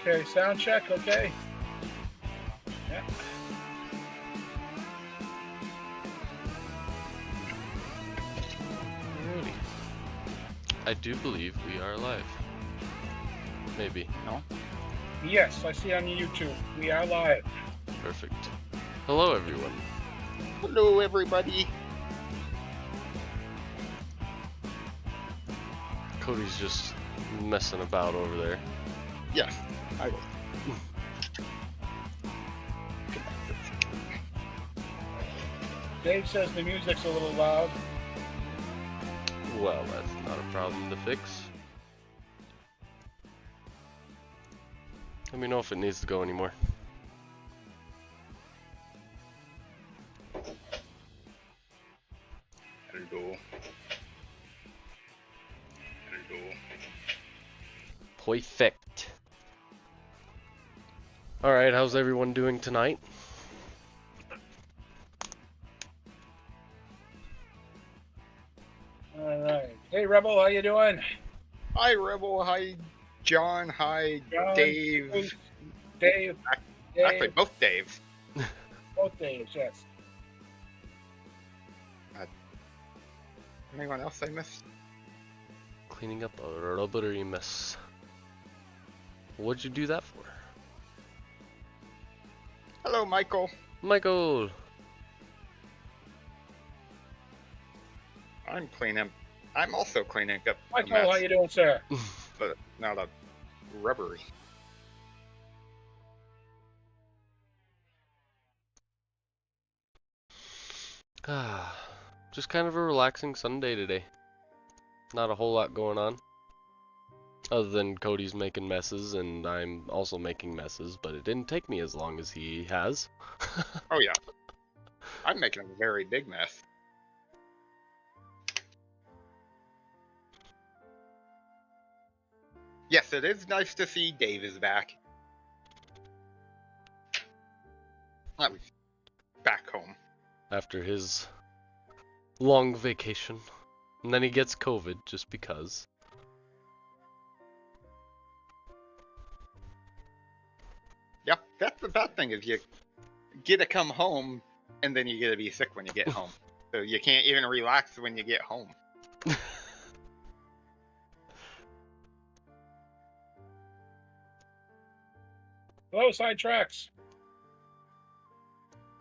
Okay, sound check, okay. Yeah. Alrighty. I do believe we are live. Maybe. No? Yes, I see on YouTube. We are live. Perfect. Hello, everyone. Hello, everybody. Cody's just messing about over there. Yes, I will. Dave says the music's a little loud. Well, that's not a problem to fix. Let me know if it needs to go anymore. Hello. Hello. Perfect. Alright, how's everyone doing tonight? All right. Hey, Rebel, how you doing? Hi, Rebel. Hi, John. Hi, John, Dave. Bruce, Dave. Actually, both Daves. Both Daves, yes. Anyone else I missed? Cleaning up a rubbery mess. What'd you do that for? Hello, Michael. Michael! I'm also cleaning up a Michael, mess, how you doing, sir? but not a rubbery. Just kind of a relaxing Sunday today. Not a whole lot going on. Other than Cody's making messes and I'm also making messes, but it didn't take me as long as he has. Oh, yeah. I'm making a very big mess. Yes, it is nice to see Dave is back. I was back home. After his long vacation. And then he gets COVID just because. Yep, that's the bad thing is you get to come home and then you get to be sick when you get home. So you can't even relax when you get home. Hello, Sidetracks.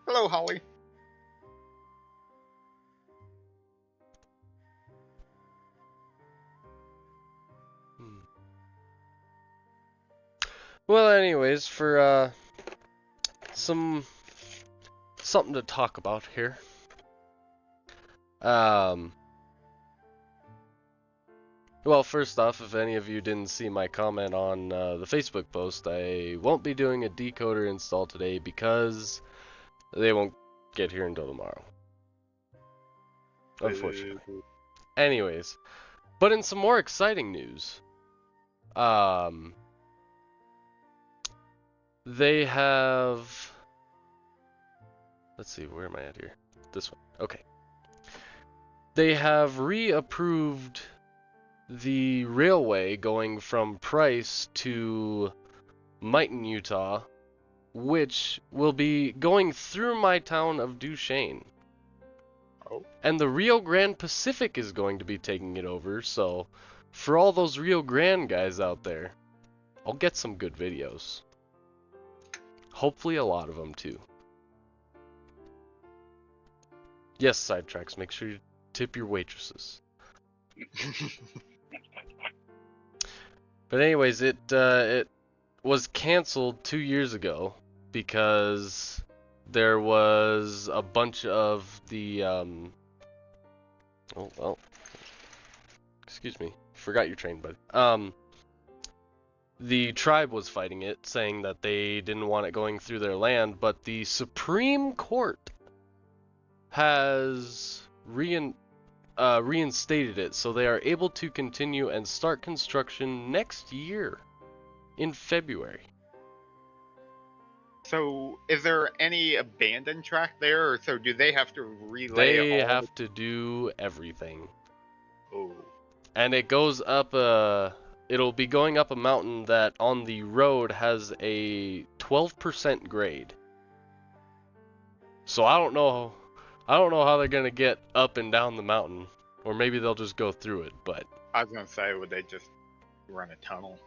Hello, Holly. Well, anyways, for something to talk about here. Well, first off, if any of you didn't see my comment on the Facebook post, I won't be doing a decoder install today because they won't get here until tomorrow. Unfortunately. Anyways, but in some more exciting news, they have, let's see, where am I at here? This one. Okay. They have reapproved the railway going from Price to Mighton, Utah, which will be going through my town of Duchesne. Oh. And the Rio Grande Pacific is going to be taking it over, so for all those Rio Grande guys out there, I'll get some good videos. Hopefully a lot of them too. Yes, Sidetracks, make sure you tip your waitresses. But anyways, it was canceled 2 years ago because there was a bunch of the oh well, excuse me, forgot your train, bud. The tribe was fighting it, saying that they didn't want it going through their land, but the Supreme Court has reinstated it, so they are able to continue and start construction next year in February. So, is there any abandoned track there, or so do they have to relay They all? have to do everything. Oh. And it goes up a it'll be going up a mountain that on the road has a 12% grade. So I don't know how they're gonna get up and down the mountain, or maybe they'll just go through it. But I was gonna say, would they just run a tunnel?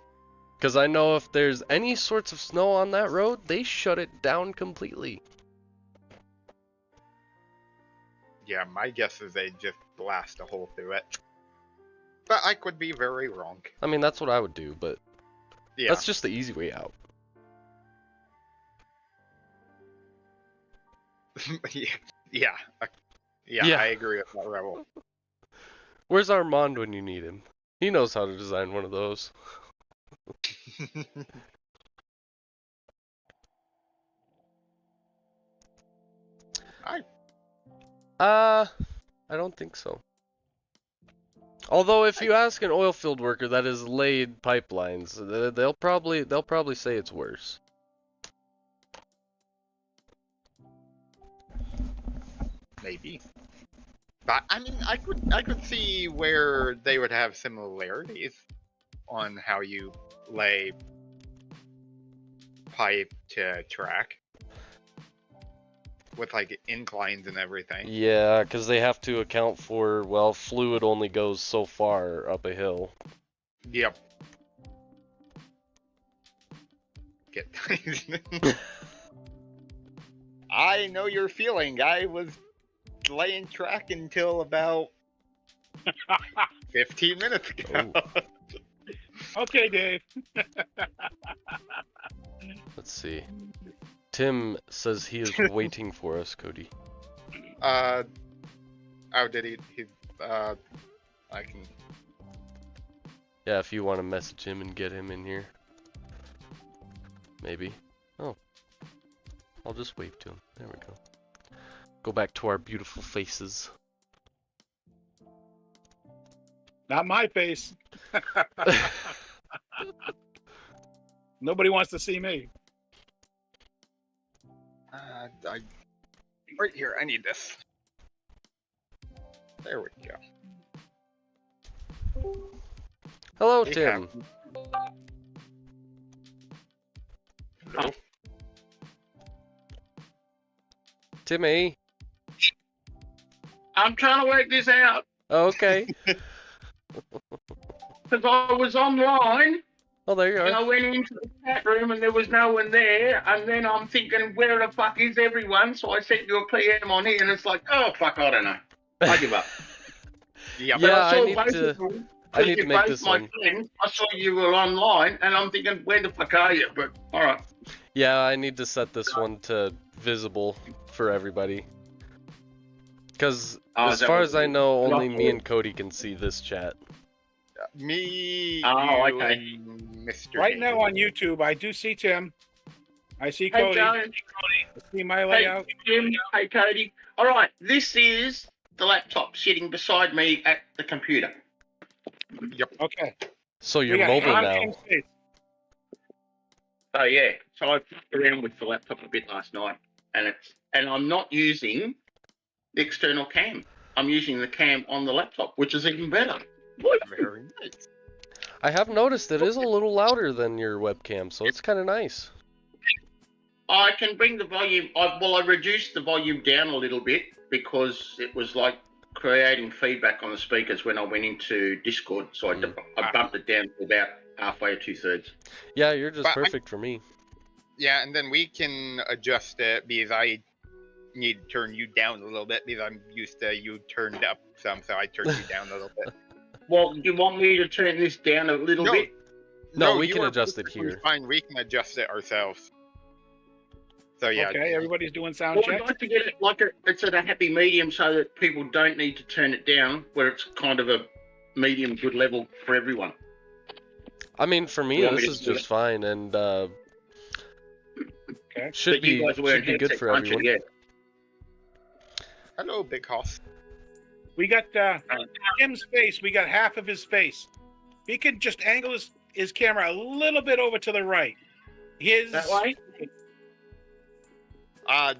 because I know if there's any sorts of snow on that road, they shut it down completely. Yeah, my guess is they just blast a hole through it. But I could be very wrong. I mean, that's what I would do, but Yeah. that's just the easy way out. Yeah. Yeah. I agree with that, Rebel. Where's Armand when you need him? He knows how to design one of those. I don't think so. Although if you ask an oil field worker that has laid pipelines, they'll probably say it's worse. Maybe. But I mean, I could see where they would have similarities on how you lay pipe to track with like inclines and everything. Yeah, because they have to account for, well, fluid only goes so far up a hill. Yep. Get. I know your feeling. I was laying track until about 15 minutes ago. Okay, Dave. Let's see. Tim says he is waiting for us, Cody. Oh, did he? I can. Yeah, if you want to message him and get him in here. Maybe. Oh. I'll just wave to him. There we go. Go back to our beautiful faces. Not my face. Nobody wants to see me. Right here. I need this. There we go. Hello, Hey, Tim. Hello. Timmy. I'm trying to work this out Oh, okay. because I was online Oh, there you and I are. went into the chat room and there was no one there. And then I'm thinking, where the fuck is everyone? So I sent you a PM on here and it's like, oh, fuck, I don't know. I give up. Yeah. Yeah, I saw I need both to- of them, I need to you're make both this my one. friends. I saw you were online and I'm thinking, where the fuck are you? But all right. Yeah, I need to set this one to visible for everybody. Because Oh, as is that far what as it I is? know, only Yeah. me and Cody can see this chat. Me. Oh, you, okay. and Mr. Right David. now on YouTube, I do see Tim. I see Hey, Cody. I Joe. see my Hey, layout. Jim. Hey, Cody. All right. This is the laptop sitting beside me at the computer. Okay. So We you're got mobile half now. Tim's face. Oh yeah, so I fucked around with the laptop a bit last night, and I'm not using the external cam. I'm using the cam on the laptop, which is even better. Very nice. I have noticed it is a little louder than your webcam, so it's kind of nice. I can bring the volume. I reduced the volume down a little bit because it was like creating feedback on the speakers when I went into Discord. So I bumped it down to about halfway or 2/3. Yeah, you're just But perfect for me. Yeah, and then we can adjust it because I need to turn you down a little bit because I'm used to you turned up some, so I turned you down a little bit. Well, do you want me to turn this down a little No. bit? No, we you can are adjust it perfectly here. Fine, we can adjust it ourselves. So yeah. Okay, everybody's doing sound Well, I'd checks. like to get it like it's at a happy medium so that people don't need to turn it down, where it's kind of a medium good level for everyone. I mean, for me, You want me this to is do just it? fine, and Okay. should But you guys are wearing be good headsets, for aren't you? everyone. Yeah. Hello, Big Hoss. We got Tim's face. We got half of his face. He could just angle his camera a little bit over to the right. His That way?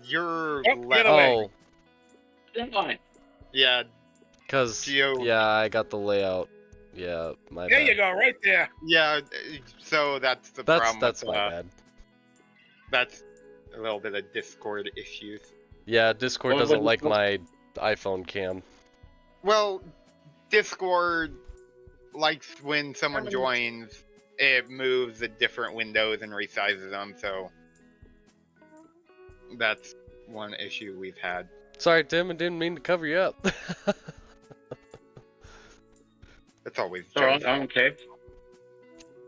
You're Yep, left. get away. Oh, That way. Yeah, cause Geo. yeah, I got the layout. Yeah, my There bad. you go, right there. Yeah, so that's the That's problem. that's with, my bad. That's a little bit of Discord issues. Yeah, Discord Well, doesn't but- like my iPhone cam. Well, Discord likes when someone joins, it moves the different windows and resizes them, so that's one issue we've had. Sorry, Tim, I didn't mean to cover you up. It's always All right, Joe's I don't care.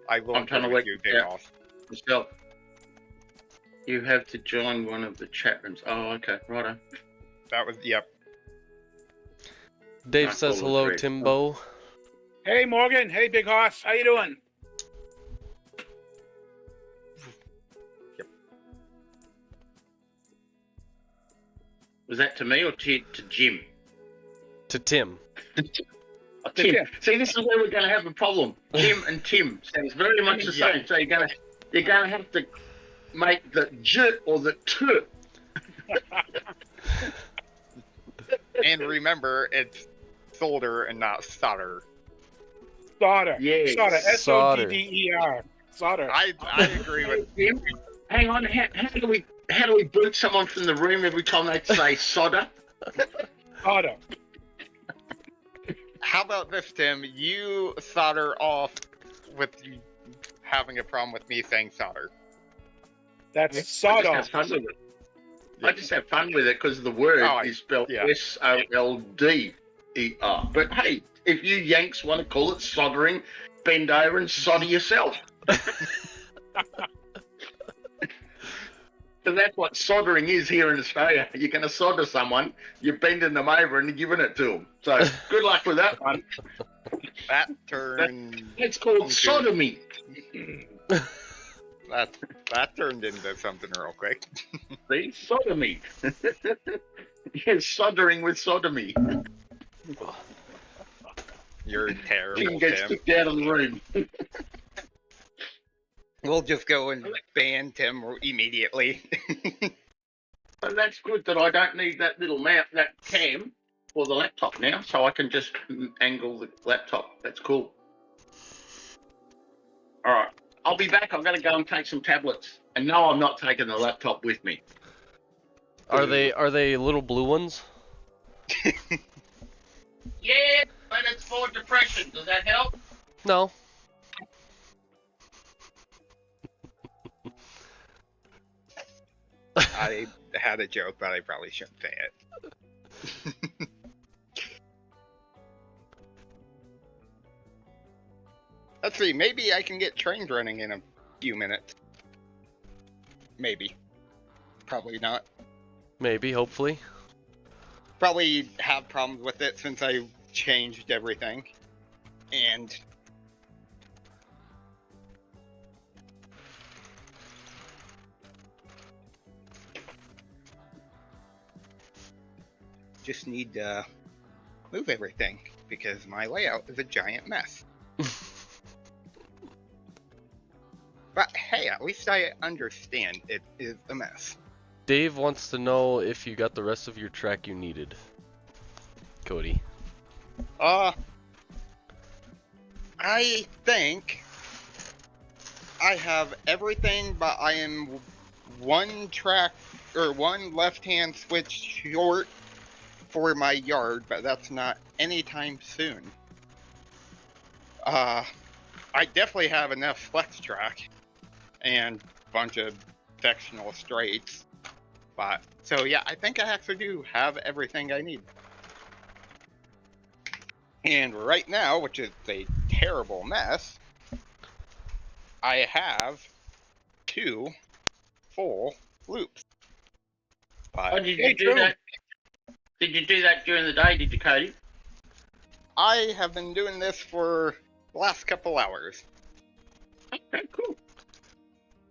I will I'm trying to agree with work you, it Big out. Boss. Yourself. You have to join one of the chat rooms. Oh, okay, righto. That was, yep. Dave Not says full of hello, grief. Timbo. Hey, Morgan. Hey, Big Hoss. How you doing? Was that to me or to Jim? To Tim. Oh, Tim. Tim. See, this is where we're going to have a problem. Jim and Tim sounds very much the Yeah. same. So you're going to have to make the j or the t. And remember, it's solder and not solder. Solder. Yes. Solder. Solder. SODDER. Solder. I agree with Jim, hang on. How do we boot someone from the room every time they say solder? Solder. How about this, Tim? You solder off with you having a problem with me saying solder. That's I just solder. have fun with it. I just have fun with it because the word Oh, is spelled yeah. SOLDER. But hey, if you Yanks want to call it soldering, bend over and solder yourself. So that's what soldering is here in Australia. You're going to solder someone, you're bending them over and giving it to them. So good luck with that one. That turned It's called Okay. sodomy. that turned into something real quick. See, sodomy. Yes, soldering with sodomy. You're You terrible, can get Tim. kicked out of the room. We'll just go and ban Tim immediately. So that's good that I don't need that little mount, that cam for the laptop now, so I can just angle the laptop. That's cool. All right, I'll be back. I'm going to go and take some tablets. And no, I'm not taking the laptop with me. Are they little blue ones? Yeah, but it's for depression. Does that help? No. I had a joke, but I probably shouldn't say it. Let's see, maybe I can get trains running in a few minutes. Maybe. Probably not. Maybe, hopefully. Probably have problems with it since I changed everything. And just need to move everything because my layout is a giant mess. But hey, at least I understand it is a mess. Dave wants to know if you got the rest of your track you needed. Cody. I think I have everything, but I am one track or one left-hand switch short for my yard, but that's not anytime soon. I definitely have enough flex track and a bunch of sectional straights, but so yeah, I think I actually do have everything I need. And right now, which is a terrible mess, I have 2 full loops. Oh, But did Hey, you do Drew. that? Did you do that during the day? Did you, Cody? I have been doing this for the last couple hours. Okay, cool.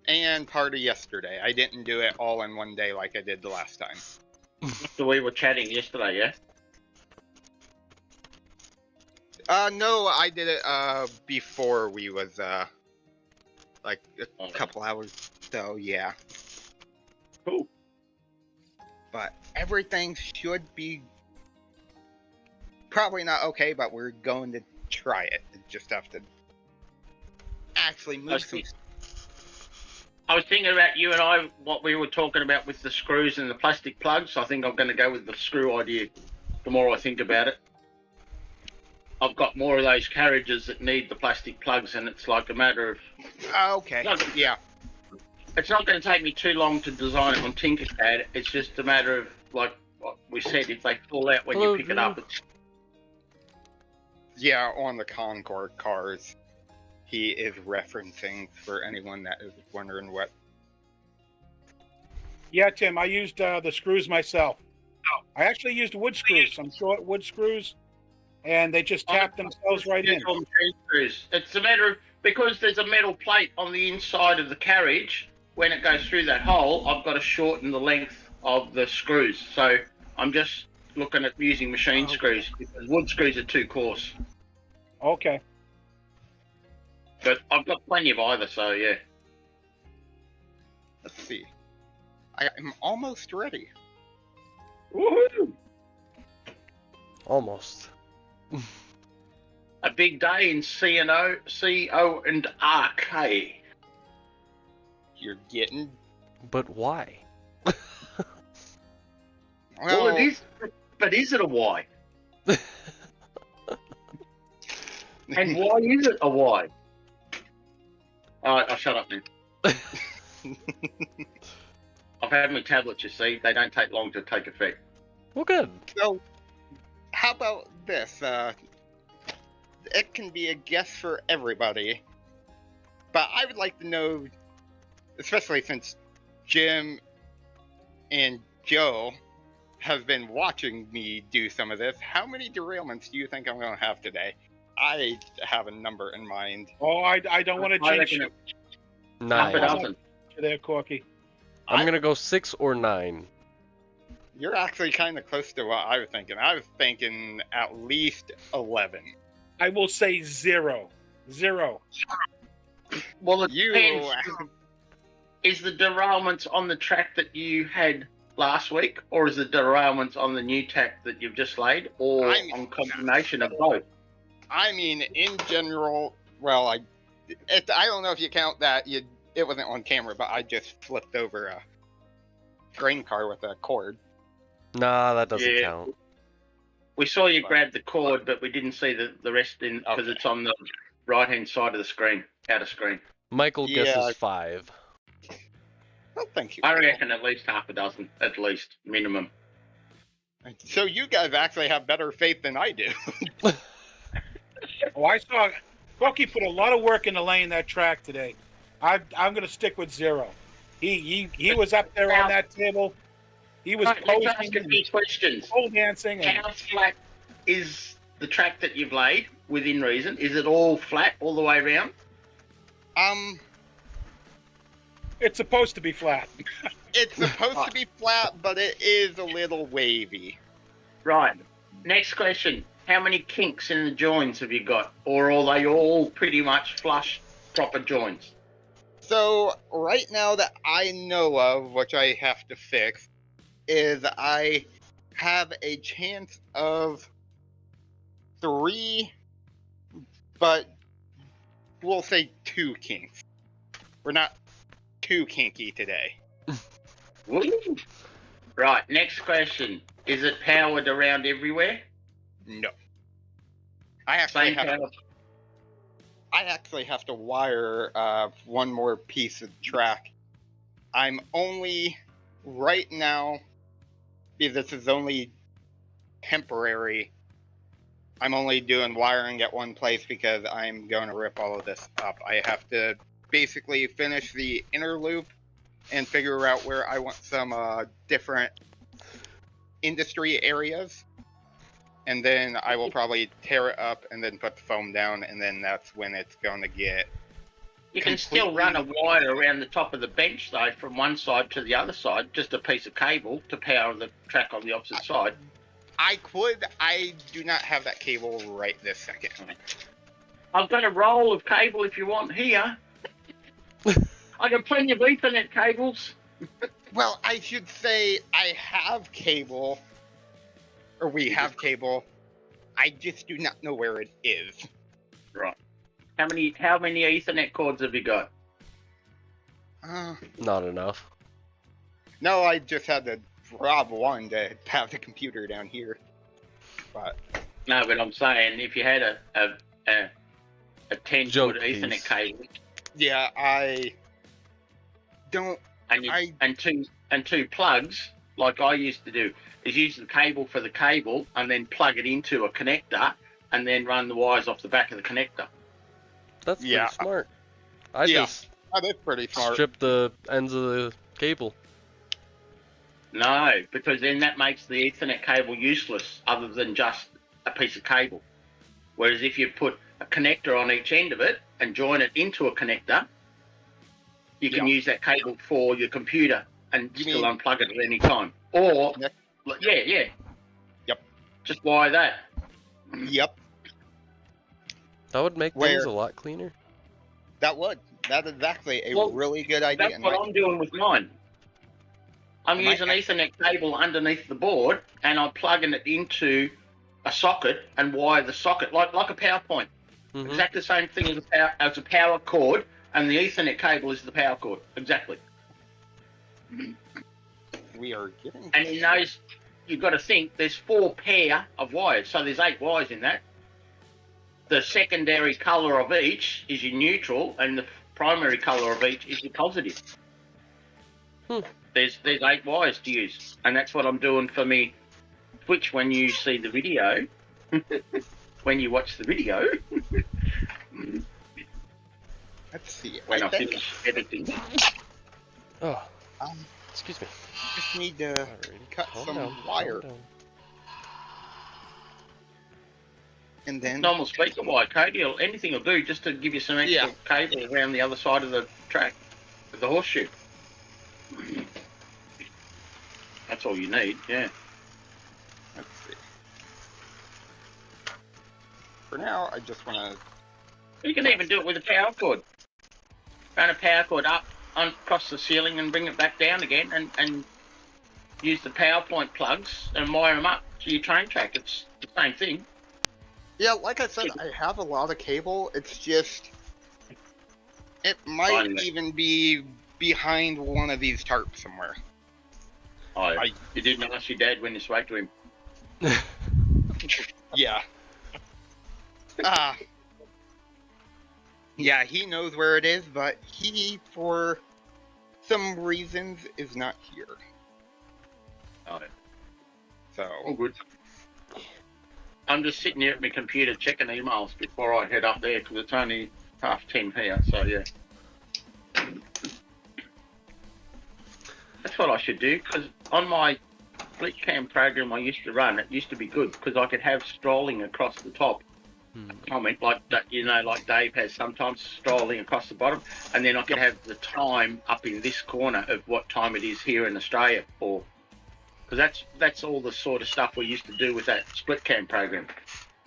And part of yesterday. I didn't do it all in one day like I did the last time. So we were chatting yesterday, yeah. No, I did it before we was like a couple hours. So yeah. Cool. But everything should be probably not okay, but we're going to try it. You just have to actually move some. I was thinking about you and I, what we were talking about with the screws and the plastic plugs. I think I'm going to go with the screw idea the more I think about it. I've got more of those carriages that need the plastic plugs, and it's like a matter of... Okay, yeah. It's not going to take me too long to design it on Tinkercad. It's just a matter of, like what we said, if they fall out when you pick it up. Yeah, on the Concorde cars, he is referencing, for anyone that is wondering what. Yeah, Tim, I used the screws myself. I actually used wood screws, some short wood screws, and they just tap themselves right in. It's a matter of, because there's a metal plate on the inside of the carriage, when it goes through that hole, I've got to shorten the length of the screws. So I'm just looking at using machine screws, because wood screws are too coarse. Okay. But I've got plenty of either, so yeah. Let's see. I'm almost ready. Woohoo! Almost. A big day in C-O and R-K. You're getting... But why? Well, it is, but is it a Y? And why is it a Y? Alright, I'll shut up now. I've had my tablets, you see. They don't take long to take effect. Well, good. So, how about this? It can be a guess for everybody, but I would like to know, especially since Jim and Joe have been watching me do some of this, how many derailments do you think I'm going to have today? I have a number in mind. Oh, I don't want to jinx you 9. there, Corky. I'm gonna go 6 or 9. You're actually kind of close to what I was thinking. I was thinking at least 11. I will say 0. 0. Well, it You... depends. Is the derailments on the track that you had last week, or is the derailments on the new track that you've just laid, or on combination of both? I mean, in general, well, I don't know if you count that. It wasn't on camera, but I just flipped over a grain car with a cord. Nah, that doesn't count. We saw you grab the cord, but we didn't see the rest in because it's on the right-hand side of the screen, outer screen. Michael guesses 5. Well, thank you. I reckon at least half a dozen, at least, minimum. So you guys actually have better faith than I do. Oh, I saw Corky put a lot of work into laying that track today. I'm going to stick with 0. He was up there on that table. He was Let's ask a few questions. pole dancing. How flat is the track that you've laid, within reason? Is it all flat all the way around? It's supposed to be flat. It's supposed to be flat, but it is a little wavy. Right. Next question. How many kinks in the joins have you got? Or are they all pretty much flush, proper joins? So, right now that I know of, which I have to fix, is I have a chance of 3, but we'll say 2 kinks. We're not too kinky today. Woo. Right, next question. Is it powered around everywhere? No. I actually have to wire one more piece of track. I'm only, right now, because this is only temporary, I'm only doing wiring at one place because I'm going to rip all of this up. I have to basically finish the inner loop and figure out where I want some different industry areas. And then I will probably tear it up and then put the foam down, and then that's when it's going to get... You can still run a wire around the top of the bench, though, from one side to the other side, just a piece of cable to power the track on the opposite side. I could. I do not have that cable right this second. I've got a roll of cable if you want here. I got plenty of Ethernet cables. Well, I should say I have cable, or we have cable. I just do not know where it is. Right. How many Ethernet cords have you got? Not enough. No, I just had to rob one to have the computer down here. But No, but I'm saying if you had a 10 Junk foot Ethernet piece. cable yeah, I don't. and two plugs, like I used to do, is use the cable for the cable and then plug it into a connector and then run the wires off the back of the connector. That's pretty Yeah. smart. I Yeah. just That is pretty smart. strip the ends of the cable. No, because then that makes the Ethernet cable useless other than just a piece of cable. Whereas if you put a connector on each end of it and join it into a connector, you can use that cable for your computer and still unplug it at any time. Or, yeah. Yep. Just wire that. Yep. That would make Where? things a lot cleaner. That would. That is actually a Well, really good idea. That's what I'm doing with mine. I'm using Ethernet cable underneath the board, and I'm plugging it into a socket and wire the socket like a PowerPoint. Mhm. Exactly the same thing as a power cord, and the Ethernet cable is the power cord. Exactly. We are getting. And in those, you've got to think there's 4 pair of wires, so there's 8 wires in that. The secondary color of each is your neutral, and the primary color of each is your positive. There's 8 wires to use, and that's what I'm doing for me Twitch when you see the video. When you watch the video. Let's see. When I finish editing. Oh, excuse me. Just need to Alrighty, cut calm some down, wire, calm down. and then Normal speaker wire, Cody, or anything will do just to give you some extra cable around the other side of the track, with the horseshoe. That's all you need, yeah. let's see. For now, I just want to. You can even do it with a power cord. Run a power cord up across the ceiling and bring it back down again, and use the PowerPoint plugs and wire them up to your train track. It's the same thing. Yeah, like I said, I have a lot of cable. It's just. It might Finally. even be behind one of these tarps somewhere. You didn't ask your dad when you spoke to him. Yeah. Yeah, he knows where it is, but he, for some reasons, is not here. Oh, So, good. I'm just sitting here at my computer checking emails before I head up there because it's only 10:30 here. So yeah, that's what I should do. Because on my Flickcam program I used to run, it used to be good because I could have scrolling across the top. Comment like that, like Dave has sometimes scrolling across the bottom, and then I could have the time up in this corner of what time it is here in Australia, or because that's all the sort of stuff we used to do with that split cam program.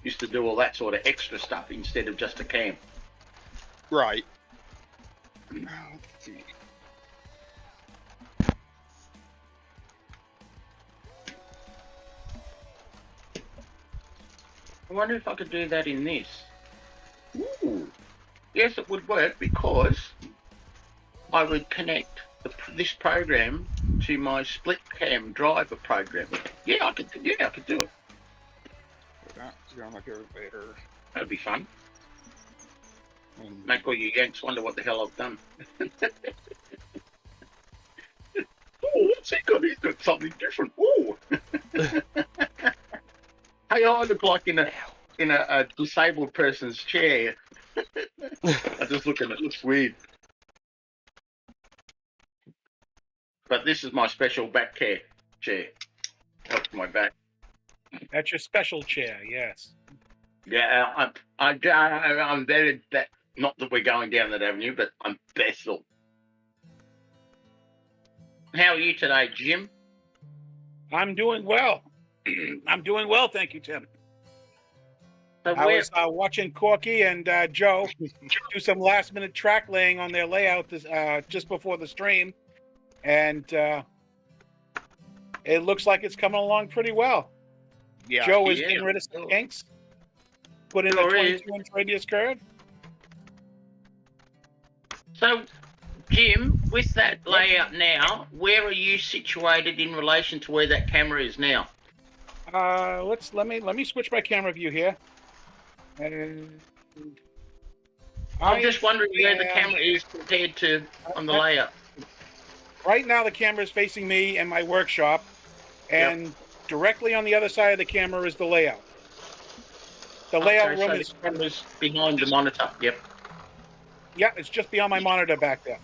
Used to do all that sort of extra stuff instead of just a cam. right. Let's see. I wonder if I could do that in this. Ooh. Yes, it would work because I would connect this program to my split cam driver program. Yeah, I could do it. That's gonna go better. That'd be fun. And Make all you Yanks wonder what the hell I've done. Oh, what's he got? He's got something different. Oh. Hey, I look like in a disabled person's chair. I just look at it. It looks weird. But this is my special back care chair. Helps my back. That's your special chair, yes. Yeah, I'm very. Not that we're going down that avenue, but I'm Bethel. How are you today, Jim? I'm doing well. I'm doing well, thank you, Tim. So I was watching Corky and Joe do some last-minute track laying on their layout just before the stream, and it looks like it's coming along pretty well. yeah, Joe is getting rid of some kinks. put in a Sure is. 22-inch radius curve. So, Jim, with that layout now, where are you situated in relation to where that camera is now? Let me switch my camera view here. And I'm just wondering where the am- camera is compared to on the layout. Right now, the camera is facing me and my workshop, and directly on the other side of the camera is the layout. The layout Okay, room so is, the camera's behind the monitor. Yep. yeah, it's just beyond my monitor back there.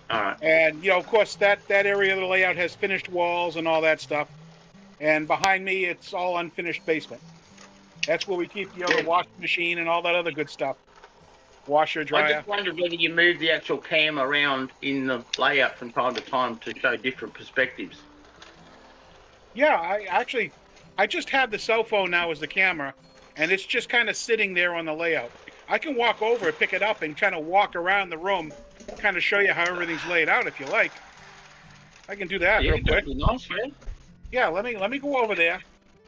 All right. And, you know, of course, that area of the layout has finished walls and all that stuff. And behind me, it's all unfinished basement. That's where we keep, you know, the washing machine and all that other good stuff. Washer, I dryer. just wondered whether you move the actual cam around in the layout from time to time to show different perspectives. Yeah, I just have the cell phone now as the camera, and it's just kind of sitting there on the layout. I can walk over, pick it up, and kind of walk around the room, kind of show you how everything's laid out if you like. I can do that Yeah, real quick. that'd be nice, man. Yeah, let me go over there.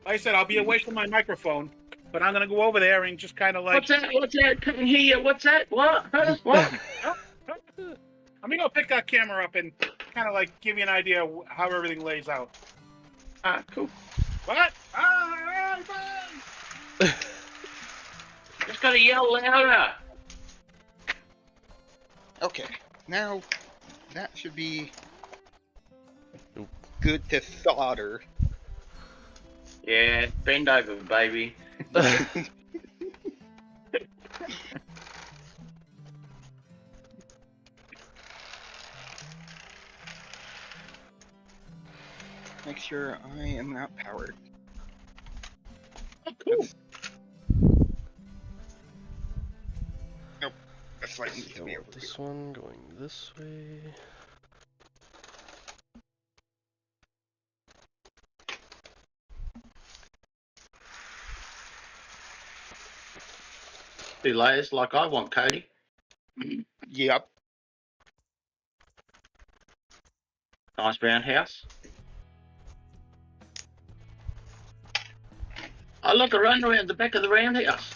Like I said, I'll be away from my microphone, but I'm gonna go over there and just kind of like. What's that? What's that? Couldn't hear you. What's that? What? Huh? What? Let me go pick that camera up and kind of like give you an idea of how everything lays out. Ah, cool. What? Just gotta yell louder. Okay, now that should be good to solder. Yeah, bend over, baby. Make sure I am not powered. Oh, cool. Nope, that's like needs to Go be with over here. this one going this way. Two layers like I want, Cody. Yep. Nice roundhouse. I like a run around the back of the roundhouse.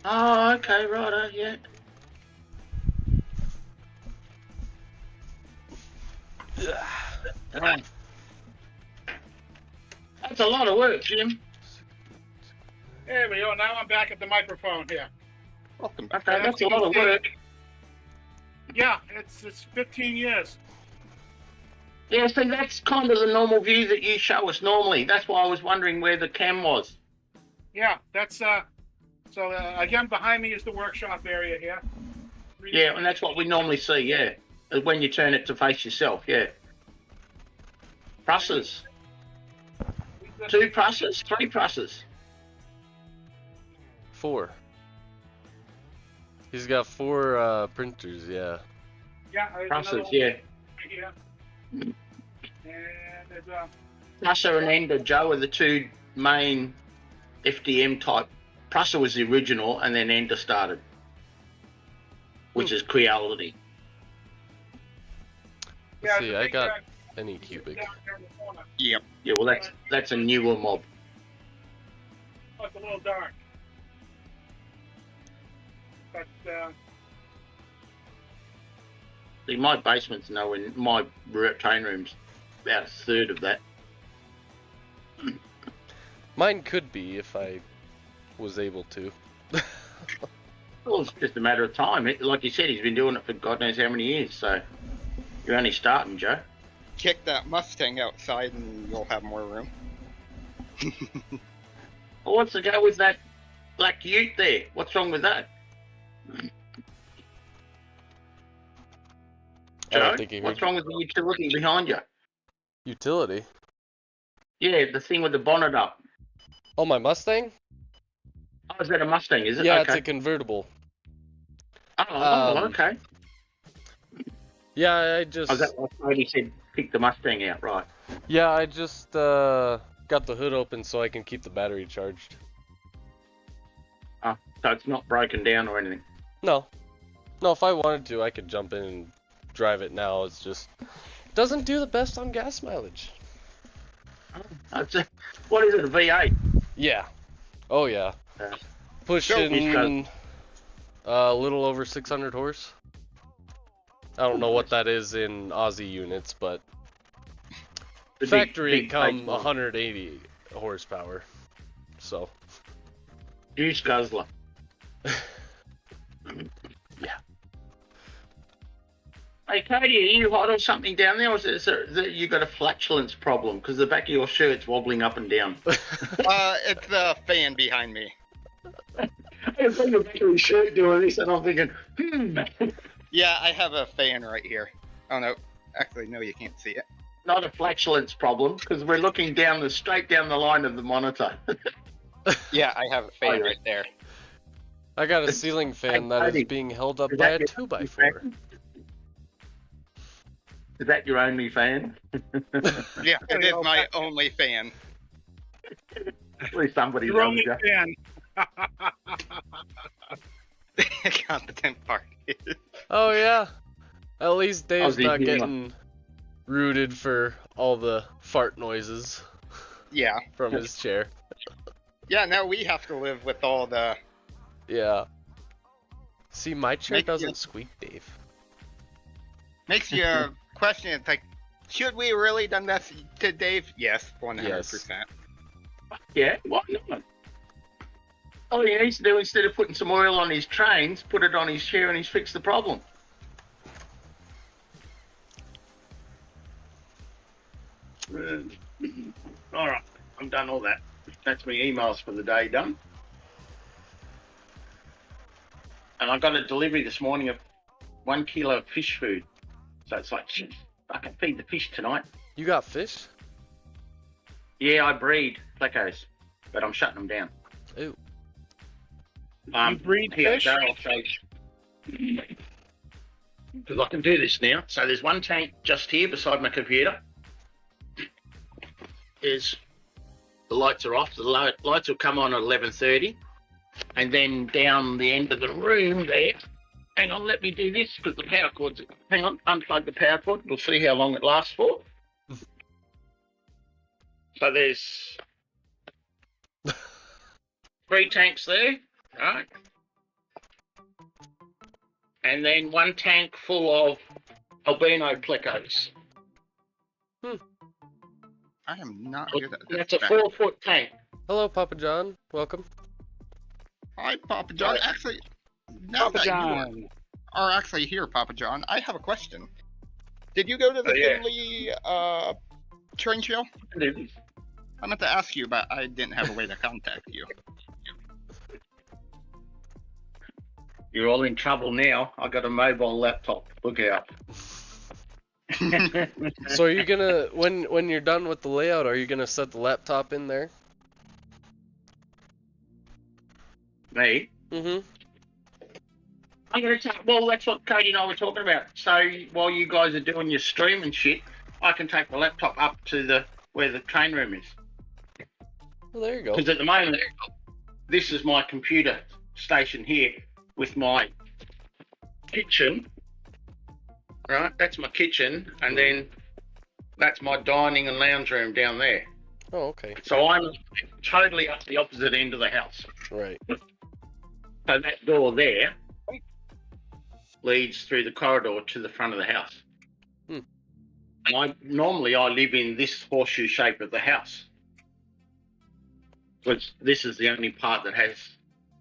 Oh, okay, righto, yeah. Right. That's a lot of work, Jim. There we go. Now I'm back at the microphone here. Welcome. Okay, that's a lot of work. Yeah, it's 15 years. Yeah, see, that's kind of the normal view that you show us normally. That's why I was wondering where the cam was. Yeah, that's so again behind me is the workshop area here. Yeah, and that's what we normally see, yeah. When you turn it to face yourself, yeah. Presses. 2 presses, 3 presses. 4. He's got 4 printers, yeah. Yeah, there's Presses, another one yeah. right here. And there's Prusser and Ender, Joe, are the 2 main FDM type. Prusser was the original, and then Ender started, which is Creality. Let's yeah, see, there's a I big, got any cubic. down there in the corner. Yep. Yeah, well, that's a newer mob. Oh, it's a little dark. But See, my basement's nowhere. My train room's about a third of that. Mine could be if I was able to. Well, it's just a matter of time. Like you said, he's been doing it for God knows how many years. So you're only starting, Joe. Kick that Mustang outside and you'll have more room. Well, what's the go with that black ute there? What's wrong with that? I don't Joe, think he what's heard wrong with the utility behind you? utility. Yeah, the thing with the bonnet up. Oh, my Mustang? Oh, is that a Mustang? Is it? Yeah, okay. it's a convertible. Oh, okay. Yeah, I just. Oh, that lady said pick the Mustang out, right? Yeah, I just got the hood open so I can keep the battery charged. Oh, so it's not broken down or anything. No. No, if I wanted to, I could jump in and drive it now. It's just doesn't do the best on gas mileage. What is it, a V8? Yeah. Oh yeah. Pushing a little over 600 horse. I don't know what that is in Aussie units, but The factory big come page one. 180 horsepower. So. Juice guzzler. Yeah. Hey, Cody, are you hot or something down there? Or is it you got a flatulence problem? Because the back of your shirt's wobbling up and down. It's the fan behind me. I was thinking the back of his shirt doing this, and I'm thinking, Yeah, I have a fan right here. Oh no, actually no, you can't see it. not a flatulence problem, because we're looking straight down the line of the monitor. Yeah, I have a fan right there. I got a ceiling fan that is being held up Is by that a your 2x4. Is that your only fan? Yeah, it is my only fan. At least somebody You're loves only you. fan. Competent party. Oh yeah. At least Dave's Aussie not humor. getting rooted for all the fart noises Yeah. from his chair. Yeah, now we have to live with all the... Yeah. See, my chair Make doesn't you- squeak, Dave. Makes you question, it's like, should we really done this to Dave? Yes, 100%. Yeah, why not? Oh, he needs to do, instead of putting some oil on his trains, put it on his chair and he's fixed the problem. All right, I'm done all that. That's my emails for the day done. And I got a delivery this morning of 1 kilo of fish food. So it's like, shit, I can feed the fish tonight. You got fish? Yeah, I breed plecos, but I'm shutting them down. Ooh. You breed here, fish? Darryl shows. Because I can do this now. So there's one tank just here beside my computer. The lights are off. The lights will come on at 11:30, and then down the end of the room there. Hang on, let me do this because the power cord's. Hang on, unplug the power cord. We'll see how long it lasts for. So there's 3 tanks there, right? And then 1 tank full of albino plecos. I am not good at this. That's a back. 4-foot tank. Hello, Papa John. Welcome. Hi, Papa John. Actually, now Papa that John. you are actually here, Papa John, I have a question. Did you go to the yeah. Finley train show? I meant to ask you, but I didn't have a way to contact you. You're all in trouble now. I got a mobile laptop. Look out. So are you gonna, when you're done with the layout, are you gonna set the laptop in there? Me? Mm-hmm. I'm gonna well, that's what Cody and I were talking about. So while you guys are doing your stream and shit, I can take the laptop up to where the train room is. Well, there you go. Because at the moment, this is my computer station here with my kitchen. Right, that's my kitchen, and then that's my dining and lounge room down there. Oh, okay. So I'm totally up the opposite end of the house. Right. So that door there leads through the corridor to the front of the house. And normally I live in this horseshoe shape of the house. Which this is the only part that has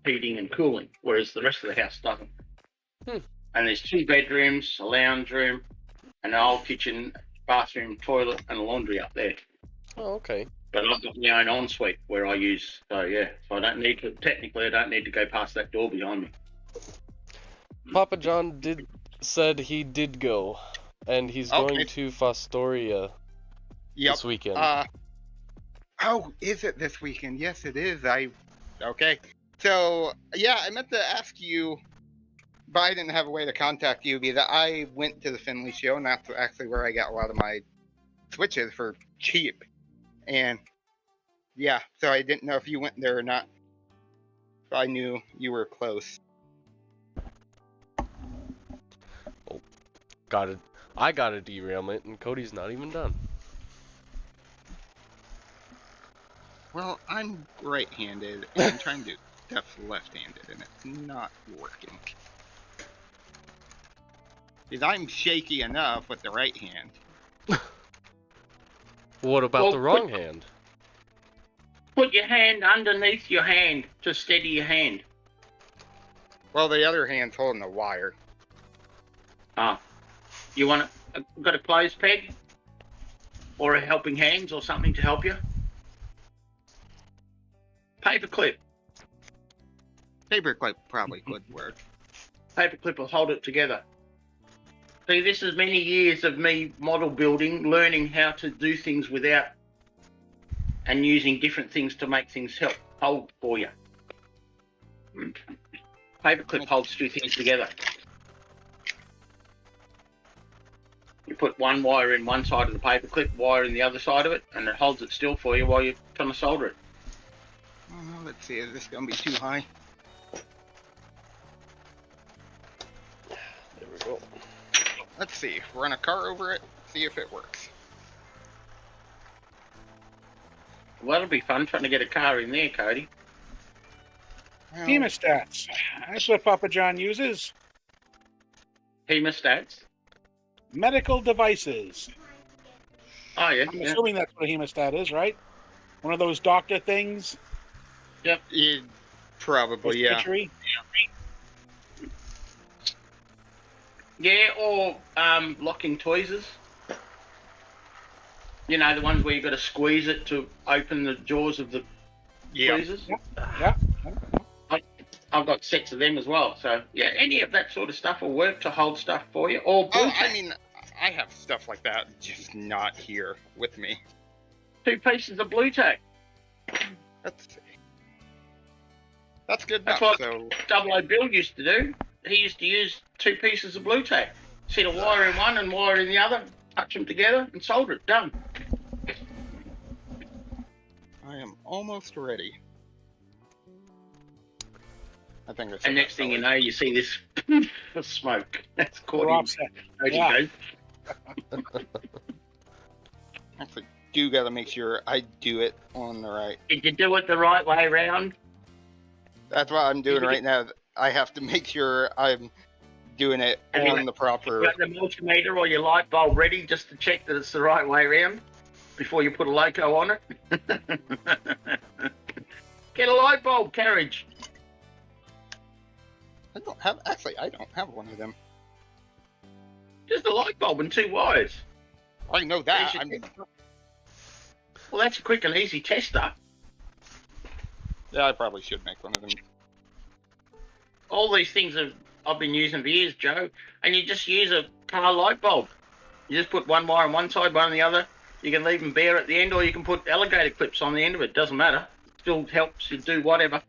heating and cooling, whereas the rest of the house doesn't. And there's 2 bedrooms, a lounge room, an old kitchen, bathroom, toilet, and a laundry up there. Oh, okay. But I've got my own ensuite where I use, so yeah. So I don't need to, technically I don't need to go past that door behind me. Papa John said he did go, and he's going to Fostoria this weekend. Oh, is it this weekend? Yes, it is. Okay. So, yeah, I meant to ask you, but I didn't have a way to contact you because I went to the Finley show, and that's actually where I got a lot of my switches for cheap. And yeah, so I didn't know if you went there or not. So I knew you were close. I got a derailment, and Cody's not even done. Well, I'm right-handed, and I'm trying to do stuff left-handed, and it's not working. Because I'm shaky enough with the right hand. What about Well, the wrong hand? Put your hand underneath your hand to steady your hand. Well, the other hand's holding the wire. Ah. You want got a clothes peg? Or a helping hands or something to help you? Paperclip. Paperclip probably could work. Paperclip will hold it together. See, this is many years of me model building, learning how to do things without and using different things to make things hold for you. Paperclip holds two things together. You put one wire in one side of the paperclip, wire in the other side of it, and it holds it still for you while you're trying to solder it. Let's see, is this going to be too high? There we go. Let's see, run a car over it, see if it works. Well, that'll be fun trying to get a car in there, Cody. Well, Hemostats. That's what Papa John uses. Hemostats. Medical devices. Oh, yeah. I'm yeah. assuming that's what a hemostat is, right? One of those doctor things. probably, yeah. Surgery. Yeah, or locking tweezers. You know, the ones where you've got to squeeze it to open the jaws of the tweezers. Yeah. I've got sets of them as well. So, yeah, any of that sort of stuff will work to hold stuff for you. Or blue tack. I mean, I have stuff like that, just not here with me. 2 pieces of blue tack. Let's see. That's good That's enough, what so... Double O Bill used to do. He used to use 2 pieces of blue tack. Set a wire in one and wire in the other, touch them together and solder it. Done. I am almost ready. I think And next thing you know, you see this smoke. That's We're caught offset. in. Yeah. Actually, do gotta make sure I do it on the right. Did you do it the right way around? That's what I'm doing right now. I have to make sure I'm doing it Have you on the proper... You got the multimeter or your light bulb ready just to check that it's the right way around before you put a loco on it? Get a light bulb, carriage. I don't have one of them. Just a light bulb and 2 wires. I know that. Well, that's a quick and easy tester. Yeah, I probably should make one of them. All these things I've been using for years, Joe, and you just use a car light bulb. You just put one wire on one side, one on the other. You can leave them bare at the end, or you can put alligator clips on the end of it. Doesn't matter. Still helps you do whatever.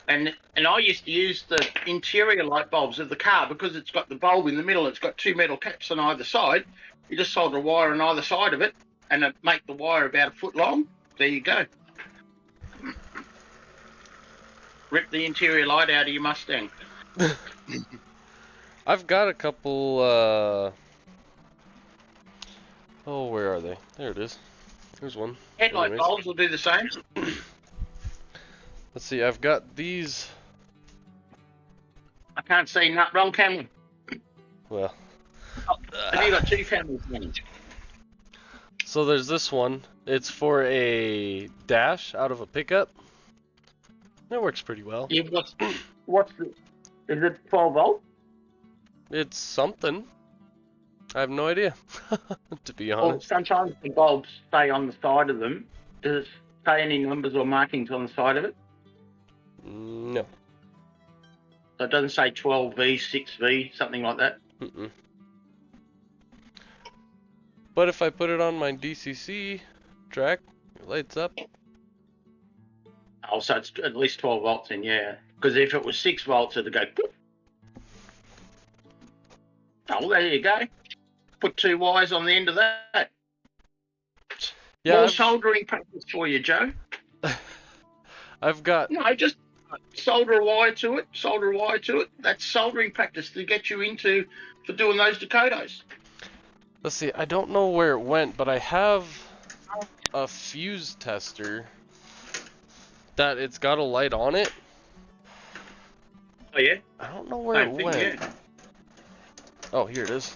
And I used to use the interior light bulbs of the car because it's got the bulb in the middle. It's got 2 metal caps on either side. You just solder a wire on either side of it, and it make the wire about 1 foot long. There you go. Rip the interior light out of your Mustang. I've got a couple, oh, where are they? There it is. There's one. Headlight Anyways. bulbs will do the same. Let's see, I've got these, I can't see nut. Wrong camera. well, Have you got 2 cameras then? so there's this one. It's for a dash out of a pickup. That works pretty well. Yeah, what's the... Is it 12 volt? It's something. I have no idea, to be Well, honest. sometimes the bulbs stay on the side of them. Does it say any numbers or markings on the side of it? No. So it doesn't say 12V, 6V, something like that. Mm-mm. But if I put it on my DCC track, it lights up. Oh, so it's at least 12 volts in, yeah. Because if it was 6 volts, it'd go. Poof. Oh, there you go. Put 2 wires on the end of that. Yeah, More soldering practice for you, Joe. I've got. No, just solder a wire to it. Solder a wire to it. That's soldering practice to get you into for doing those Dakotas. Let's see. I don't know where it went, but I have a fuse tester that it's got a light on it. Oh yeah. I don't know where it went. Yeah. Oh, here it is.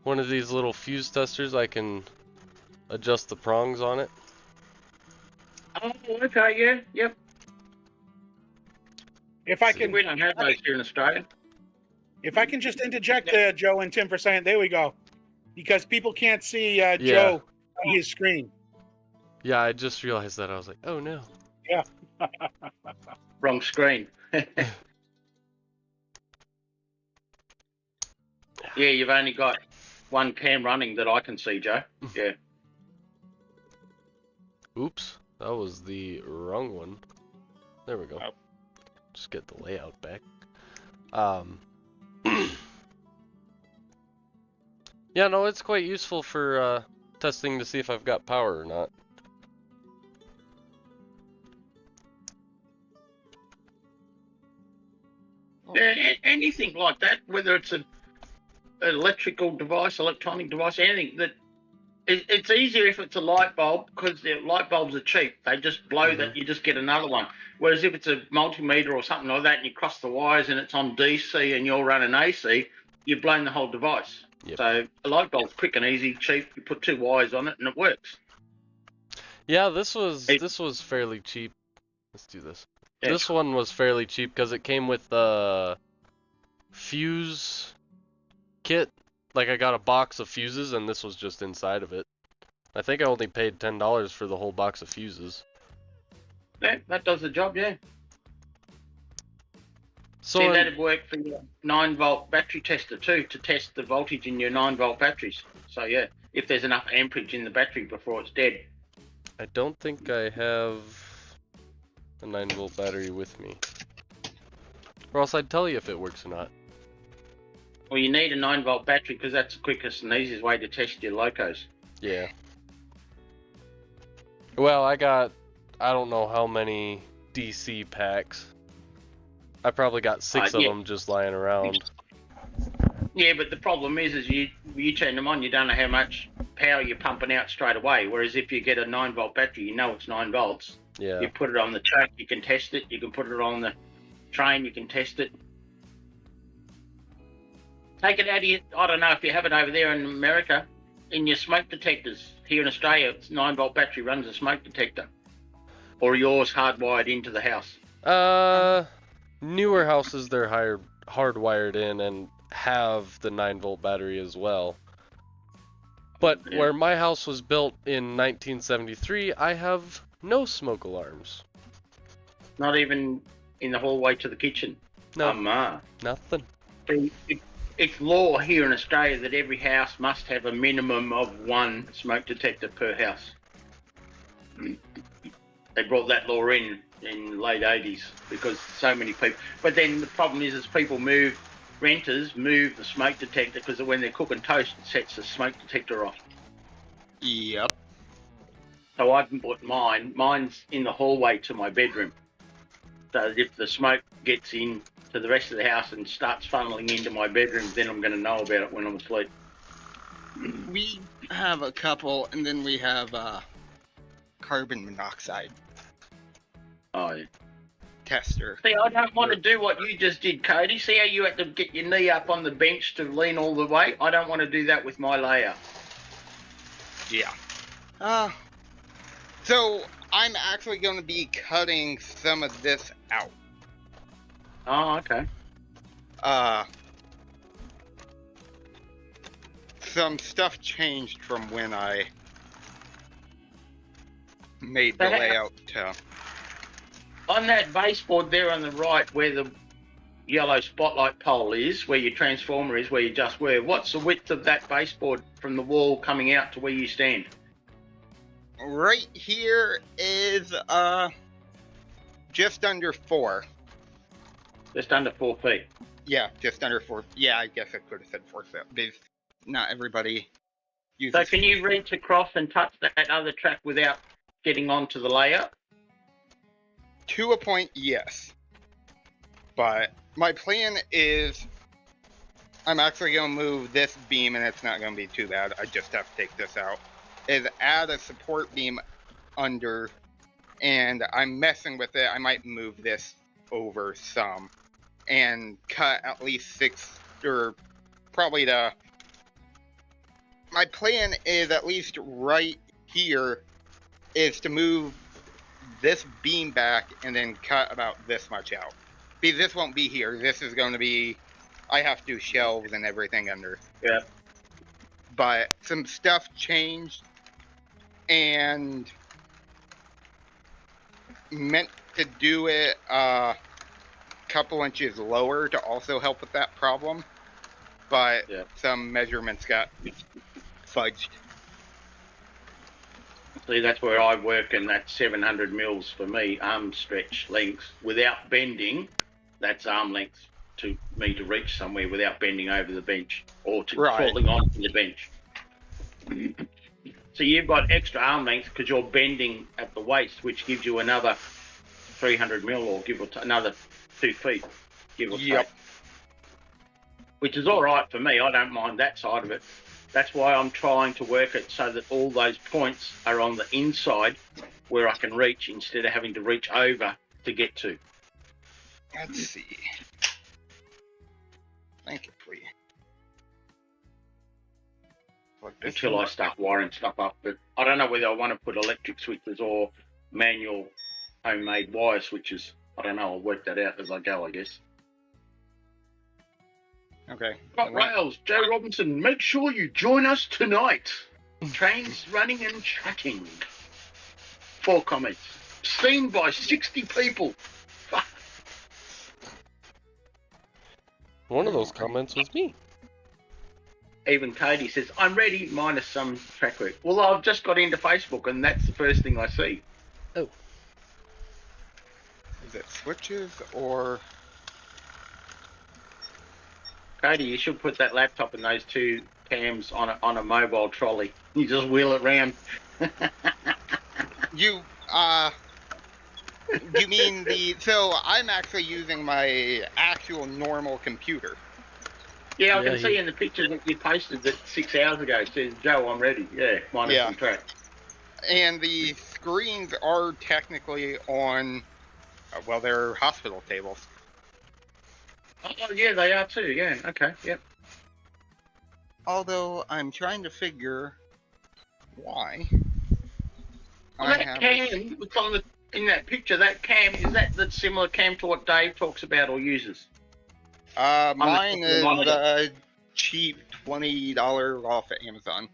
One of these little fuse testers, I can adjust the prongs on it. Oh, okay, yeah, yep. If I can, We don't have those here in Australia. if I can just interject there, Joe and Tim, for saying, there we go, because people can't see Yeah. Joe on his screen. Yeah, I just realized that. I was like, oh no. Wrong screen. Yeah, you've only got one cam running that I can see, Joe. Yeah. Oops, that was the wrong one. There we go. Oh. Just get the layout back. Yeah, no, it's quite useful for testing to see if I've got power or not. Yeah, anything like that, whether it's an electrical device, electronic device, anything that it's easier if it's a light bulb because the light bulbs are cheap. They just blow that, you just get another one. Whereas if it's a multimeter or something like that and you cross the wires and it's on DC and you're running AC, you've blown the whole device. Yep. So a light bulb's quick and easy, cheap. You put 2 wires on it and it works. Yeah, this was fairly cheap. Let's do this. Yeah. This one was fairly cheap because it came with a fuse kit. Like I got a box of fuses and this was just inside of it. I think I only paid $10 for the whole box of fuses. Yeah, that does the job, yeah. So See, that'd work for your 9-volt battery tester too, to test the voltage in your 9-volt batteries. So yeah, if there's enough amperage in the battery before it's dead. I don't think I have a 9-volt battery with me. Or else I'd tell you if it works or not. Well, you need a 9-volt battery because that's the quickest and easiest way to test your locos. Yeah. Well, I don't know how many DC packs. I probably got 6 of yeah. them just lying around. Yeah, but the problem is you turn them on, you don't know how much power you're pumping out straight away. Whereas if you get a 9-volt battery, you know it's 9 volts. Yeah. You put it on the truck, you can test it. You can put it on the train, you can test it. Take it out of your, I don't know if you have it over there in America, in your smoke detectors. Here in Australia, it's 9-volt battery runs a smoke detector. Or yours hardwired into the house. Newer houses, they're hardwired in and have the 9-volt battery as well. But Yeah. where my house was built in 1973, I have no smoke alarms. Not even in the hallway to the kitchen. No, nothing. It's law here in Australia that every house must have a minimum of 1 smoke detector per house. They brought that law in the late 80s because so many people. But then the problem is renters move the smoke detector because when they're cooking toast, it sets the smoke detector off. Yep. So I've bought mine. Mine's in the hallway to my bedroom. So if the smoke gets in to the rest of the house and starts funneling into my bedroom, then I'm going to know about it when I'm asleep. We have a couple, and then we have carbon monoxide Oh, yeah. tester. See, I don't want to do what you just did, Cody. See how you had to get your knee up on the bench to lean all the way? I don't want to do that with my layout. Yeah. So I'm actually going to be cutting some of this out. Oh, okay. Some stuff changed from when I made the But layout to... On that baseboard there on the right, where the yellow spotlight pole is, where your transformer is, where you just were, what's the width of that baseboard from the wall coming out to where you stand? Right here is just under 4. Just under 4 feet. Yeah, just under 4. Yeah, I guess I could have said 4 feet. Because not everybody uses. So can you reach across and touch that other track without getting onto the layout? To a point, yes. But my plan is I'm actually going to move this beam, and it's not going to be too bad. I just have to take this out. Is add a support beam under, and I'm messing with it. I might move this over some and cut at least 6, or probably the. My plan is at least right here is to move this beam back and then cut about this much out. Because this won't be here. This is going to be. I have to do shelves and everything under. Yeah. But some stuff changed, and meant to do it a couple inches lower to also help with that problem. But some measurements got fudged. See, that's where I work, and that's 700 mils for me, arm stretch lengths. Without bending, that's arm length to me to reach somewhere without bending over the bench or to falling onto the bench. So you've got extra arm length because you're bending at the waist, which gives you another 300 mil or give or another 2 feet, give or take. Which is all right for me. I don't mind that side of it. That's why I'm trying to work it so that all those points are on the inside where I can reach instead of having to reach over to get to. Let's see. Thank you, please. Until I start wiring stuff up, but I don't know whether I want to put electric switches or manual homemade wire switches. I don't know. I'll work that out as I go, I guess. Okay. Got rails. Joe Robinson, make sure you join us tonight. Trains running and tracking. 4 comments. Seen by 60 people. One of those comments was me. Even Cody says, I'm ready, minus some track work. Well, I've just got into Facebook, and that's the first thing I see. Oh. Is it switches or... Cody, you should put that laptop and those 2 cams on a mobile trolley. You just wheel it round. You mean the... So, I'm actually using my actual normal computer. Yeah, I can see in the picture that you posted that 6 hours ago. It says, Joe, I'm ready. Yeah, minus some track. And the screens are technically on... well, they're hospital tables. Oh, yeah, they are too. Yeah, okay, yep. Although, I'm trying to figure why. Well, that cam, it's on in that picture, that cam, is that the similar cam to what Dave talks about or uses? Mine is cheap $20 off at Amazon.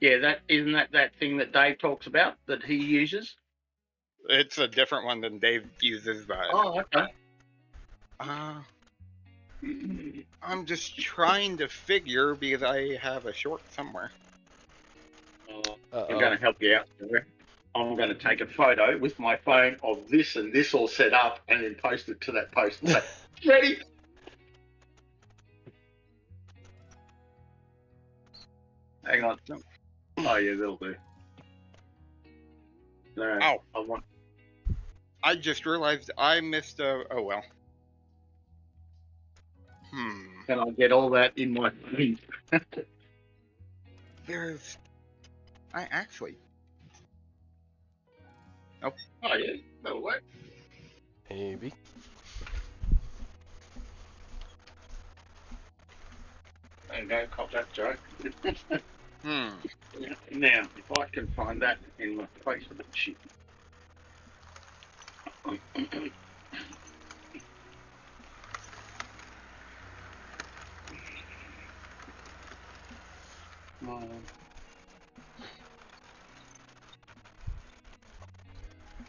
Yeah, isn't that thing that Dave talks about that he uses? It's a different one than Dave uses, but... Oh, okay. I'm just trying to figure because I have a short somewhere. I'm going to help you out. I'm going to take a photo with my phone of this and this all set up and then post it to that post. And say, ready? Hang on. Oh, yeah, that'll do. No, ow. I just realized I missed a... Oh, well. Can I get all that in my phone? There's... I actually... Nope. Oh, yeah. That'll work. Maybe. There you go. Cop that joke. Now, if I can find that in my Facebook sheet.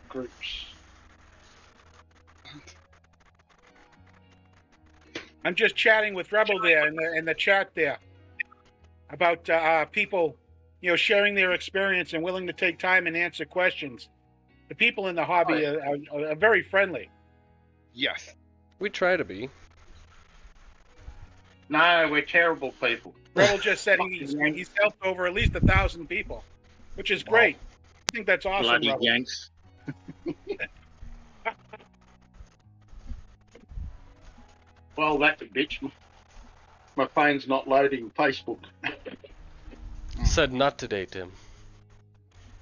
Groups. I'm just chatting with Rebel there in the chat there about people, sharing their experience and willing to take time and answer questions. The people in the hobby are very friendly. Yes. We try to be. No, we're terrible people. Rebel just said he's helped over at least 1,000 people, which is great. I think that's awesome, Bloody Rebel. Yanks. Well, that's a bitch. My phone's not loading Facebook. Said not today, Tim.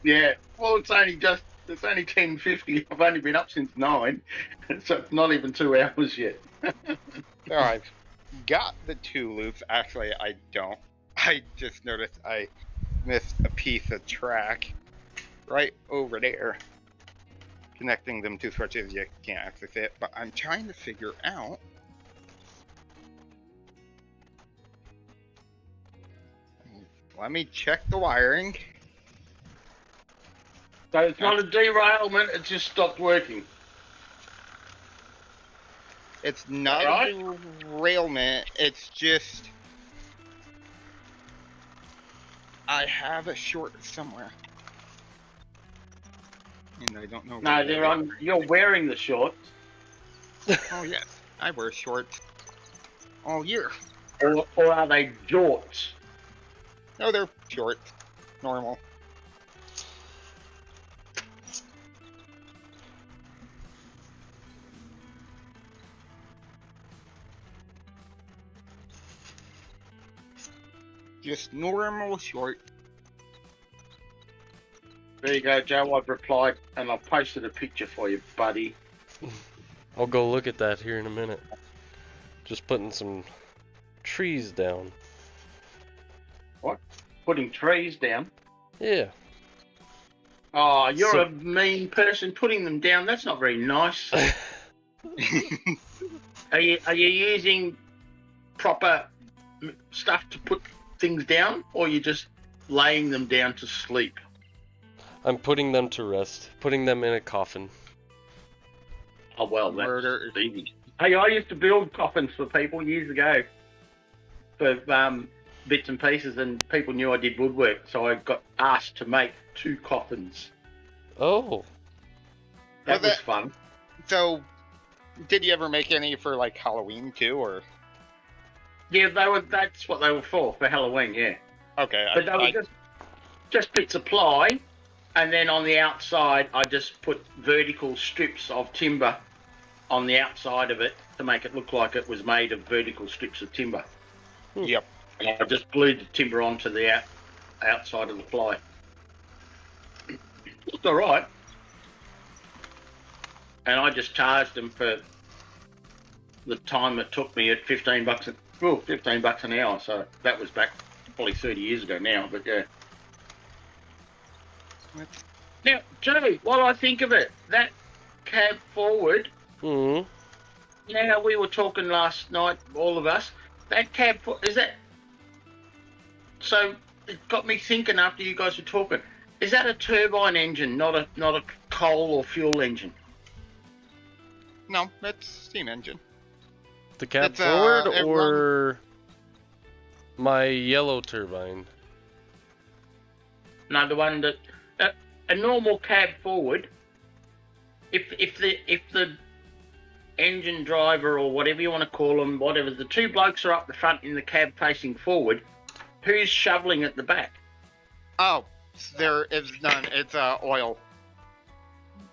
Yeah, well, it's only 10:50. I've only been up since 9, so it's not even 2 hours yet. So I've got the 2 loops. Actually, I don't. I just noticed I missed a piece of track right over there. Connecting them to switches, you can't access it. But I'm trying to figure out. Let me check the wiring. So it's not a derailment, it just stopped working. It's not Right? a derailment, it's just I have a short somewhere. And I don't know No, where. you're wearing the shorts, Oh yes, I wear shorts all year. or are they jorts? No, they're short. Normal. Just normal short. There you go, Joe. I've replied and I've posted a picture for you, buddy. I'll go look at that here in a minute. Just putting some trees down. Putting trees down. Yeah. Oh, you're So- a mean person putting them down. That's not very nice. Are you using proper stuff to put things down, or are you just laying them down to sleep? I'm putting them to rest. Putting them in a coffin. Oh well, that's Murder. easy. Hey, I used to build coffins for people years ago, for bits and pieces, and people knew I did woodwork, so I got asked to make 2 coffins. Oh. That Well, was fun. So, did you ever make any for like Halloween too, or? Yeah, that's what they were for Halloween. Yeah, Okay, but they were just bits of ply, and then on the outside, I just put vertical strips of timber on the outside of it to make it look like it was made of vertical strips of timber. Yep. And I just glued the timber onto the outside of the ply. It's all right. And I just charged them for the time it took me at $15 an hour. So that was back probably 30 years ago now, but yeah. Now, Joe, while I think of it, that cab forward, Hmm. now we were talking last night, all of us, that cab, is that, so it got me thinking after you guys were talking, is that a turbine engine, not a coal or fuel engine? No, that's steam engine. The cab It's, forward it or my yellow turbine? No, the one that, a normal cab forward, if the engine driver or whatever you want to call them, whatever, the 2 blokes are up the front in the cab facing forward, who's shoveling at the back? Oh, there is none. It's oil.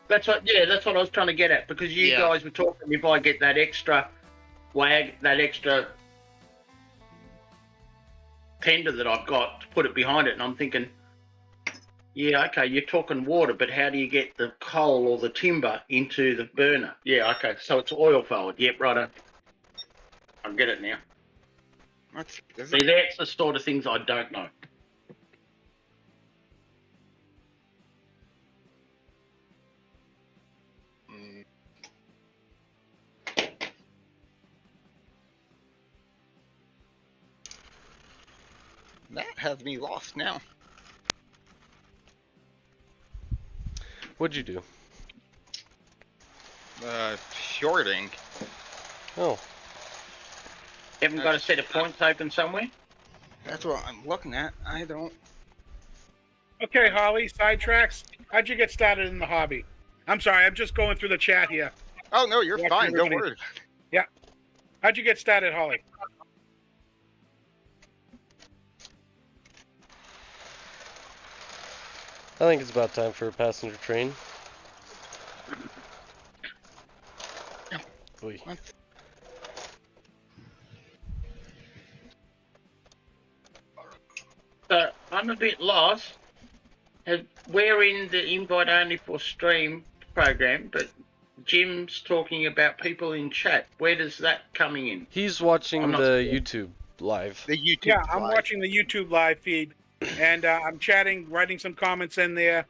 That's what I was trying to get at, because you Yeah. guys were talking if I get that extra tender that I've got to put it behind it, and I'm thinking, yeah, okay, you're talking water, but how do you get the coal or the timber into the burner? Yeah, okay, so it's oil forward. Yep, right. I get it now. See, that's the sort of things I don't know. That has me lost now. What'd you do? Shorting. Oh. Haven't got a set of points open somewhere? That's what I'm looking at. I don't. Okay, Holly, sidetracks. How'd you get started in the hobby? I'm sorry, I'm just going through the chat here. Oh no, you're Watching fine. Don't everybody. worry. How'd you get started, Holly? I think it's about time for a passenger train. Oy. What? So I'm a bit lost. We're in the invite only for stream program, but Jim's talking about people in chat. Where does that coming in? He's watching I'm not the sure. YouTube live. The YouTube. Yeah, I'm live. watching the YouTube live feed, and I'm chatting, writing some comments in there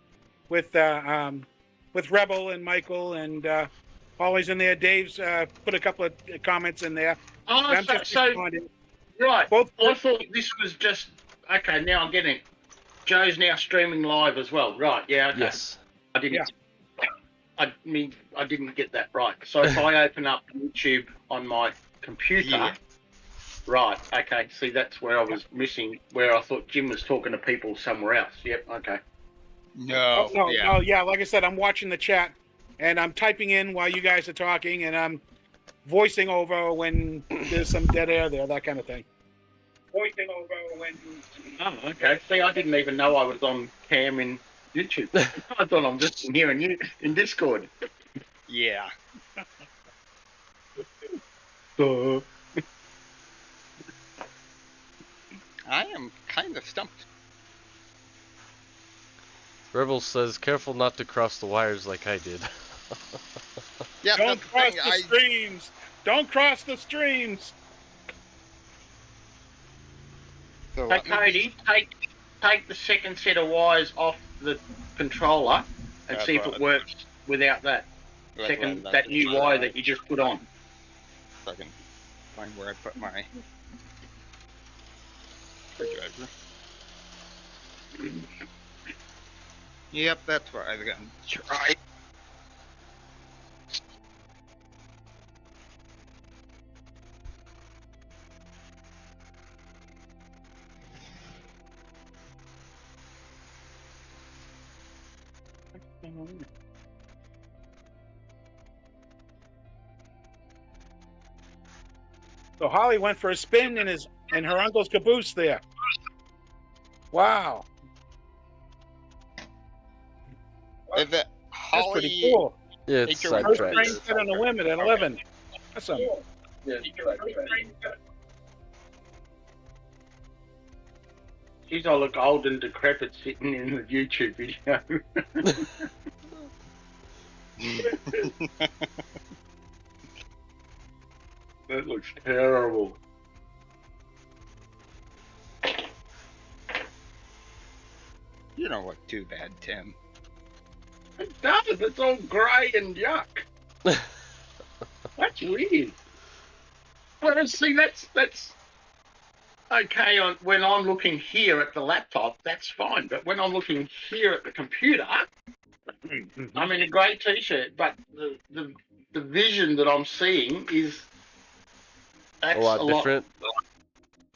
with Rebel and Michael, and Holly's in there. Dave's put a couple of comments in there. Oh, I'm just responding. right. Both I thought this was just okay. Now I'm getting it. Joe's now streaming live as well. Right? Yeah. Okay. Yes. I didn't. Yeah. I didn't get that right. So if I open up YouTube on my computer, Yeah. right? Okay. See, that's where I was missing. Where I thought Jim was talking to people somewhere else. Yep. Okay. No. no, yeah. no, yeah. Like I said, I'm watching the chat, and I'm typing in while you guys are talking, and I'm voicing over when there's some dead air there, that kind of thing. Voicing over when. Oh, okay. See, I didn't even know I was on cam in YouTube. I thought I'm just hearing you in Discord. Yeah. I am kind of stumped. Rebel says, careful not to cross the wires like I did. Yeah. Don't that's the cross thing. the streams. Don't cross the streams. So Hey, let me- Cody, take the second set of wires off the controller and That's see if right. it works without that That's second what that I'm new trying wire to- that you just put on. if I can find where I put my screwdriver. Yep, that's what I was gonna try. So Holly went for a spin in her uncle's caboose there. Wow, Is it that's Holly? pretty cool. Yeah, it's Take your First Right. train sidetracks. set on the limb at 11. Awesome. Geez, I look old and decrepit sitting in the YouTube video. That looks terrible. You don't look too bad, Tim. It does. It's all grey and yuck. That's weird. Well, see, that's okay. When I'm looking here at the laptop, that's fine. But when I'm looking here at the computer, I'm in a grey t-shirt. But the vision that I'm seeing is that's A lot different.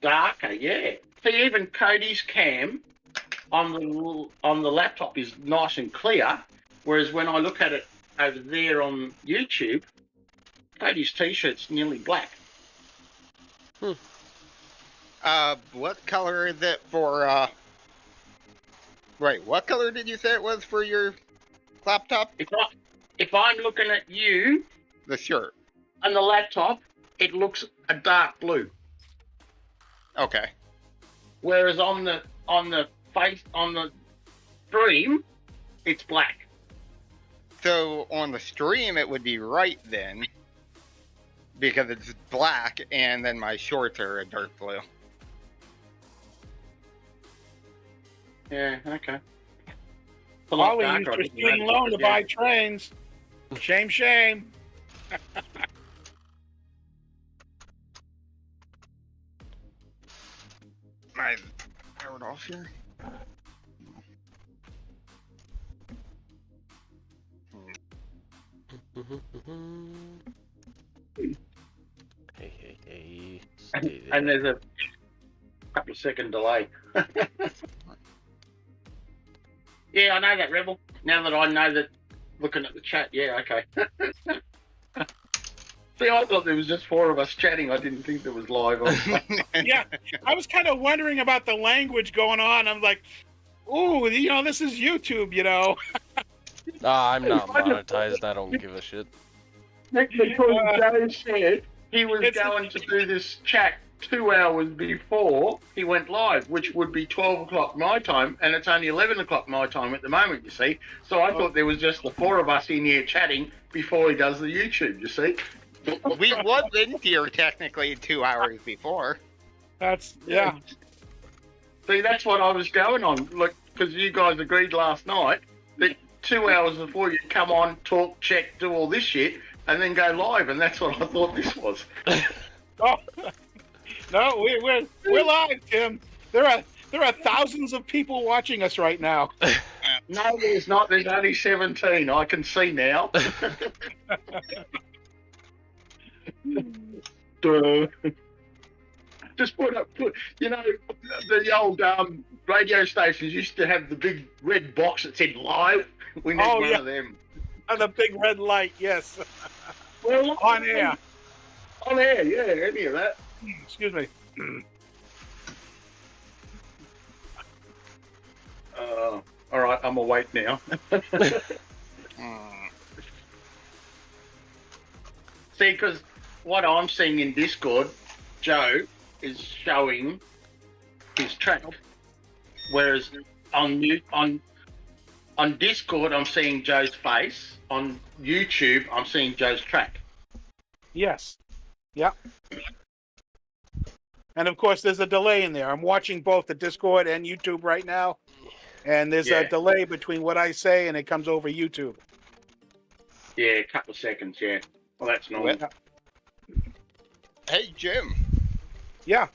darker. Yeah. See, even Cody's cam on the laptop is nice and clear, whereas when I look at it over there on YouTube, Cody's t-shirt's nearly black. What color is it for, Right, what color did you say it was for your laptop? If I'm looking at you The shirt. on the laptop, it looks a dark blue, Okay. whereas on the stream, it's black. So on the stream it would be right then. Because it's black and then my shorts are a dark blue. Yeah. Okay. It's a lot Holly darker, used I her didn't student notice loan it, to yeah. buy trains. Shame, shame. I tear it off here. Hey, hey, hey. And there's a couple of second delay. Yeah, I know that, Rebel. Now that I know that, looking at the chat, yeah, okay. See, I thought there was just 4 of us chatting. I didn't think there was live on. Yeah, I was kind of wondering about the language going on. I'm like, ooh, this is YouTube, I'm not monetized. I don't give a shit. Because Joe said he was going to do this chat 2 hours before he went live, which would be 12 o'clock my time, and it's only 11 o'clock my time at the moment, you see. So I thought there was just the 4 of us in here chatting before he does the YouTube, you see. We was in here technically 2 hours before. Yeah. See, that's what I was going on. Look, because you guys agreed last night that 2 hours before you come on, talk, check, do all this shit, and then go live, and that's what I thought this was. Oh, no, we're live, Tim. There are thousands of people watching us right now. No, there's not. There's only 17. I can see now. Just put, the old radio stations used to have the big red box that said live. We need one of them. And the big red light, yes. Well, on air. On air, yeah, any of that. Excuse me. All right, I'm awake now. See, because what I'm seeing in Discord, Joe is showing his track, whereas on Discord I'm seeing Joe's face. On YouTube I'm seeing Joe's track. Yes. Yeah. And of course, there's a delay in there. I'm watching both the Discord and YouTube right now, and there's a delay between what I say and it comes over YouTube. Yeah, a couple of seconds. Yeah. Well, that's normal. Hey, Jim. Yeah.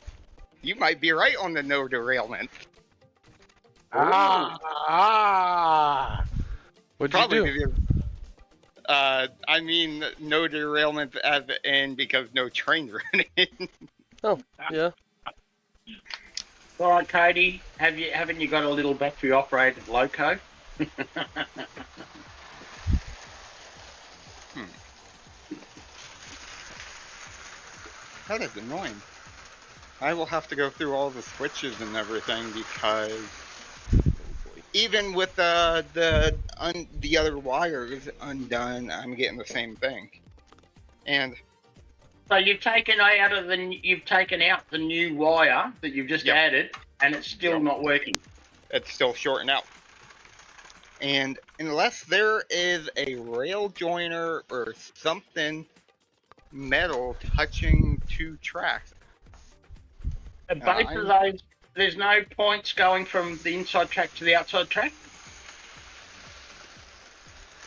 You might be right on the no derailment. What'd you do? I mean, no derailment as in because no train running. Oh, yeah. All right, Cody, haven't you got a little battery operated loco? That is annoying. I will have to go through all the switches and everything because even with the other wires undone, I'm getting the same thing. And so you've taken out the new wire that you've just added, and it's still not working. It's still shorting out. And unless there is a rail joiner or something metal touching 2 tracks. And both of those, there's no points going from the inside track to the outside track?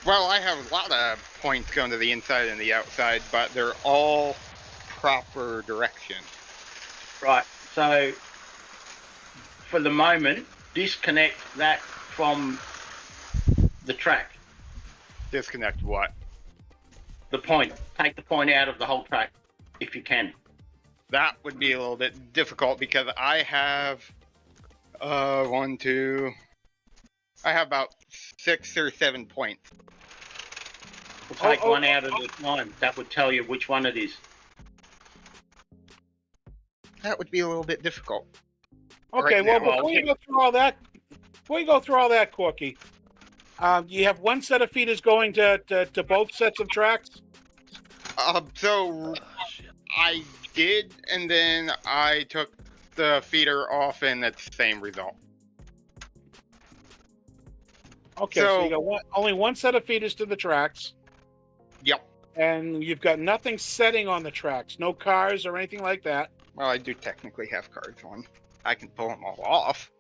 Well, I have a lot of points going to the inside and the outside, but they're all proper direction. Right, so for the moment, disconnect that from the track. Disconnect what? The point. Take the point out of the whole track, if you can. That would be a little bit difficult because I have I have about 6 or 7 points. We'll take one out at a time. That would tell you which one it is. That would be a little bit difficult. Okay, Right well, before you go through all that, Corky, you have one set of feeders going to both sets of tracks? So I did, and then I took the feeder off, and it's the same result. Okay, so you got only one set of feeders to the tracks. Yep. And you've got nothing setting on the tracks, no cars or anything like that. Well, I do technically have cards on. I can pull them all off.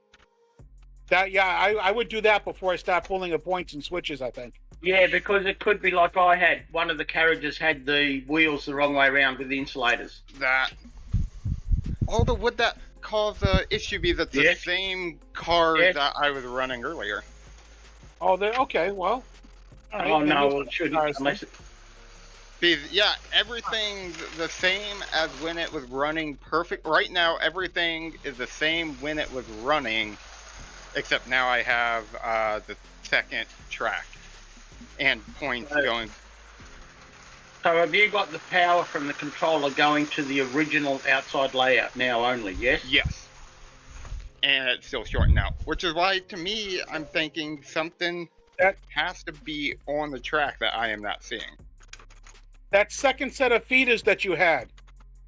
I would do that before I start pulling the points and switches, I think. Yeah, because it could be like I had. One of the carriages had the wheels the wrong way around with the insulators. Although, would that cause an issue because it's the same car that I was running earlier? Oh, okay, well. All right, no, it shouldn't. See, yeah, everything's the same as when it was running perfect. Right now, everything is the same when it was running, except now I have the second track and points going. So have you got the power from the controller going to the original outside layout now only, yes? Yes. And it's still shorting out, which is why, to me, I'm thinking something That- has to be on the track that I am not seeing. That second set of feeders that you had,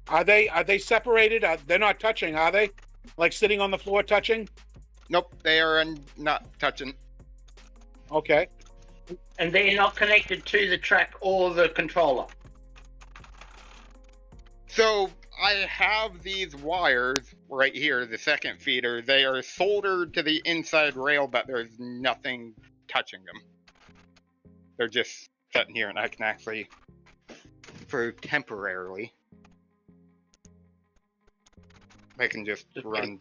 are they separated? They're not touching, are they? Like sitting on the floor touching? Nope, they are not touching. Okay. And they're not connected to the track or the controller. So I have these wires right here, the second feeder. They are soldered to the inside rail, but there's nothing touching them. They're just sitting here, and I can actually, for temporarily, I can just run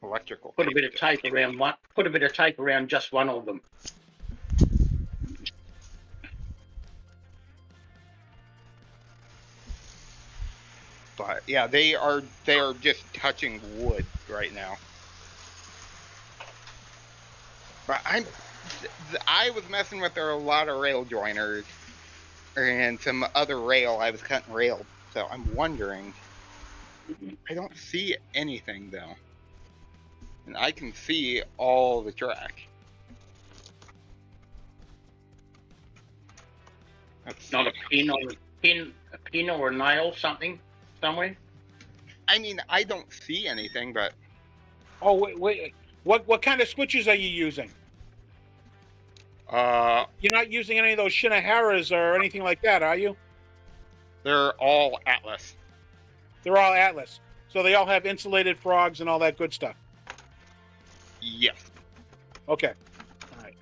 electrical. Put a bit of tape around one. Put a bit of tape around just one of them. But yeah, they are just touching wood right now. But I was messing with a lot of rail joiners and some other rail. I was cutting rail, so I'm wondering. I don't see anything though, and I can see all the track. Not a pin or a nail, something somewhere. I mean, I don't see anything, but Oh wait. What kind of switches are you using? You're not using any of those Shinoharas or anything like that, are you? they're all Atlas. They're all Atlas, so they all have insulated frogs and all that good stuff. Yes. Okay. All right.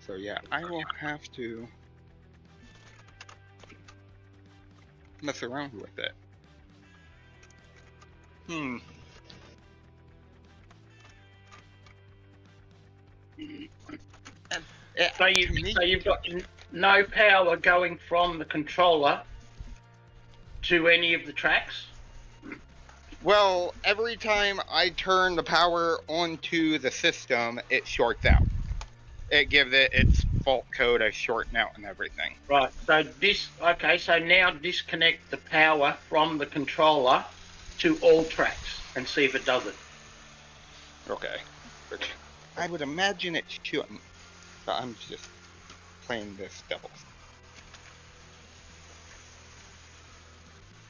So yeah, I will have to mess around with it. So you've got no power going from the controller to any of the tracks. Well, every time I turn the power onto the system, it shorts out. It gives it its fault code of shorting out and everything. Right. So So now disconnect the power from the controller to all tracks and see if it does it. Okay. I would imagine it shouldn't, but I'm just playing this double.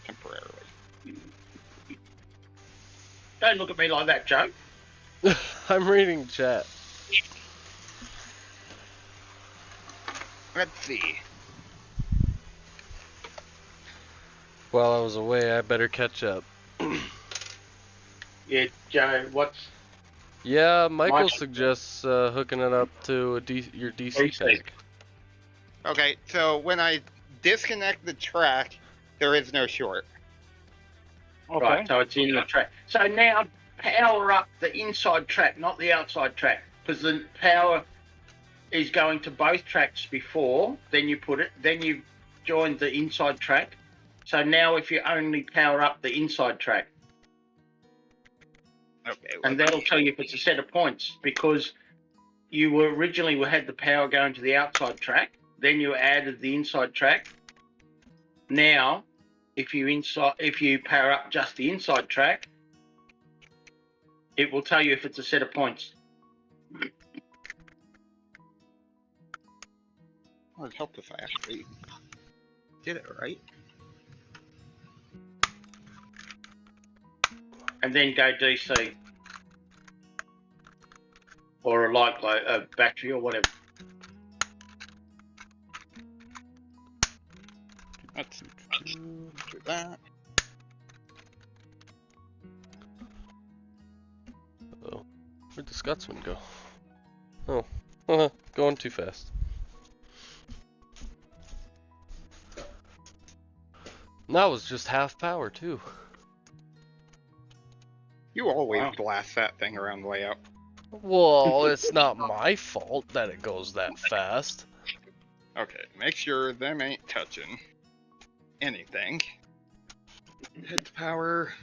Temporarily. Don't look at me like that, Joe. I'm reading chat. Let's see. While I was away, I better catch up. Yeah, Joe. Yeah, Michael Michael. suggests hooking it up to your DC tank. Okay, so when I disconnect the track, there is no short. Okay. Right. So it's in the track. So now power up the inside track, not the outside track, because the power is going to both tracks before. Then you join the inside track. So now if you only power up the inside track, Okay. and that'll tell you if it's a set of points, because you originally had the power going to the outside track, then you added the inside track. Now, if you power up just the inside track, it will tell you if it's a set of points. Well, it'd help if I actually did it right. And then go DC. Or a battery or whatever. Let's do that. Oh, where'd the Scotsman go? Oh, going too fast. That was just half power too. You always Wow. blast that thing around the layout. Well, it's not my fault that it goes that fast. Okay, make sure them ain't touching anything. Heads power.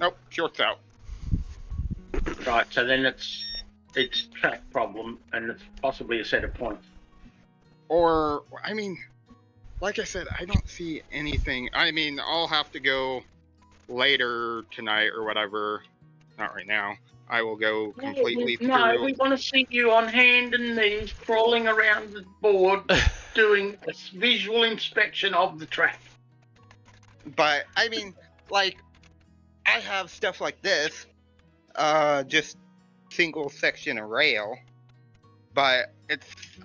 Nope, shorts out. Right, so then it's track problem, and it's possibly a set of points. Or, I mean, like I said, I don't see anything. I mean, I'll have to go later tonight or whatever. Not right now. I will go completely No, through. we want to see you on hand and knees crawling around the board doing a visual inspection of the track. But, I mean, like, I have stuff like this. Just single section of rail. But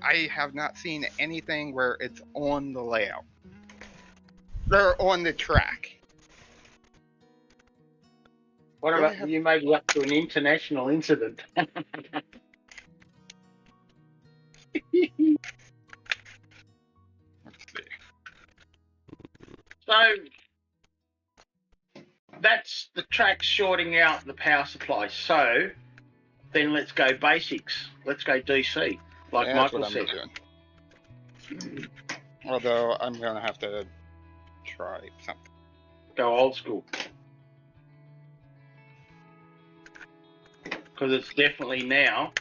I have not seen anything where it's on the layout. Or on the track. What about you made it up to an international incident? Let's see. So that's the track shorting out the power supply. So then let's go basics. Let's go DC, like Yeah, that's Michael what said. I'm doing. Although I'm gonna have to try something. Go old school. Because it's definitely now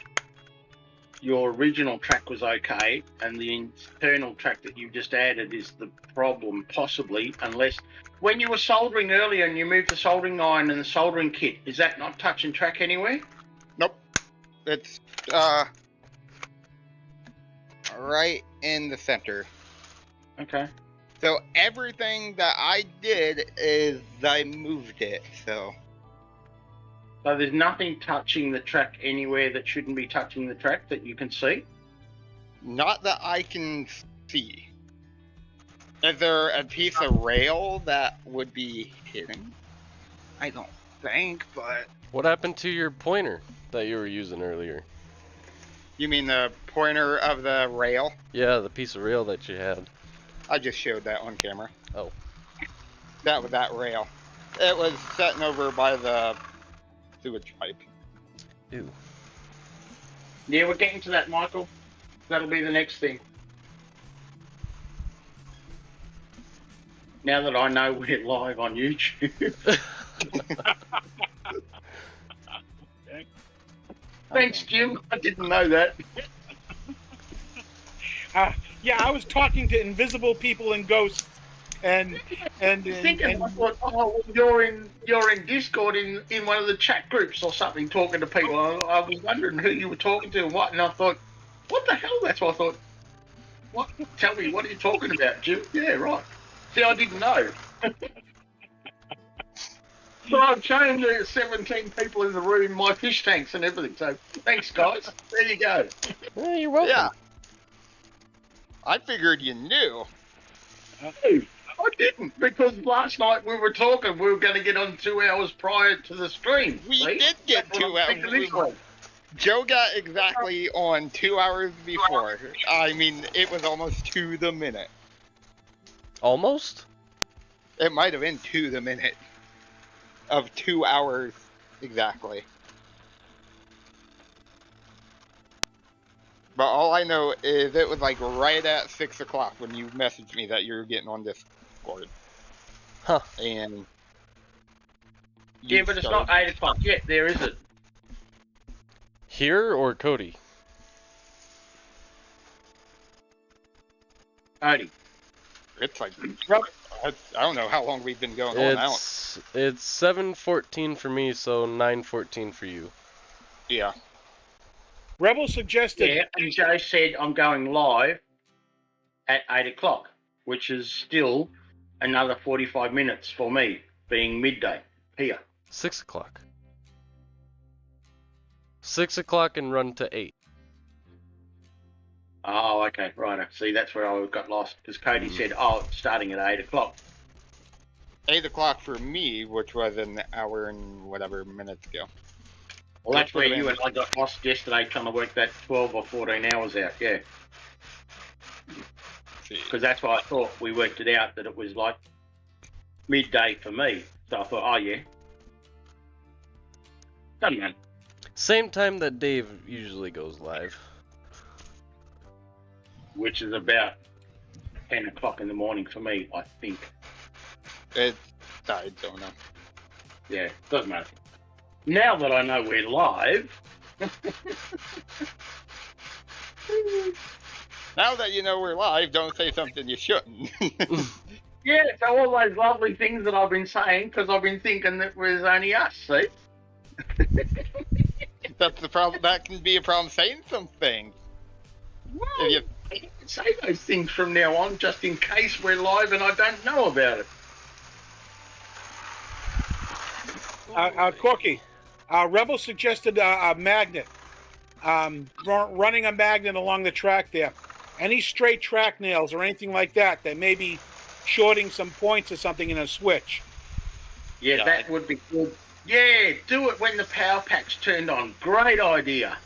your original track was okay, and the internal track that you just added is the problem, possibly, unless when you were soldering earlier and you moved the soldering iron and the soldering kit, is that not touching track anywhere? Nope. It's right in the center. Okay. So everything that I did is I moved it. So there's nothing touching the track anywhere that shouldn't be touching the track that you can see? not that I can see. Is there a piece of rail that would be hidden? I don't think, but What happened to your pointer that you were using earlier? you mean the pointer of the rail? Yeah, the piece of rail that you had. I just showed that on camera. Oh. That was that rail. It was sitting over by the sewage pipe. Ew. Yeah, we're getting to that, Michael. That'll be the next thing. Now that I know we're live on YouTube. Thanks, Jim. I didn't know that. Yeah, I was talking to invisible people and ghosts, and I thought, oh, well, you're in Discord in one of the chat groups or something, talking to people. I was wondering who you were talking to and what, and I thought, what the hell? That's what I thought. What? Tell me, what are you talking about, Jim? Yeah, right. See, I didn't know. So I've changed 17 people in the room, my fish tanks and everything. So thanks, guys. There you go. Yeah, you're welcome. Yeah. I figured you knew. No, I didn't, because last night we were talking, we were going to get on 2 hours prior to the stream. We See? did get That's what 2 I'm thinking this hours. way. Joe got exactly on 2 hours before. I mean, it was almost to the minute. Almost? It might have been to the minute of 2 hours exactly. But all I know is it was like right at 6 o'clock when you messaged me that you were getting on Discord. Huh. And Yeah, but it's not 8 o'clock yet, there is it? Here or Cody? Odie. It's like I don't know how long we've been going on now. It's 7:14 for me, so 9:14 for you. Yeah. Rebel suggested. Yeah, and Joe said I'm going live at 8 o'clock, which is still another 45 minutes for me, being midday here. 6 o'clock. 6 o'clock and run to 8. Oh, okay, right. See, that's where I got lost, because Cody said, oh, it's starting at 8 o'clock. 8 o'clock for me, which was an hour and whatever minutes ago. Well, that's where you and I got lost yesterday trying to work that 12 or 14 hours out, yeah. Because that's why I thought we worked it out, that it was like midday for me. So I thought, oh, yeah. Doesn't matter. Same time that Dave usually goes live. Which is about 10 o'clock in the morning for me, I think. I don't know. Yeah, doesn't matter. Now that I know we're live, Now that you know we're live, don't say something you shouldn't. yeah, so all those lovely things that I've been saying, because I've been thinking that it was only us, see? That's the problem. That can be a problem saying some things. If you I can say those things from now on, just in case we're live and I don't know about it. Corky, Rebel suggested a magnet. Running a magnet along the track there. Any straight track nails or anything like that may be shorting some points or something in a switch. Yeah, that would be good. Yeah, do it when the power pack's turned on. Great idea.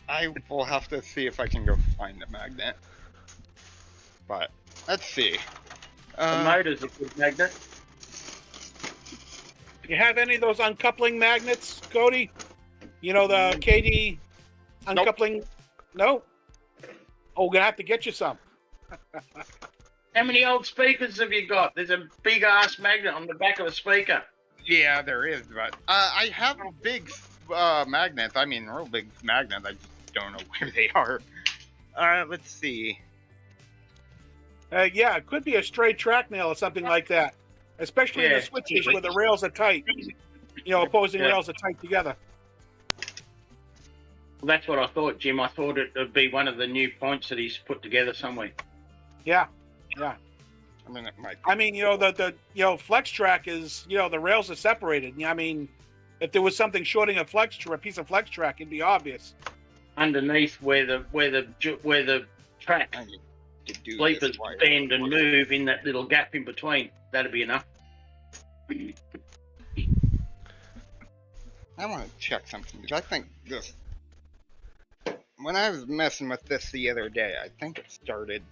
I will have to see if I can go find the magnet. But let's see. The motor's a good magnet. You have any of those uncoupling magnets, Cody? You know, the KD uncoupling? No? Oh, we're going to have to get you some. How many old speakers have you got? There's a big ass magnet on the back of a speaker. Yeah, there is, but I have big magnets. I mean, real big magnets. I just don't know where they are. Let's see. Yeah, it could be a straight track nail or something like that. Especially in the switches where the rails are tight. You know, opposing rails are tight together. Well, that's what I thought, Jim. I thought it would be one of the new points that he's put together somewhere. Yeah. I mean, it might. I mean, you know, the flex track is, you know, the rails are separated. I mean, if there was something shorting a piece of flex track, it'd be obvious. Underneath where the track sleepers bend and move in that little gap in between, that'd be enough. I want to check something because I think this. When I was messing with this the other day, I think it started.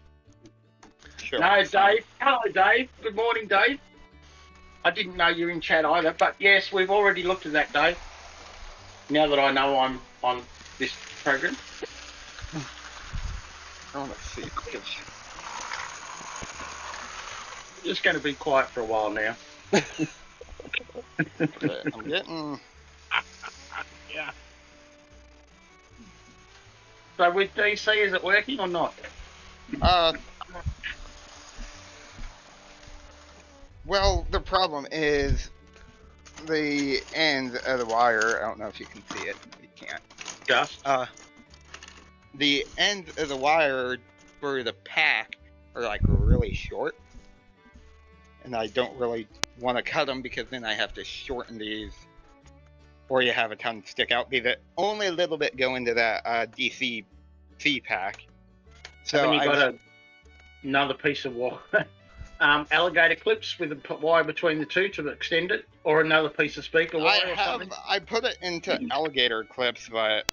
No, Dave. Hello, Dave. Good morning, Dave. I didn't know you were in chat either, but yes, we've already looked at that, Dave. Now that I know I'm on this program. I want to see because I'm just going to be quiet for a while now. okay, I'm getting. Yeah. So with DC, is it working or not? Well, the problem is the end of the wire. I don't know if you can see it. You can't. Just? The end of the wire for the pack are like really short. And I don't really want to cut them because then I have to shorten these. Or you have a ton stick out. Because only a little bit go into that DC pack. So Haven't you got another piece of wire? Alligator clips with a wire between the two to extend it, or another piece of speaker wire or something? I put it into alligator clips, but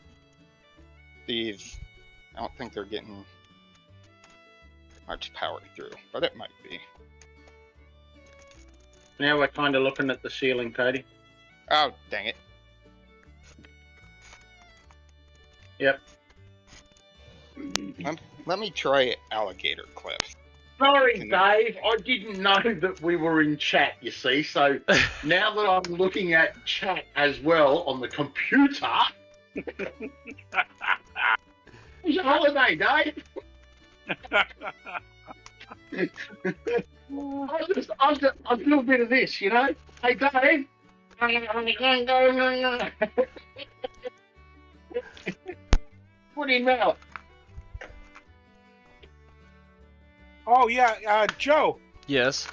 these, I don't think they're getting much power through, but it might be. Now we're kind of looking at the ceiling, Cody. Oh, dang it. Yep. Let me try alligator clips. Sorry, Dave. I didn't know that we were in chat, you see. So now that I'm looking at chat as well on the computer, it's a holiday, Dave. I'll do a bit of this, you know. Hey, Dave. Put him out. Oh yeah, Joe. Yes.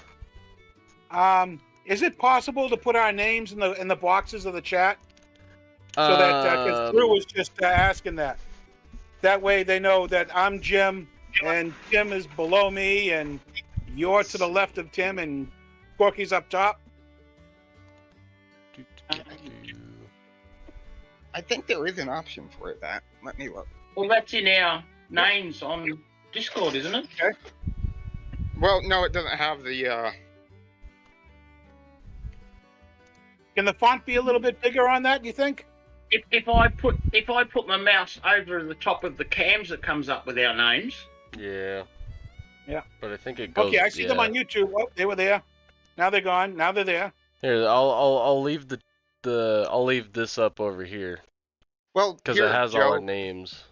Is it possible to put our names in the boxes of the chat so that because Drew was just asking that. That way they know that I'm Jim and Tim is below me and you're to the left of Tim and Corky's up top. I think there is an option for it. Let me look. Well, that's in our names on Discord, isn't it? Okay. Well, no, it doesn't have the Can the font be a little bit bigger on that? You think? If I put my mouse over the top of the cams that comes up with our names. Yeah. Yeah. But I think it goes. Okay, I see them on YouTube. Oh, they were there. Now they're gone. Now they're there. Here, I'll leave I'll leave this up over here Well, because here, it has Joe, all our names.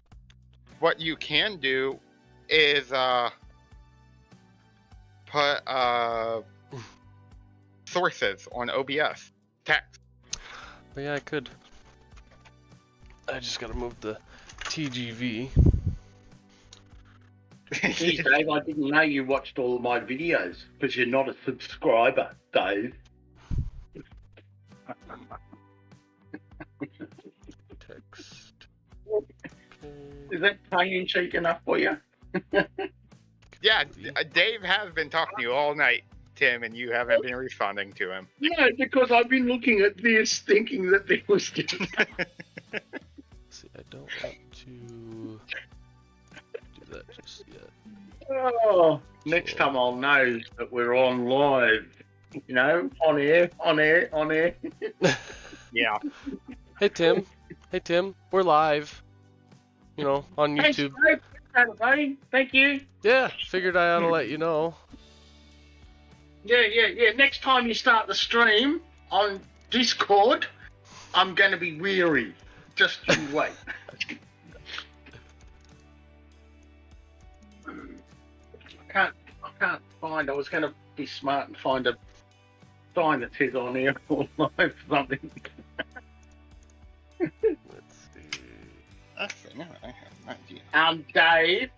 what you can do is put sources on OBS text. But yeah, I could. I just gotta move the TGV. Geez, Dave, I didn't know you watched all of my videos because you're not a subscriber, Dave. Text. Is that tongue-in-cheek enough for you? Yeah, Dave has been talking to you all night, Tim, and you haven't been responding to him. No, because I've been looking at this thinking that there was just... See, I don't want to do that just yet. Oh, next time I'll know that we're on live. You know, on air. Yeah. Hey Tim. Hey Tim. We're live. You know, on YouTube. Thanks, buddy. Thank you. Yeah, figured I ought to let you know. Yeah. Next time you start the stream on Discord, I'm going to be weary. Just you wait. I can't find. I was going to be smart and find a sign that says on air or live something. Let's see. Actually, no, I have no idea. Dave,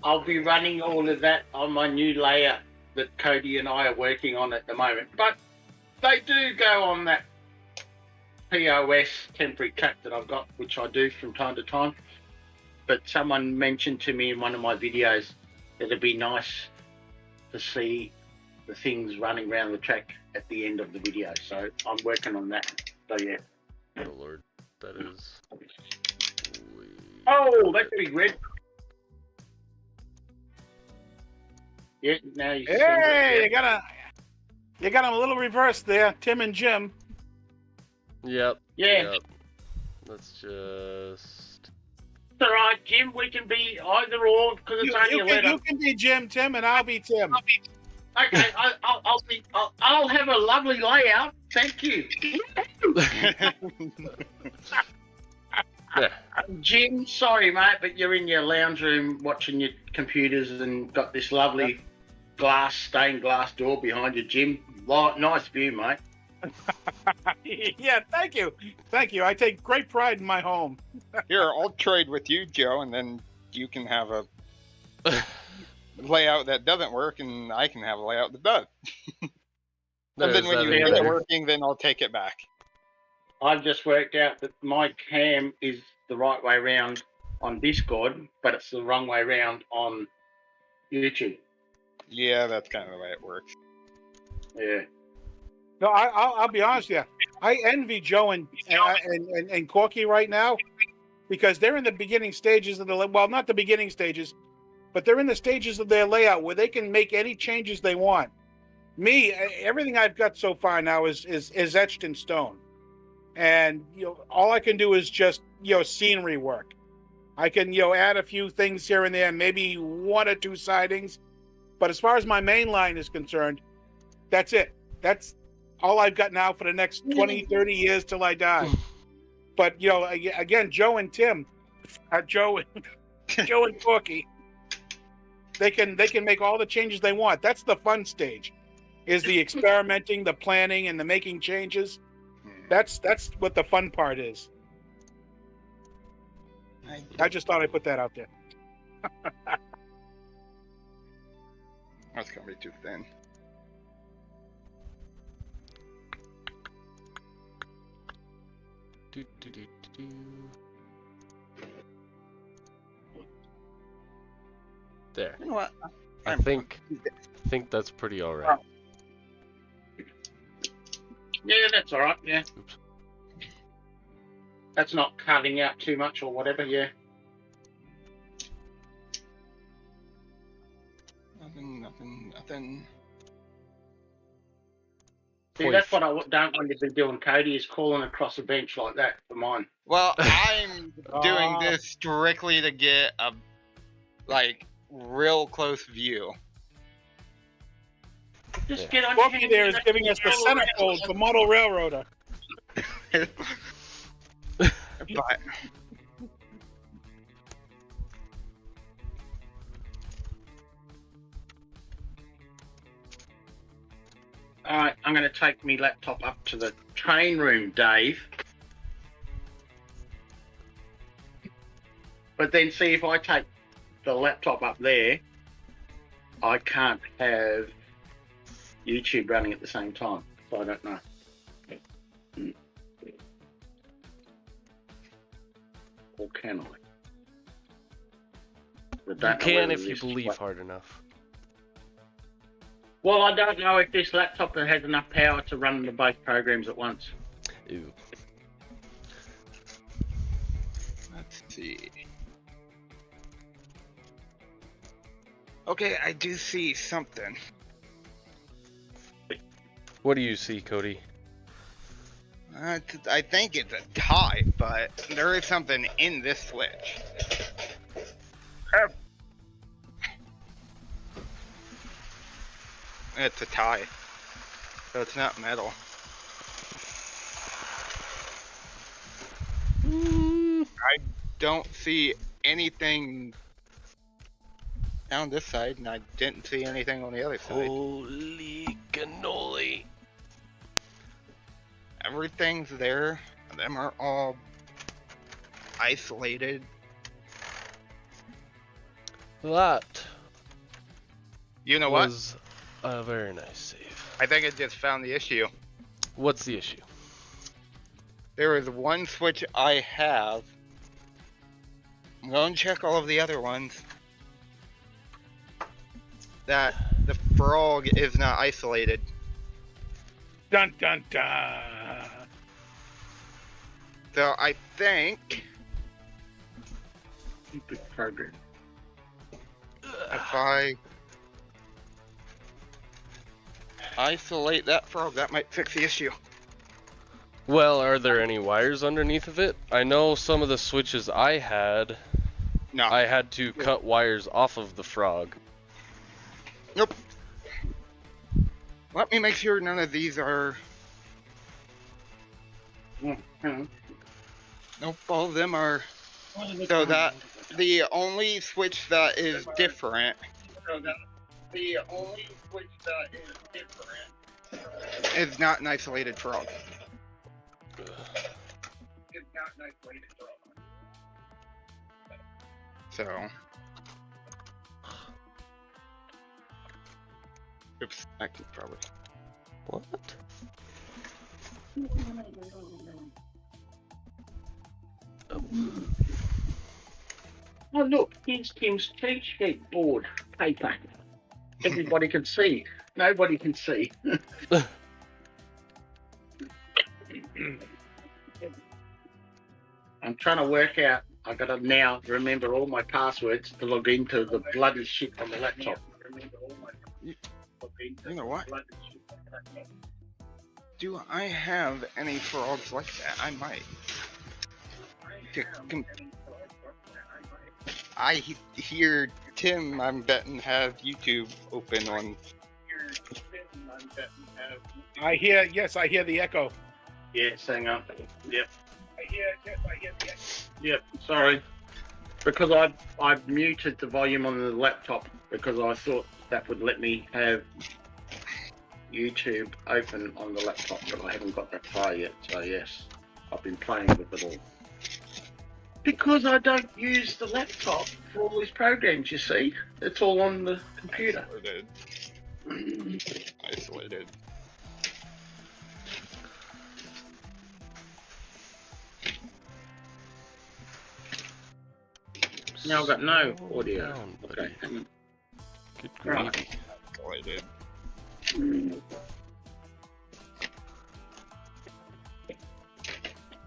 I'll be running all of that on my new layer that Cody and I are working on at the moment. But they do go on that POS temporary track that I've got, which I do from time to time. But someone mentioned to me in one of my videos that it'd be nice to see the things running around the track at the end of the video. So I'm working on that. So yeah. Oh Lord, that is. Oh, that's big red. Yeah, now you can see Hey, it. you got them a little reversed there, Tim and Jim. Yep. Yeah. Yep. Let's just. It's all right, Jim. We can be either or because it's only a letter. You can be Jim, Tim, and I'll be Tim. Okay, I'll have a lovely layout. Thank you, Yeah. Jim. Sorry, mate, but you're in your lounge room watching your computers and got this lovely stained glass door behind you, Jim. Nice view, mate. Yeah, thank you. I take great pride in my home. Here, I'll trade with you, Joe, and then you can have a layout that doesn't work, and I can have a layout that does. And then when you get it working, then I'll take it back. I've just worked out that my cam is the right way round on Discord, but it's the wrong way round on YouTube. Yeah, that's kind of the way it works. Yeah. No, I'll be honest with you. I envy Joe and Corky right now because they're in the beginning stages of not the beginning stages, but they're in the stages of their layout where they can make any changes they want. Me, everything I've got so far now is etched in stone, and all I can do is just scenery work. I can add a few things here and there, maybe one or two sidings, but as far as my main line is concerned, that's it. That's all I've got now for the next 20, 30 years till I die. But again, Joe and Tim, Joe and Corky, they can make all the changes they want. That's the fun stage, is the experimenting, the planning, and the making changes. That's what the fun part is. I just thought I'd put that out there. That's gonna be too thin. There. You know what? I think that's pretty alright. Yeah, that's all right. Yeah. Oops. That's not cutting out too much or whatever. Yeah. Nothing. See, that's what I don't want to be doing, Cody, is calling across a bench like that for mine. Well, I'm doing Ah. this strictly to get a real close view. Just Yeah. get on Wolfie there is giving us the centerfold for Model Railroader. But Alright, I'm going to take my laptop up to the train room, Dave. But then see, if I take the laptop up there, I can't have YouTube running at the same time. So I don't know. Or can I? I don't You know can whether if you this- believe hard enough. Well, I don't know if this laptop has enough power to run the both programs at once. Ew. let's see. Okay, I do see something. What do you see, Cody? I think it's a tie, but there is something in this switch. It's a tie. So it's not metal. I don't see anything down this side, and I didn't see anything on the other side. Holy cannoli. Everything's there. Them are all isolated. That You know what? was a very nice save. I think I just found the issue. What's the issue? There is one switch I have. I'm going to check all of the other ones. That the frog is not isolated. Dun dun dun. So I think Stupid program. if I isolate that frog, that might fix the issue. Well, are there any wires underneath of it? I know some of the switches I had No. I had to cut wires off of the frog. Nope. Let me make sure none of these are. Mhm. Nope, all of them are. So that the only switch that is different. The only switch that is different is not an isolated frog. It's not an isolated frog. So. Oops, I could probably. What? Oh, look, here's Tim's cheat sheet board paper. Everybody can see. Nobody can see. I'm trying to work out. I gotta now remember all my passwords to log into the bloody shit on the laptop. You know what? Do I have any frogs like that? I might. I hear Tim, I'm betting, have YouTube open on. I hear the echo. Yes, hang on. Yep. I hear the echo. Yep. Sorry. Because I've muted the volume on the laptop because I thought that would let me have YouTube open on the laptop, but I haven't got that far yet. So yes, I've been playing with it all. Because I don't use the laptop for all these programs, you see. It's all on the computer. Isolated. Now I've got no Slow audio. down, buddy. Okay, hang on. Good Right. gravy. Isolated.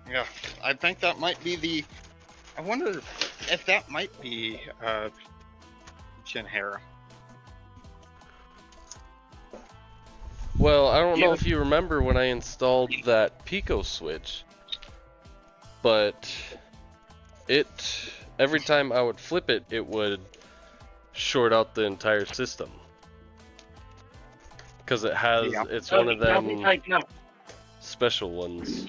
Yeah, I think that might be the. I wonder if that might be Shinhara. Well, I don't know Yeah. if you remember when I installed that Pico switch, but every time I would flip it, it would short out the entire system. Because Yeah. it's one of They'll be them taken up. special ones.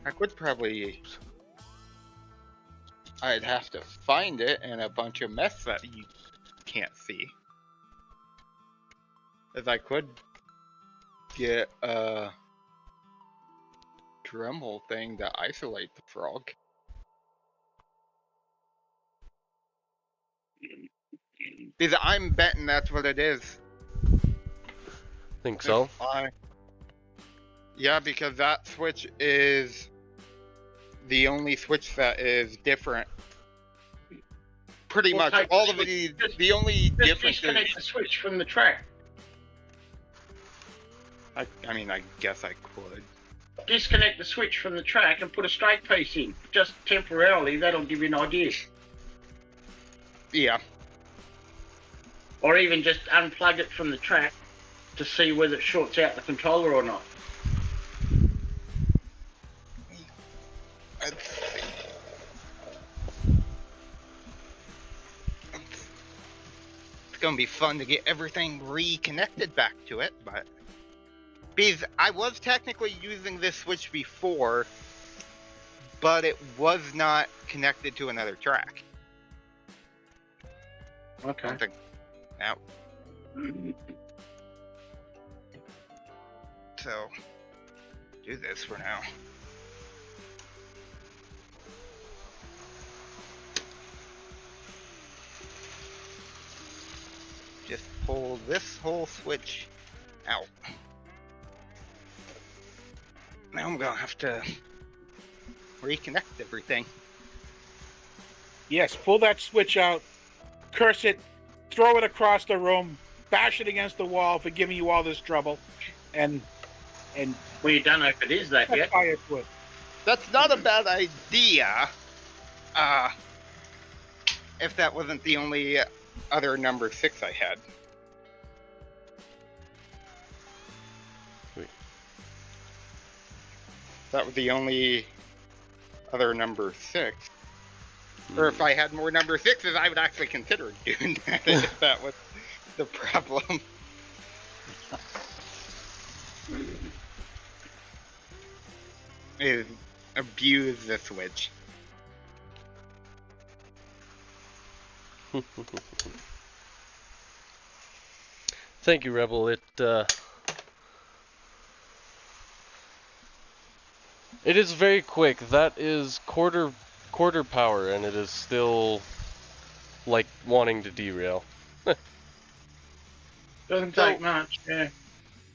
I could probably. I'd have to find it in a bunch of mess that you can't see. As I could get a Dremel thing to isolate the frog. Because I'm betting that's what it is. Think so? Yeah, because that switch is the only switch that is different. Pretty Well, much take all the of switch- the only Just difference disconnect is. the switch from the track. I mean, I guess I could. Disconnect the switch from the track and put a straight piece in. Just temporarily, that'll give you an idea. Yeah. Or even just unplug it from the track to see whether it shorts out the controller or not. Let's see. It's gonna be fun to get everything reconnected back to it, but because I was technically using this switch before, but it was not connected to another track. Okay. Something. Now, so do this for now. Just pull this whole switch out. Now I'm gonna have to reconnect everything. Yes, pull that switch out, curse it, throw it across the room, bash it against the wall for giving you all this trouble, and Well, you don't know if it is that set yet. fire to it. That's not a bad idea. If that wasn't the only other number 6 I had. Wait. That was the only other number 6. Or if I had more number 6s, I would actually consider doing that if that was the problem. Is abuse the switch. Thank you, Rebel. It is very quick. That is quarter power, and it is still like wanting to derail. Doesn't So- take much. Yeah.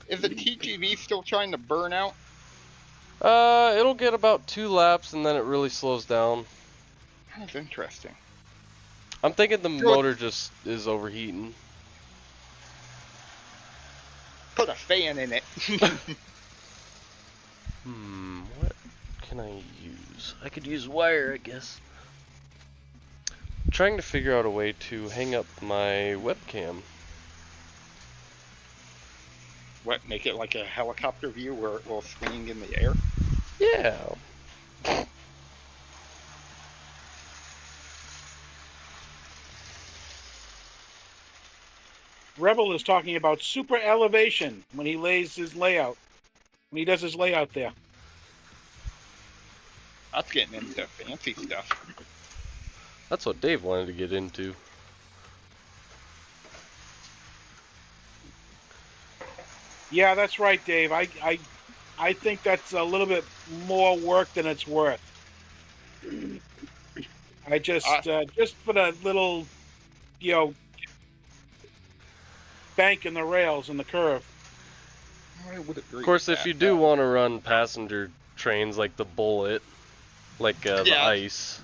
Is the TGV still trying to burn out? It'll get about 2 laps, and then it really slows down. That's interesting. I'm thinking the Good. motor just is overheating. Put a fan in it. What can I use? I could use wire, I guess. Trying to figure out a way to hang up my webcam. What, make it like a helicopter view where it will swing in the air? Yeah. Rebel is talking about super elevation when he lays his layout, when he does his layout there. That's getting into fancy stuff. That's what Dave wanted to get into. Yeah, that's right, Dave. I think that's a little bit more work than it's worth. I just for the little, bank in the rails and the curve. I would agree. Of course, with if that, you do though. want to run passenger trains like the Bullet, like the Yeah. Ice,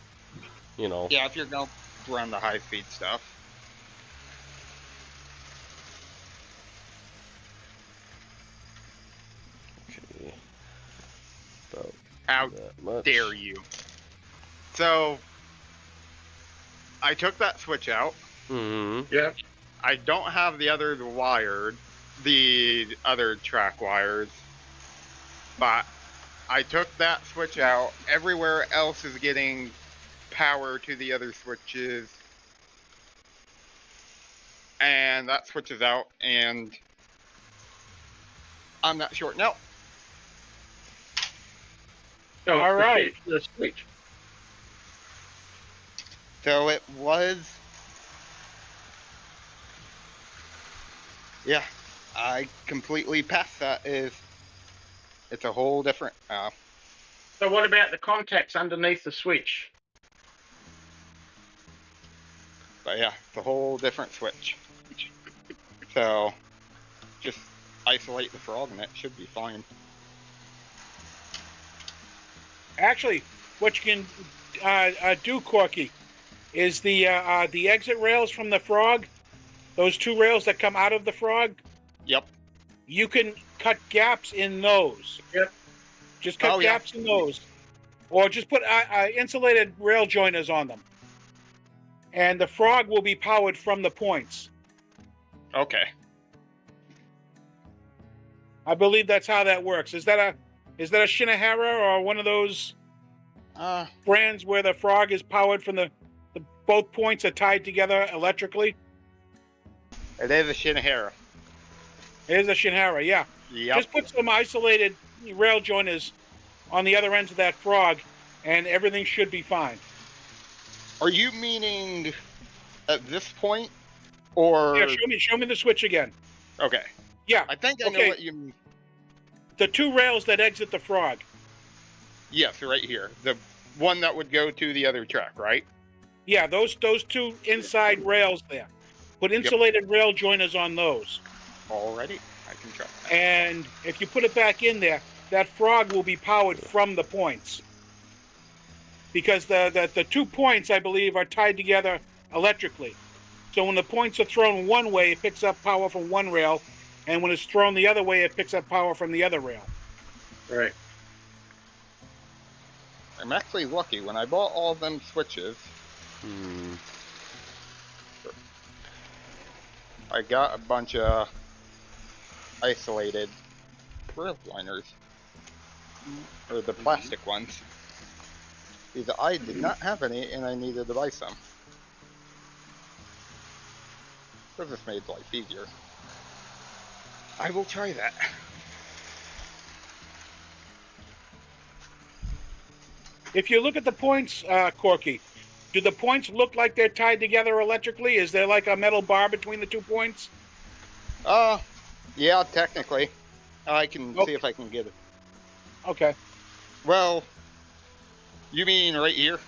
Yeah, if you're going to run the high speed stuff. Okay. About How that much. dare you? So, I took that switch out. Mm-hmm. Yeah. I don't have the other track wires, but I took that switch out. Everywhere else is getting power to the other switches, and that switch is out, and I'm not sure. No, So All right. The switch. so it was. Yeah, I completely passed that. It's a whole different. So what about the contacts underneath the switch? But yeah, it's a whole different switch. So just isolate the frog and it should be fine. Actually, what you can do, Corky, is the exit rails from the frog, those two rails that come out of the frog. Yep. You can cut gaps in those. Yep. Just cut gaps in those, or just put insulated rail joiners on them, and the frog will be powered from the points. Okay. I believe that's how that works. Is that a Shinohara or one of those brands where the frog is powered from the both points are tied together electrically? It is a Shinohara. It is a Shinohara, yeah. Yep. Just put some isolated rail joiners on the other ends of that frog, and everything should be fine. Are you meaning at this point, or? Yeah, show me the switch again. Okay. Yeah. I think I know what you mean. The two rails that exit the frog. Yes, right here. The one that would go to the other track, right? Yeah, those two inside rails there. Put insulated rail joiners on those. Alrighty, I can try that. And if you put it back in there, that frog will be powered from the points. Because the 2 points, I believe, are tied together electrically. So when the points are thrown one way, it picks up power from one rail, and when it's thrown the other way, it picks up power from the other rail. Right. I'm actually lucky. When I bought all of them switches, I got a bunch of isolated rail liners, or the plastic ones. Because I did not have any, and I needed to buy some. So this made life easier. I will try that. If you look at the points, Corky, do the points look like they're tied together electrically? Is there like a metal bar between the 2 points? Yeah, technically. I can see if I can get it. Okay. Well, you mean right here?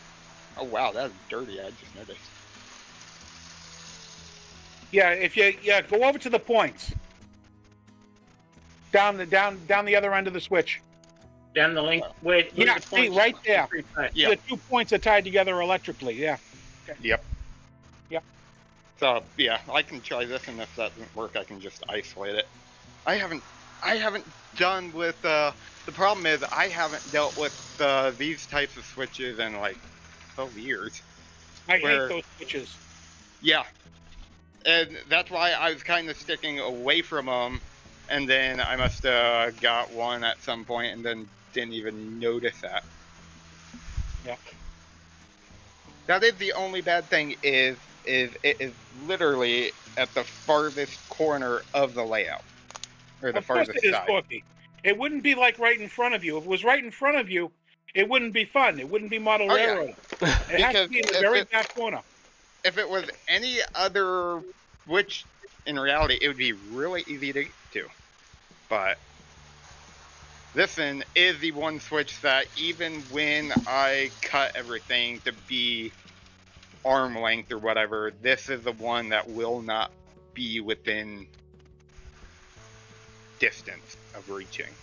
Oh wow, that's dirty. I just noticed. Yeah, if you go over to the points. Down the other end of the switch. Down the length where Yeah, the see, points- right there. Yeah. The 2 points are tied together electrically, yeah. Okay. Yep. Yep. So yeah, I can try this, and if that doesn't work, I can just isolate it. I haven't done with the problem is I haven't dealt with these types of switches in like 12 years. I hate those switches. Yeah, and that's why I was kind of sticking away from them, and then I must have got one at some point, and then didn't even notice that. Yeah. That is the only bad thing is it is literally at the farthest corner of the layout, or the Of course farthest it is, side. Corky. It wouldn't be like right in front of you. If it was right in front of you, it wouldn't be fun. It wouldn't be model Oh, yeah. railroad. It has to be in the very back corner. If it was any other switch, in reality, it would be really easy to get to. But this one is the one switch that even when I cut everything to be arm length or whatever, this is the one that will not be within distance of reaching.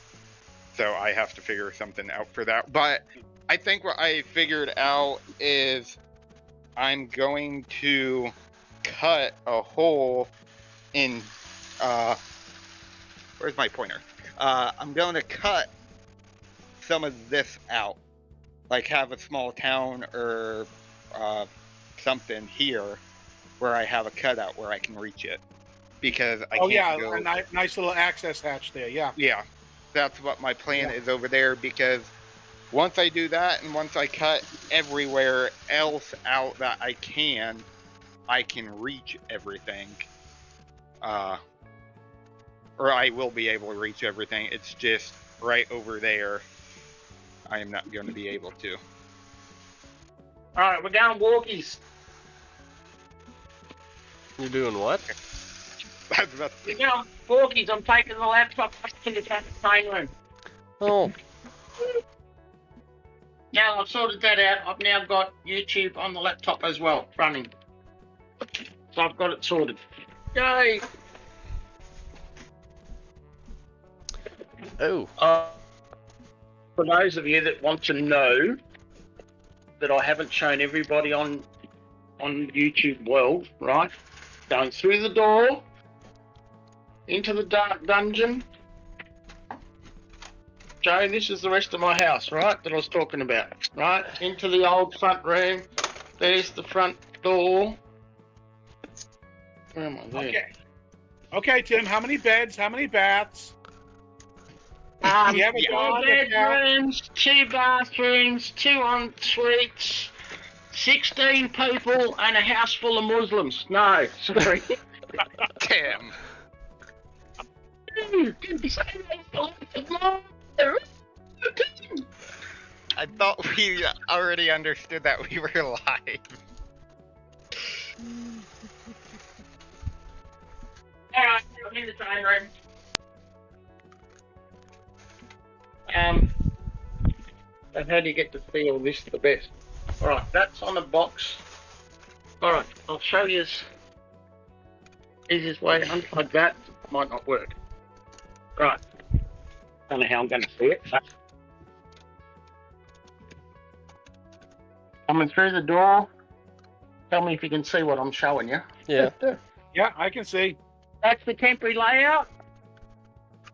So I have to figure something out for that. But I think what I figured out is I'm going to cut a hole in where's my pointer? I'm going to cut some of this out, like have a small town or something here where I have a cutout where I can reach it, because I Oh can't yeah, go. a nice little access hatch there. Yeah. Yeah, that's what my plan is over there, because once I do that and once I cut everywhere else out that I can reach everything. Or I will be able to reach everything. It's just right over there I am not going to be able to. Alright, we're going walkies. You're doing what? That's about We're going walkies. I'm taking the laptop back to the campaign room. Oh, Now I've sorted that out. I've now got YouTube on the laptop as well, running. So I've got it sorted. Yay! oh. For those of you that want to know that I haven't shown everybody on YouTube World, right? Going through the door into the dark dungeon. Joe, this is the rest of my house, right? That I was talking about, right? Into the old front room. There's the front door. Where am I there? Okay. Okay, Tim. How many beds? How many baths? You have a Four dog, a cat? bedrooms, 2 bathrooms, 2 en-suites, 16 people, and a house full of Muslims. No, sorry. Damn. I thought we already understood that we were live. Alright, I'm in the train room. So how do you get to see all this the best? Alright, that's on a box. Alright, I'll show you. Easiest way to unplug that. Might not work. Right. Don't know how I'm going to see it. But coming through the door. Tell me if you can see what I'm showing you. Yeah. Yeah, I can see. That's the temporary layout.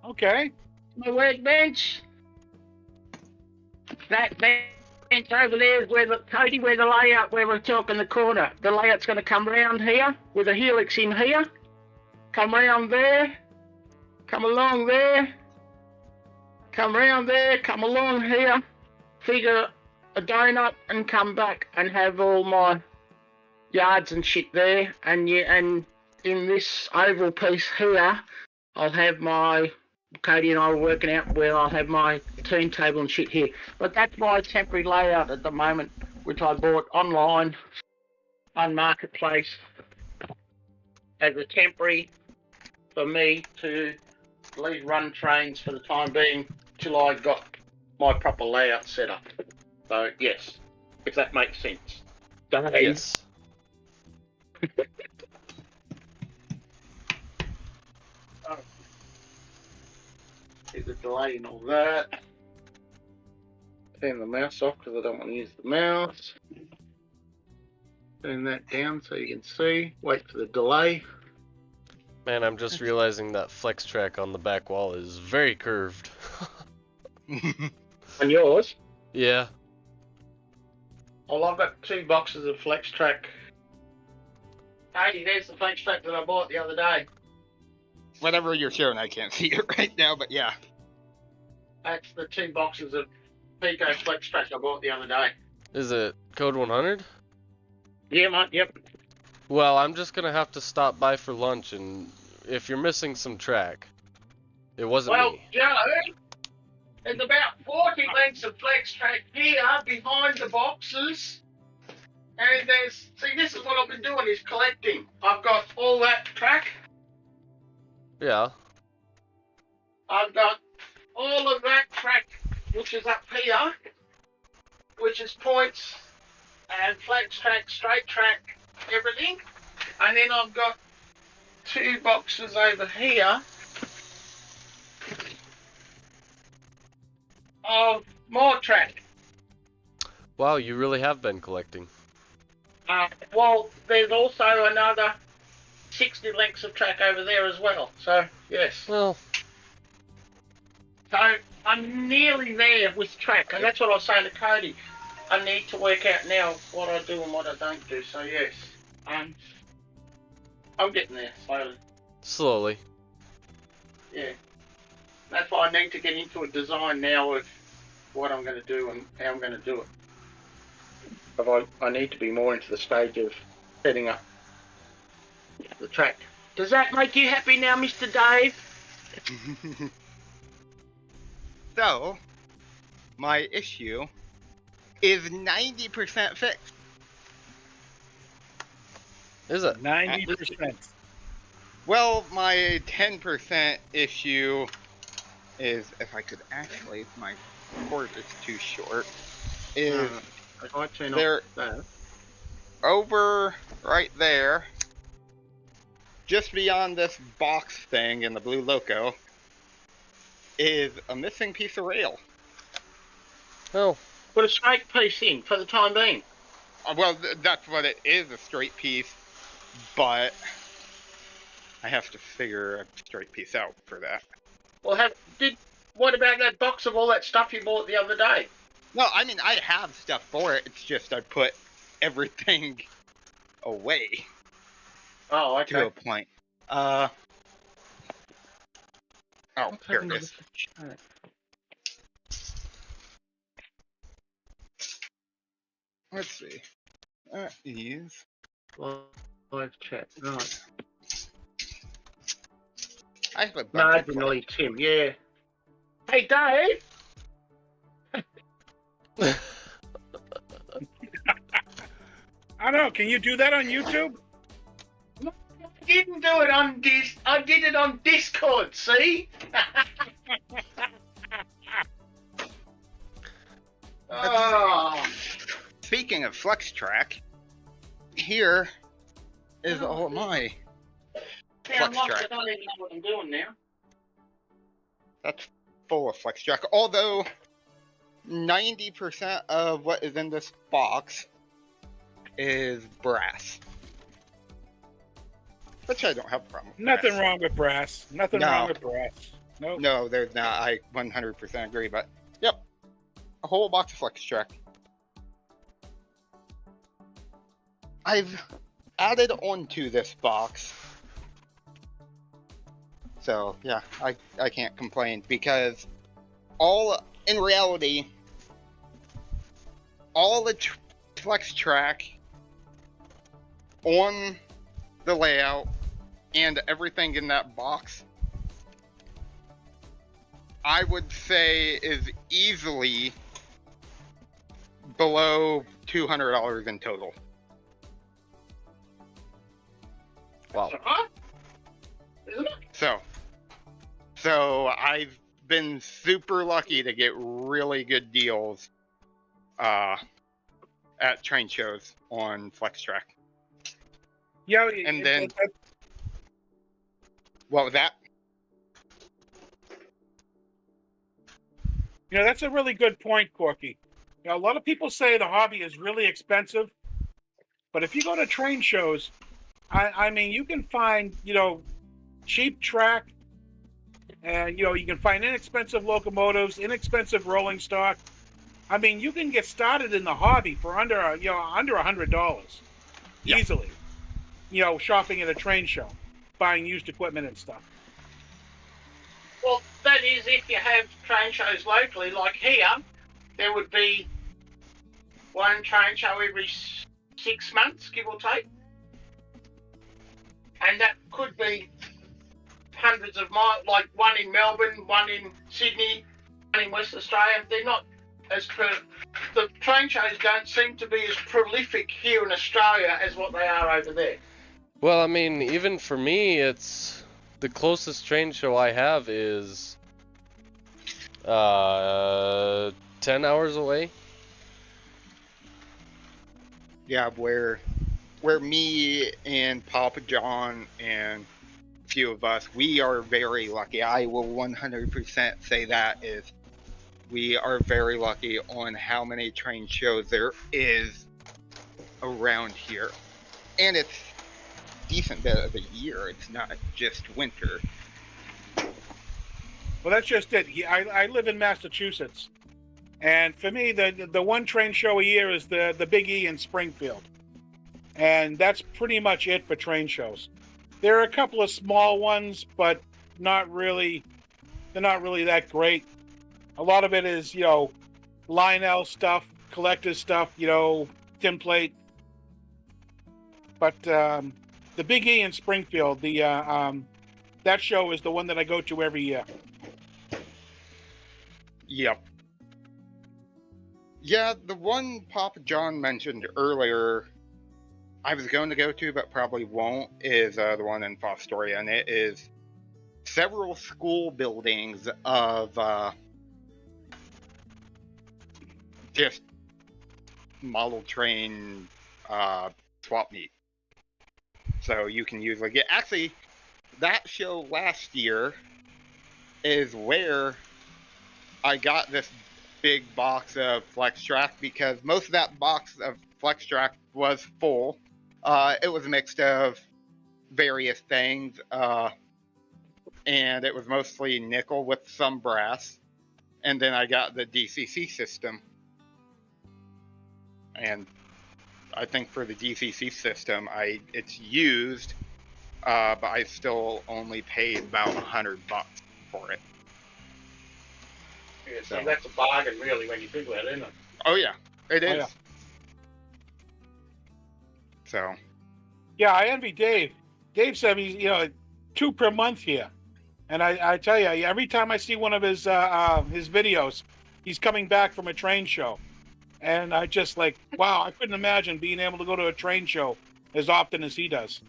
Okay. My workbench. That bench over there is where where the layout, where we're talking the corner. The layout's going to come round here with a helix in here. Come round there. Come along there. Come round there. Come along here. Figure a donut and come back and have all my yards and shit there. And in this oval piece here, I'll have my Cody and I were working out where I'll have my turntable and shit here. But that's my temporary layout at the moment, which I bought online on Marketplace as a temporary for me to at least run trains for the time being till I got my proper layout set up. So yes, if that makes sense. Yes. There's a delay and all that. Turn the mouse off because I don't want to use the mouse. Turn that down so you can see. Wait for the delay. Man, I'm just realizing that flex track on the back wall is very curved. And yours? Yeah. Well, I've got 2 boxes of Flex Track. Hey, there's the Flex Track that I bought the other day. Whatever you're showing, I can't see it right now, but yeah. That's the 2 boxes of Pico Flex Track I bought the other day. Is it code 100? Yeah, mate, yep. Well, I'm just gonna have to stop by for lunch, and if you're missing some track, it wasn't Well, me. Joe, there's about 40 lengths of Flex Track here behind the boxes. And see, this is what I've been doing, is collecting. I've got all that track. Yeah. I've got all of that track, which is up here, which is points and Flex Track, straight track, everything. And then I've got 2 boxes over here of more track. Wow, you really have been collecting. Well, there's also another 60 lengths of track over there as well. So, yes. Well, So, I'm nearly there with track, and that's what I was saying to Cody. I need to work out now what I do and what I don't do. So yes, I'm getting there slowly. Slowly. Yeah, that's why I need to get into a design now of what I'm going to do and how I'm going to do it. But I need to be more into the stage of setting up the track. Does that make you happy now, Mr. Dave? So, my issue is 90% fixed. Is it? 90%. Well, my 10% issue is, if I could actually, my cord is too short, is I turn there off that. over right there, just beyond this box thing in the blue loco, is a missing piece of rail. Oh. Put a straight piece in for the time being. Well, that's what it is, a straight piece, but I have to figure a straight piece out for that. Well, what about that box of all that stuff you bought the other day? No, I mean, I have stuff for it, it's just I put everything away Oh, okay. to a point. Oh, here it is. Let's see. Is Live chat. Right. I have a bunch of Marginally Tim, yeah. Hey, Dave! I don't know. Can you do that on YouTube? I didn't do it on I did it on Discord, see? Oh. Speaking of FlexTrack, here is all my Yeah, I'm lost. I FlexTrack. don't even know what I'm doing now. That's full of FlexTrack. Although 90% of what is in this box is brass, which I don't have a problem with. Nothing brass. wrong with brass. Nothing No. wrong with brass. Nope. No, there's not. I 100% agree. But yep, a whole box of FlexTrack. I've added onto this box, so yeah, I can't complain because in reality, all the FlexTrack on the layout and everything in that box, I would say is easily below $200 in total. Wow. Huh? Isn't it? So I've been super lucky to get really good deals at train shows on FlexTrack. Yeah. And then what was that? You know, that's a really good point, Corky. You know, a lot of people say the hobby is really expensive, but if you go to train shows, I mean, you can find, you know, cheap track, and, you know, you can find inexpensive locomotives, inexpensive rolling stock. I mean, you can get started in the hobby for under $100 Yeah. easily. You know, shopping at a train show, buying used equipment and stuff. Well, that is if you have train shows locally, like here, there would be one train show every 6 months, give or take. And that could be hundreds of miles, like one in Melbourne, one in Sydney, one in West Australia. They're not as the train shows don't seem to be as prolific here in Australia as what they are over there. Well, I mean, even for me, it's the closest train show I have is 10 hours away. Yeah, where me and Papa John and a few of us, we are very lucky. I will 100% say that is, we are very lucky on how many train shows there is around here. And it's decent bit of the year. It's not just winter. Well, that's just it. I live in Massachusetts, And for me, the one train show a year is the Big E in Springfield. And that's pretty much it for train shows. There are a couple of small ones, but they're not really that great. A lot of it is, Lionel stuff, collector stuff, tinplate. But the Big E in Springfield, that show is the one that I go to every year. Yep. Yeah, the one Papa John mentioned earlier, I was going to go to, but probably won't, is the one in Fostoria, and it is several school buildings of just model train swap meet. So you can usually get. Actually, that show last year is where I got this big box of FlexTrack, because most of that box of FlexTrack was full. It was a mix of various things, and it was mostly nickel with some brass. And then I got the DCC system. And I think for the DCC system, it's used, but I still only paid about $100 for it. Yeah, so that's a bargain, really, when you think about it, isn't it? Oh yeah, it is. Oh, yeah. So. Yeah, I envy Dave. Dave said he's 2 per month here, and I tell you, every time I see one of his videos, he's coming back from a train show, and I just like, wow, I couldn't imagine being able to go to a train show as often as he does.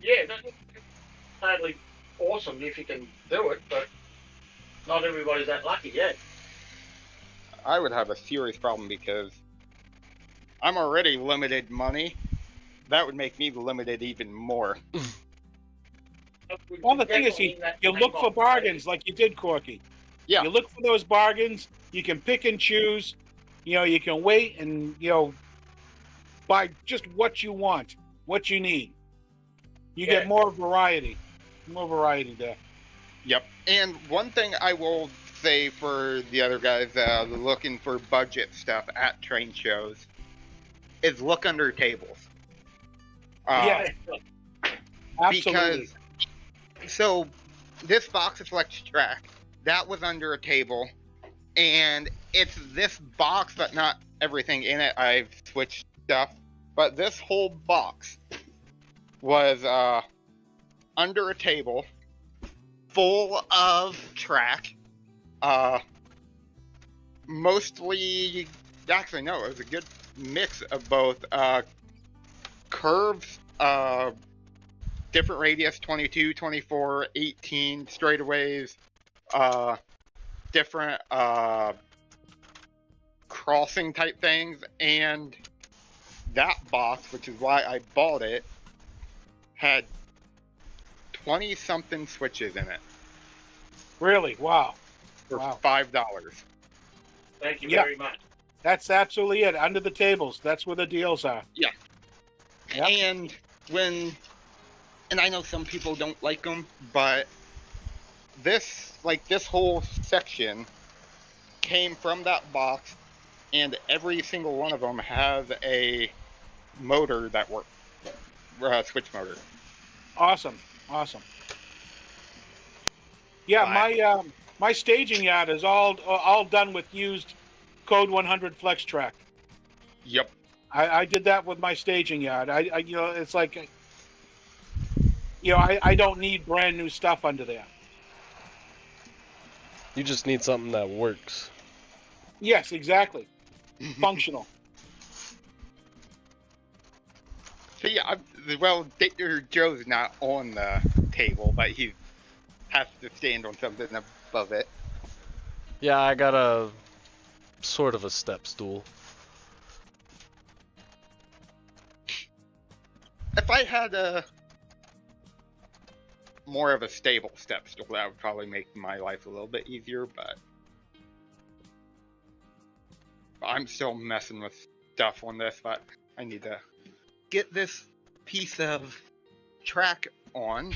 Yeah, that's totally awesome if you can do it, but not everybody's that lucky yet. I would have a serious problem because I'm already limited money. That would make me limited even more. Well, the thing is, you look for bargains like you did, Corky. Yeah. You look for those bargains. You can pick and choose. You can wait and, buy just what you want, what you need. You get more variety. More variety there. Yep. And one thing I will say for the other guys looking for budget stuff at train shows is look under tables. Yeah. Absolutely. Because, so this box of FlexTrack, that was under a table, and it's this box, but not everything in it. I've switched stuff, but this whole box was under a table, full of track, mostly, actually no, it was a good mix of both curves, different radius, 22, 24, 18, straightaways, different crossing type things, and that box, which is why I bought it, had 20-something switches in it. Really? Wow. For wow. $5. Thank you very much. That's absolutely it. Under the tables. That's where the deals are. Yeah. Yep. And I know some people don't like them, but this whole section came from that box, and every single one of them has a motor that works, switch motor. Awesome. Yeah, my staging yard is all done with used Code 100 FlexTrack. Yep. I did that with my staging yard. I it's like, I don't need brand new stuff under there. You just need something that works. Yes, exactly. Functional. So yeah, Dictator Joe's not on the table, but he has to stand on something above it. Yeah, I got a sort of a step stool. If I had more of a stable step stool, that would probably make my life a little bit easier, but I'm still messing with stuff on this, but I need to get this piece of track on,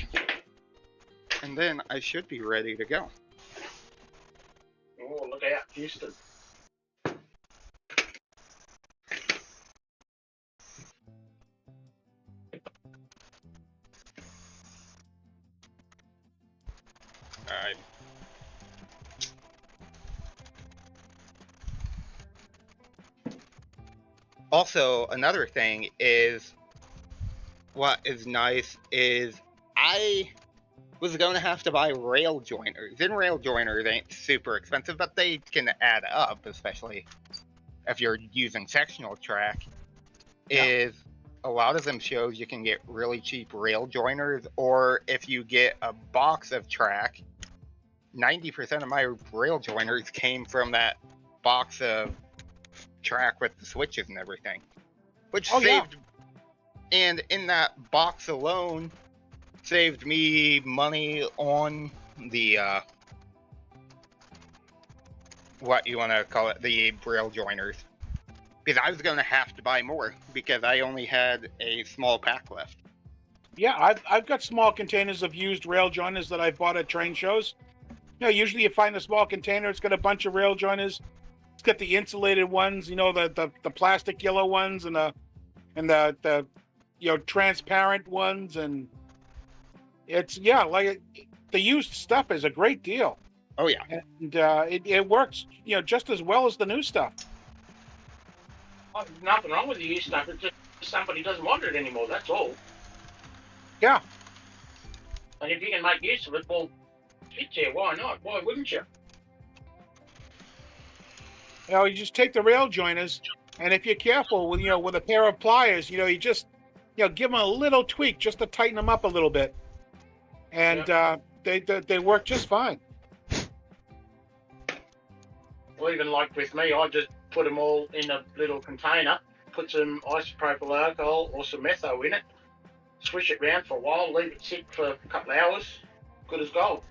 and then I should be ready to go. Oh, look out, Houston. Alright. Also, another thing is, what is nice is I was going to have to buy rail joiners. And rail joiners ain't super expensive, but they can add up, especially if you're using sectional track. Yeah. Is a lot of them shows you can get really cheap rail joiners, or if you get a box of track, 90% of my rail joiners came from that box of track with the switches and everything, which Oh, yeah. saved. And in that box alone, saved me money on the what you want to call it, the rail joiners, because I was going to have to buy more because I only had a small pack left. Yeah, I've got small containers of used rail joiners that I've bought at train shows. You know, usually you find a small container. It's got a bunch of rail joiners. It's got the insulated ones, you know, the plastic yellow ones, and the you know, transparent ones, and it's like the used stuff is a great deal. Oh yeah. And it works, you know, just as well as the new stuff. Oh, there's nothing wrong with the used stuff. It's just somebody doesn't want it anymore. That's all. Yeah. And if you can make use of it, well, it's here. Why not? Why wouldn't you? You know, you just take the rail joiners, and if you're careful with, you know, with a pair of pliers, you know, you just, you know, give them a little tweak just to tighten them up a little bit, and they work just fine. Well, even like with me, I just put them all in a little container, put some isopropyl alcohol or some metho in it, swish it around for a while, leave it sit for a couple of hours, good as gold.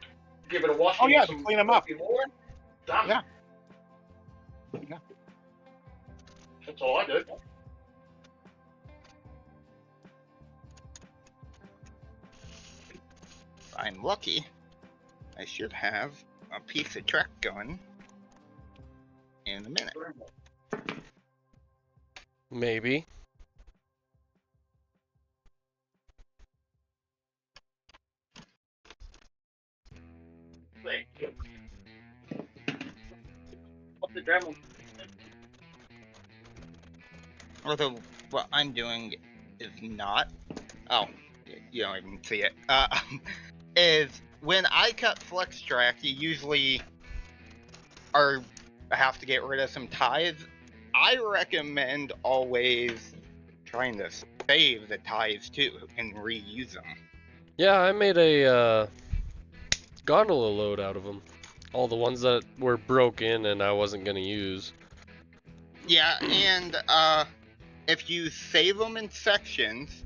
Give it a wash. Oh, yeah, some to clean 'em up. Water, done. Yeah. Yeah. That's all I do. If I'm lucky, I should have a piece of track going in a minute. Maybe. What's the Dremel? Although what I'm doing is not. Oh, you don't even see it. Is when I cut flex track, you usually have to get rid of some ties. I recommend always trying to save the ties too and reuse them. Yeah, I made a gondola load out of them. All the ones that were broken and I wasn't gonna use. Yeah, and if you save them in sections,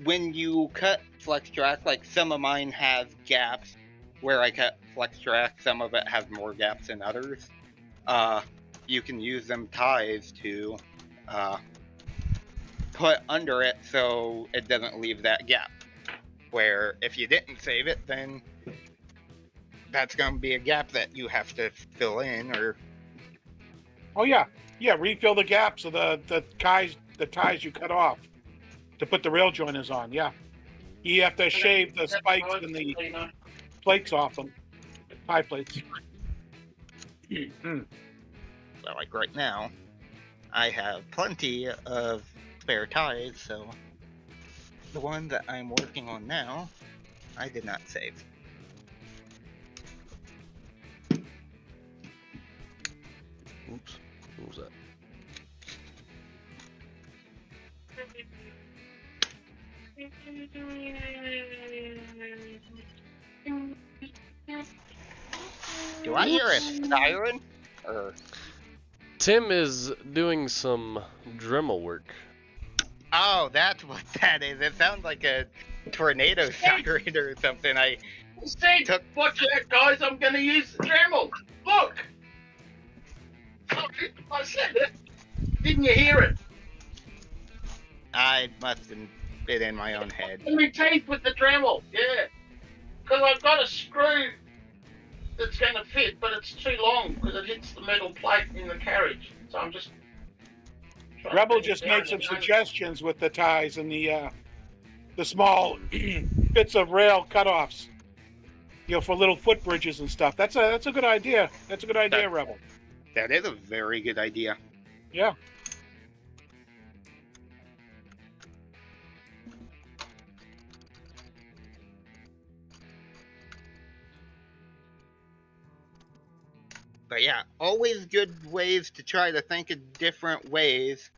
when you cut flex track, like some of mine have gaps where I cut flex track, some of it has more gaps than others. You can use them ties to put under it so it doesn't leave that gap. Where if you didn't save it, then that's going to be a gap that you have to fill in, or Oh yeah, refill the gaps of the ties you cut off to put the rail joiners on. Yeah, you have to shave the spikes and the plates off them, tie plates. well, like right now, I have plenty of spare ties, so the one that I'm working on now, I did not save. Oops. What was that? Do I hear a siren? Or Tim is doing some Dremel work. oh, that's what that is. It sounds like a tornado siren or something. See, watch that, guys. I'm going to use the Dremel. Look. I said it. Didn't you hear it? I must have been in my own head. In my teeth with the Dremel. Yeah. Because I've got a screw that's going to fit, but it's too long because it hits the metal plate in the carriage. So I'm just. Rebel just made some suggestions with the ties and the small bits of rail cutoffs. for little footbridges and stuff. That's a good idea. That's a good idea, Rebel. That is a very good idea. Yeah. But yeah, always good ways to try to think of different ways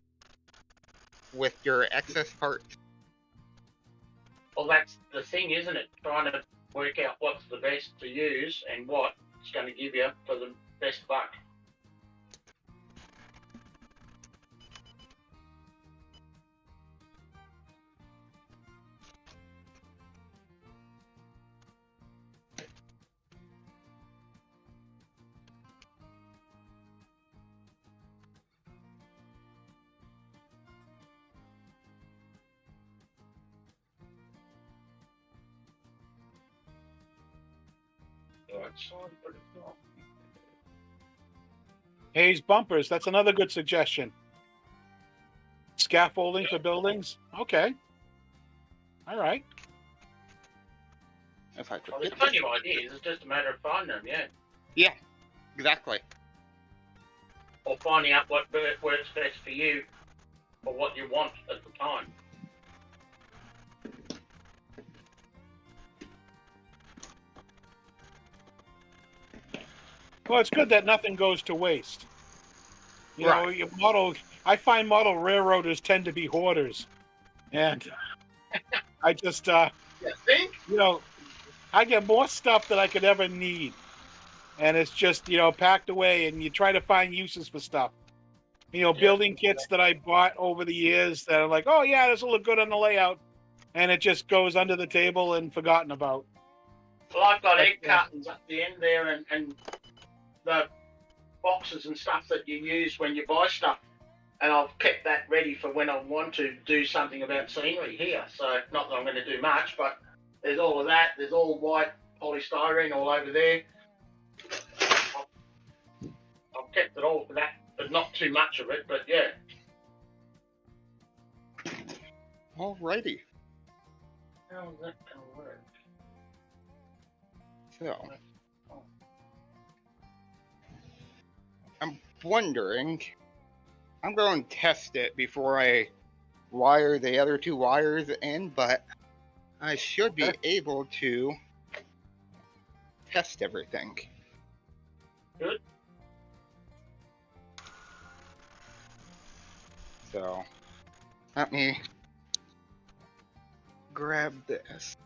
with your excess parts. Well, that's the thing, isn't it? Trying to work out what's the best to use and what it's going to give you for the best buck. Hayes bumpers. That's another good suggestion. Scaffolding for buildings. Okay. All right. If I could Well, there's get plenty of ideas. It's just a matter of finding them, yeah. Yeah, exactly. Or finding out what works best for you or what you want at the time. Well, it's good that nothing goes to waste. You know, your I find model railroaders tend to be hoarders, and I just, You think? I get more stuff than I could ever need, and it's just, packed away, and you try to find uses for stuff. Building kits that I bought over the years that are like, oh yeah, this will look good on the layout, and it just goes under the table and forgotten about. Well, I've got egg cartons at the end there and the boxes and stuff that you use when you buy stuff. And I've kept that ready for when I want to do something about scenery here. So, not that I'm going to do much, but there's all of that. There's all white polystyrene all over there. I've kept it all for that, but not too much of it, but yeah. Alrighty. How's that going to work? So, I'm wondering, I'm going to test it before I wire the other two wires in, but I should be able to test everything. Good. So, let me grab this.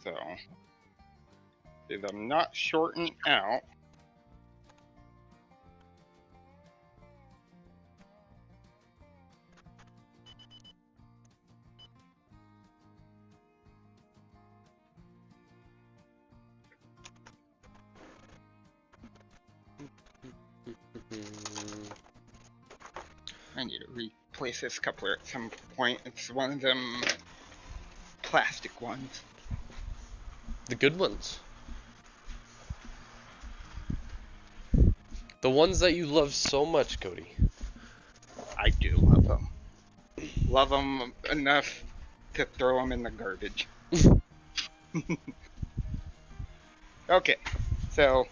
So, see them not shorten out. I need to replace this coupler at some point. It's one of them plastic ones. The good ones. The ones that you love so much, Cody. I do love them. Love them enough to throw them in the garbage. Okay, so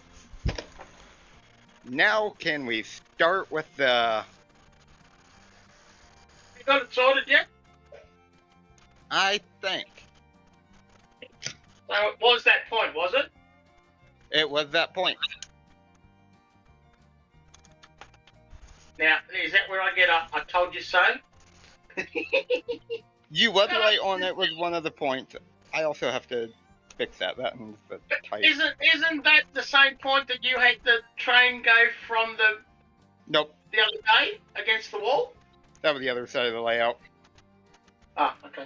now can we start with the... You got it sorted yet? I think. So it was that point, was it? It was that point. Now, is that where I get a I told you so? You was right on it was one of the points. I also have to fix that. That one's the type. Isn't that the same point that you had the train go from Nope. the other day against the wall? That was the other side of the layout. Ah, okay.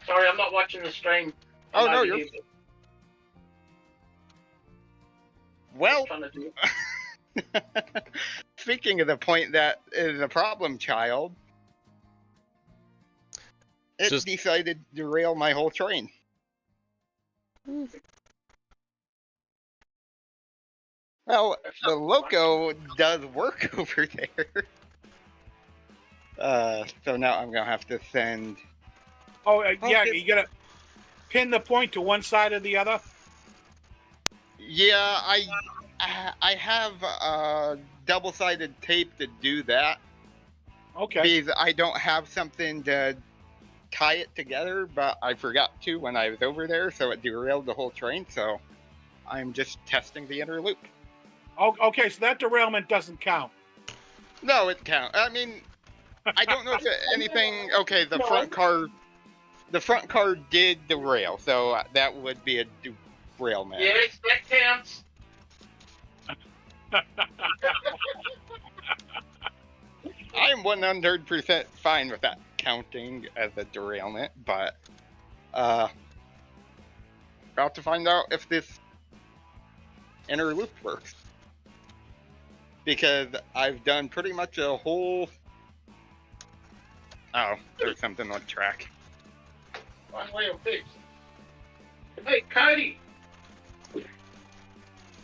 Sorry, I'm not watching the stream. Oh, I'm no, over you're... here Well, trying to do speaking of the point that is a problem child, it Just- decided to derail my whole train. Well, the loco does work over there. So now I'm gonna have to send. Oh, yeah, Okay. you gotta pin the point to one side or the other. Yeah, I have double-sided tape to do that Okay. because I don't have something to tie it together, but I forgot to when I was over there, so it derailed the whole train. So I'm just testing the inner loop. Oh, okay, so that derailment doesn't count. No, it counts. I mean, I don't know if anything. Okay, the front car did derail, so that would be a derailment. Yes, that counts. I'm 100% fine with that counting as a derailment, but about to find out if this inner loop works. Because I've done pretty much a whole... Oh, there's something on track. One wheel fixed. Hey, Cody.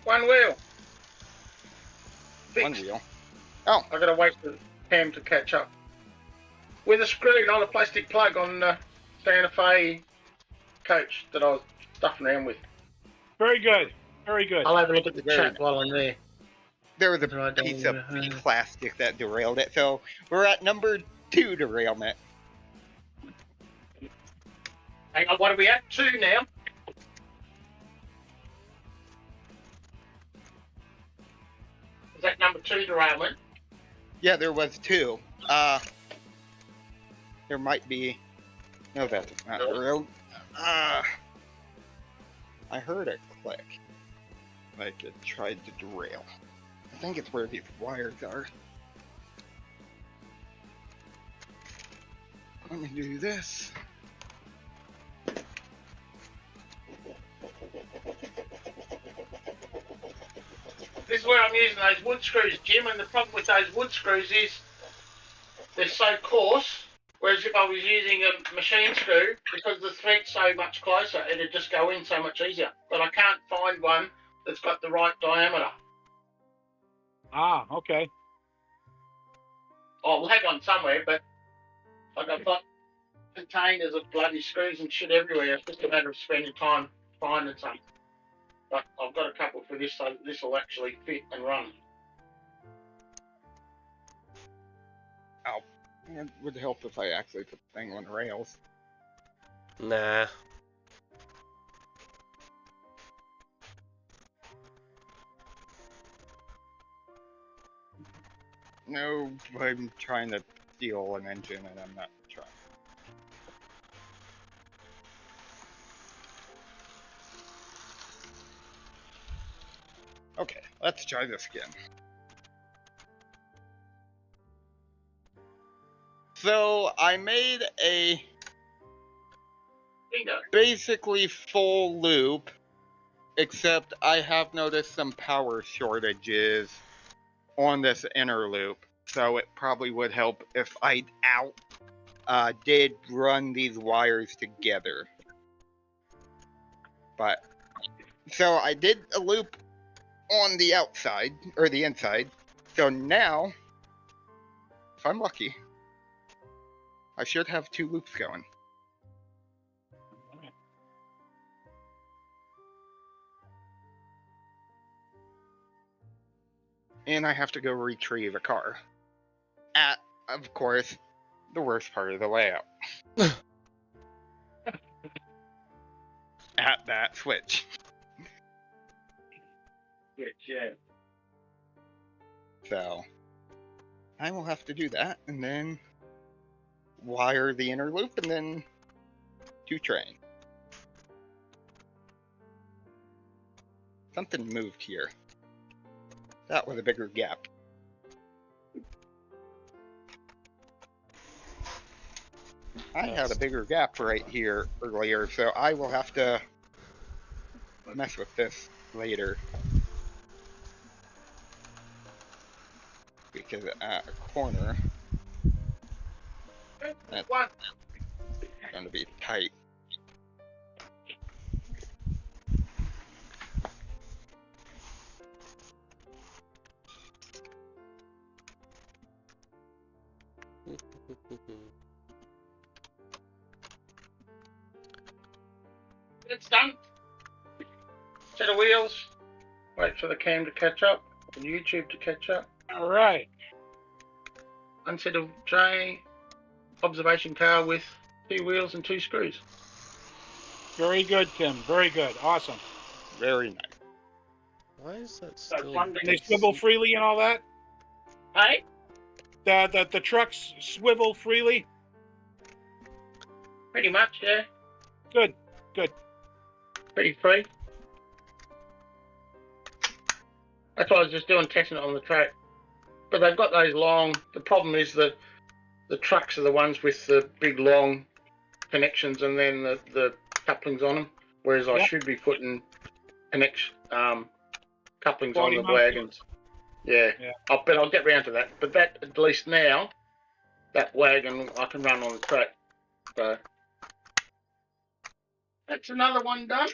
One wheel. One Fixed. wheel. Oh, I gotta wait for Pam to catch up. With a screw, not a plastic plug on the Santa Fe coach that I was stuffing around with. Very good. Very good. I'll have a look at the Very chat nice. while I'm there. there was a Right down piece of there. plastic that derailed it, so we're at number 2 derailment. Hang on, what are we at? 2 now. Is that number 2 derailment? Yeah, there was 2. There might be... No, that's not derailed. I heard it click. Like it tried to derail. I think it's where these wires are. Let me do this. This is where I'm using those wood screws, Jim, and the problem with those wood screws is they're so coarse, whereas if I was using a machine screw, because the thread's so much closer, it'd just go in so much easier. But I can't find one that's got the right diameter. Ah, okay. Oh, we'll have one somewhere, but like I've got containers of bloody screws and shit everywhere. It's just a matter of spending time finding some. But I've got a couple for this, so this will actually fit and run. It would help if I actually put the thing on rails. Nah. No, I'm trying to steal an engine and I'm not trying. Okay, let's try this again. So I made a Bingo. basically full loop, except I have noticed some power shortages on this inner loop. So it probably would help if I did run these wires together. But so I did a loop on the outside or the inside. So now, if I'm lucky, I should have 2 loops going. And I have to go retrieve a car. At, of course, the worst part of the layout. At that switch. Yeah. So, I will have to do that, and then wire the inner loop, and then 2 train. Something moved here. That was a bigger gap. I had a bigger gap right here earlier, so I will have to mess with this later. Because at a corner, that's One. going to be tight. It's done. Set of wheels. Wait for the cam to catch up and YouTube to catch up. All right. Unset of tray. Observation car with 2 wheels and 2 screws. Very good, Tim. Very good. Awesome. Very nice. Why is that So still? one And they swivel freely and all that? Hey, The trucks swivel freely? pretty much, yeah. Good. Good. Pretty free. That's why I was just doing testing it on the track. But they've got those long. The problem is that the trucks are the ones with the big long connections and then the couplings on them. Whereas I Yep. should be putting couplings on Body the mounted. wagons. Yeah. Yeah. I'll get round to that. But that, at least now, that wagon I can run on the track. So that's another one done.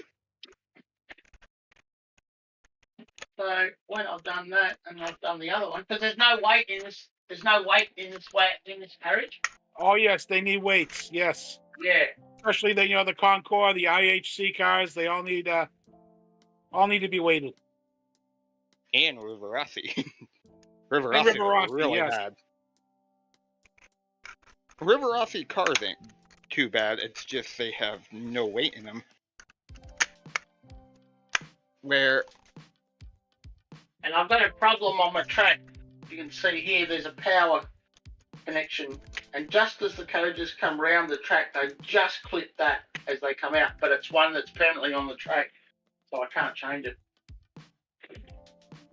So when I've done that and I've done the other one, because there's no weight in this. There's no weight in this carriage. Oh, yes, they need weights. Yes. Yeah. Especially the Concord, the IHC cars, they all need to be weighted. And Rivarossi. Rivarossi Rivarossi, are really yes. bad. Rivarossi cars ain't too bad. It's just they have no weight in them. Where And I've got a problem on my track. You can see here there's a power connection. And just as the carriages come round the track, they just clip that as they come out. But it's one that's permanently on the track, so I can't change it.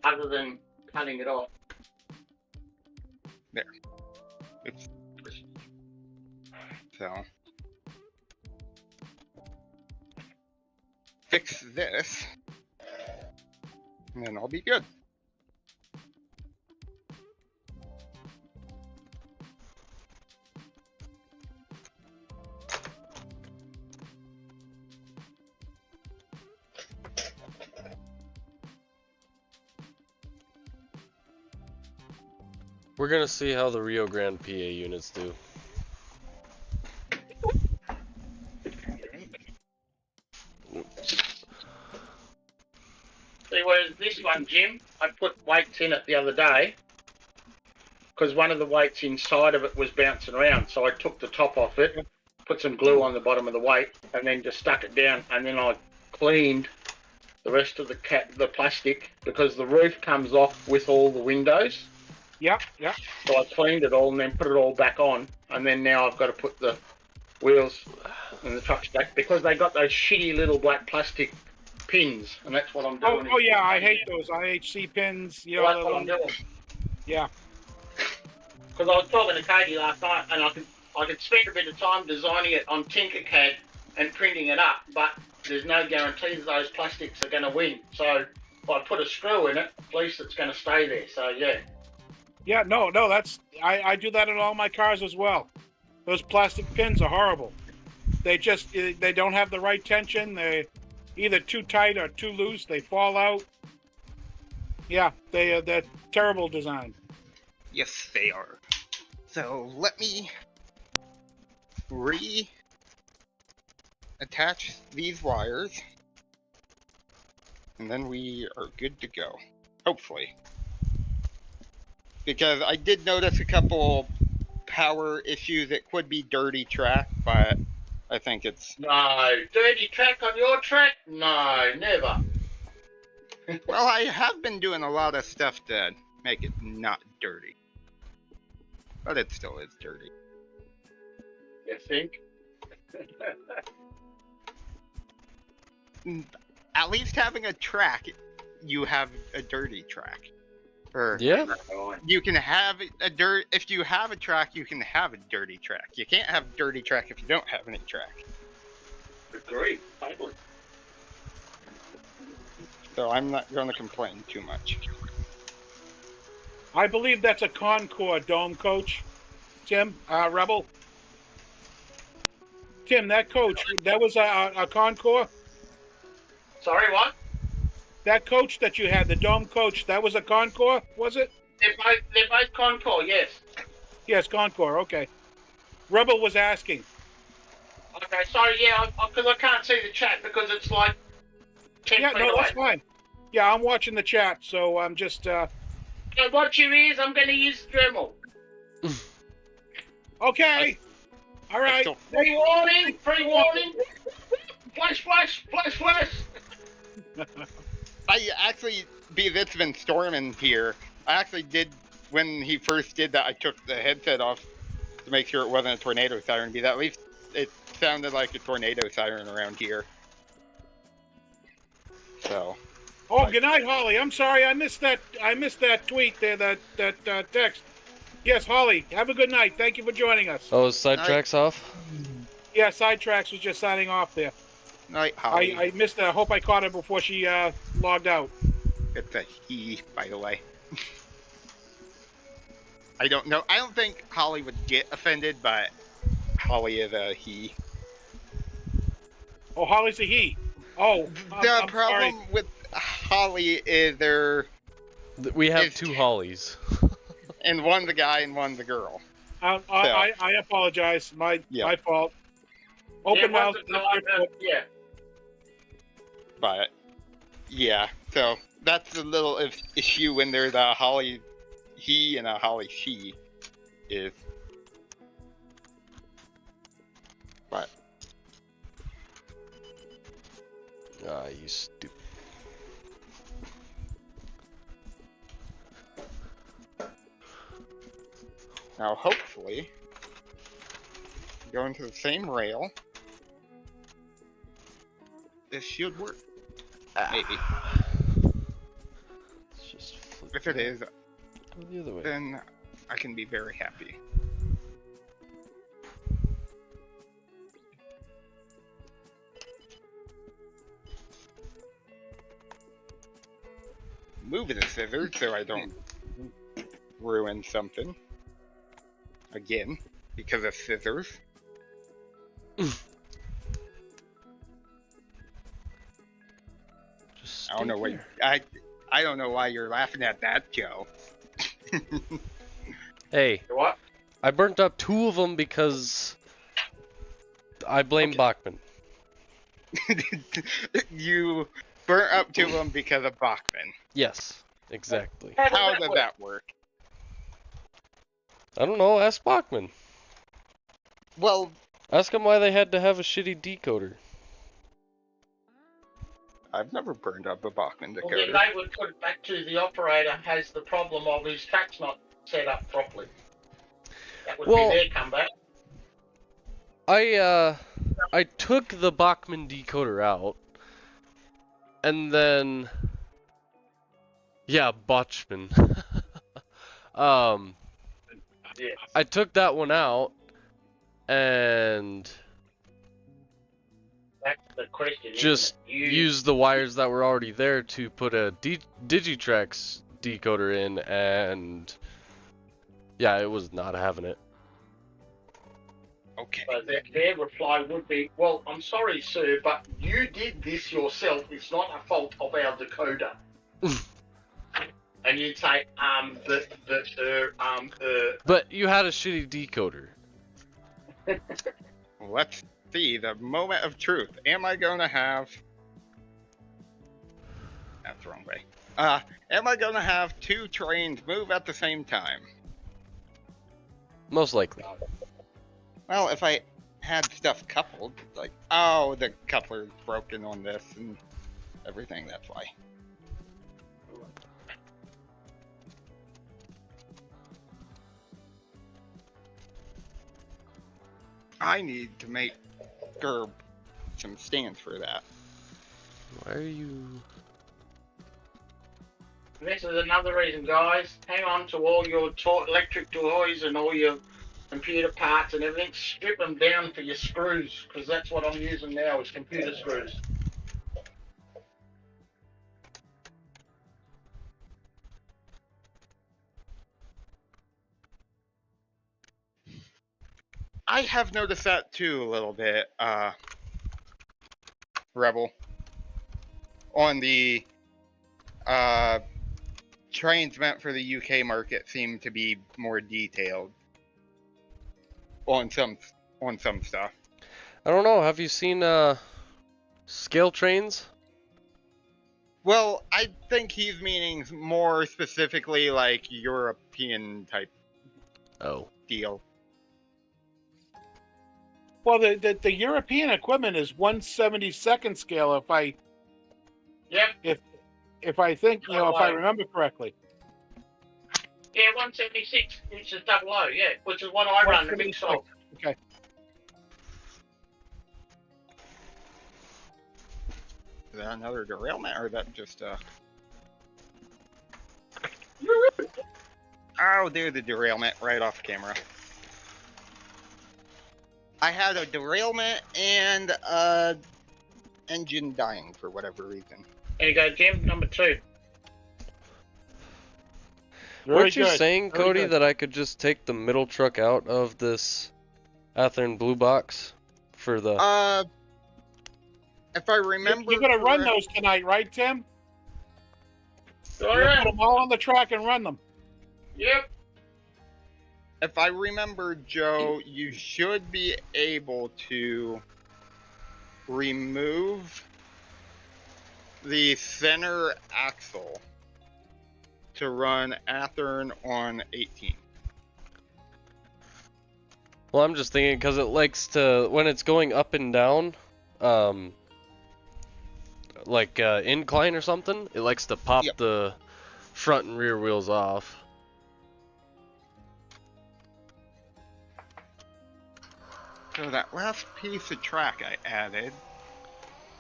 Other than cutting it off. there. It's so fix this, and then I'll be good. We're gonna see how the Rio Grande PA units do. See, whereas this one, Jim, I put weights in it the other day because one of the weights inside of it was bouncing around. So I took the top off it, put some glue on the bottom of the weight, and then just stuck it down. And then I cleaned the rest of the plastic because the roof comes off with all the windows. Yep, yep. So I cleaned it all and then put it all back on. And then now I've got to put the wheels and the trucks back because they got those shitty little black plastic pins, and that's what I'm doing. Oh yeah, I hate those IHC pins. Well, that's what I'm doing. Yeah. Because I was talking to Katie last night, and I could spend a bit of time designing it on Tinkercad and printing it up, but there's no guarantee that those plastics are going to win. So if I put a screw in it, at least it's going to stay there. So yeah. Yeah, no, I do that in all my cars as well. Those plastic pins are horrible. They don't have the right tension. They're either too tight or too loose. They fall out. Yeah, they're terrible design. Yes, they are. So let me attach these wires, and then we are good to go. Hopefully. Because I did notice a couple power issues. It could be dirty track, but I think it's... No, dirty track on your track? No, never. Well, I have been doing a lot of stuff to make it not dirty. But it still is dirty. You think? At least having a track, you have a dirty track. Or Yeah. you can have if you have a track, you can have a dirty track. You can't have a dirty track if you don't have any track. Agree, totally. So I'm not going to complain too much. I believe that's a Concord dome coach, Tim, Rebel. Tim, that coach, that was a Concord? Sorry, what? That coach that you had, the dome coach, that was a Concord, was it? They're both Concord, yes. Yes, Concord. Okay. Rebel was asking. Okay, sorry, yeah, because I can't see the chat because it's like 10 Yeah, feet no, away. that's fine. Yeah, I'm watching the chat, so I'm just. So what you is, I'm going to use Dremel. Okay. All right. still- Pre-warning, pre-warning. Flash, flash, flash, flash. I actually, because it's been storming here, I actually did, when he first did that, I took the headset off to make sure it wasn't a tornado siren, because at least it sounded like a tornado siren around here. So. Oh, good night, Holly. I'm sorry, I missed that. I missed that tweet there. That text. Yes, Holly. Have a good night. Thank you for joining us. Oh, is Sidetracks off? Yeah, Sidetracks was just signing off there. Night, Holly. I missed her. I hope I caught her before she logged out. It's a he, by the way. I don't know. I don't think Holly would get offended, but Holly is a he. Oh, Holly's a he. Oh, The I'm problem sorry. with Holly is We have It's- 2 Hollies. and one's a guy and one's a girl. I apologize. My fault. Open mouth. Yeah. But yeah, so that's a little issue when there's a Holly he and a Holly she is. But Ah, you stupid. now hopefully going to the same rail. This should work. Maybe. Let's just flip If it is, go the other way. then I can be very happy. Moving the scissors so I don't ruin something. Again, because of scissors. Just I don't know stay what here. I don't know why you're laughing at that, Joe. Hey, What? I burnt up 2 of them because I blame Okay. Bachman. You burnt up to them because of Bachman. Yes, exactly. How did that work? I don't know, ask Bachman. Well, Ask him why they had to have a shitty decoder. I've never burned up a Bachman Well, then decoder. they would put it back to the operator has the problem of his track's not set up properly. That would Well- be their comeback. I took the Bachman decoder out, and then, yeah, Botchman. Yeah. I took that one out, and That's the question. just isn't it? used the wires that were already there to put a Digitrax decoder in, and yeah, it was not having it. Okay. So their reply would be, well, I'm sorry, sir, but you did this yourself. It's not a fault of our decoder. And you'd say, But you had a shitty decoder. Let's see the moment of truth. Am I going to have... That's the wrong way. Am I going to have 2 trains move at the same time? Most likely. Well, if I had stuff coupled, like, oh, the coupler's broken on this and everything, that's why. I need to make some stands for that. Why are you... this is another reason, guys. Hang on to all your electric toys and all your computer parts and everything. Strip them down for your screws, because that's what I'm using now is computer screws. I have noticed that too a little bit, Rebel. On the trains meant for the UK market seem to be more detailed. on some stuff. I don't know. Have you seen scale trains? Well, I think he's meaning more specifically like European type Oh. deal. Well, the European equipment is 1/72nd scale. Yep. If I think, if I Oh, remember correctly. Yeah, 176, which is double O, yeah, which is what I run the mix of. Okay. Is that another derailment, or is that just Oh, there's a derailment right off camera. I had a derailment and engine dying for whatever reason. There you go, Jim, number 2. Weren't you good. saying, Very Cody, good. that I could just take the middle truck out of this Athearn blue box for the... If I remember, You're gonna run correct- those tonight, right, Tim? All You're gonna put right. them all on the truck and run them. Yep. If I remember, Joe, you should be able to remove the center axle to run Athearn on 18. Well, I'm just thinking because it likes to, when it's going up and down, like incline or something, it likes to pop Yep. the front and rear wheels off. So that last piece of track I added,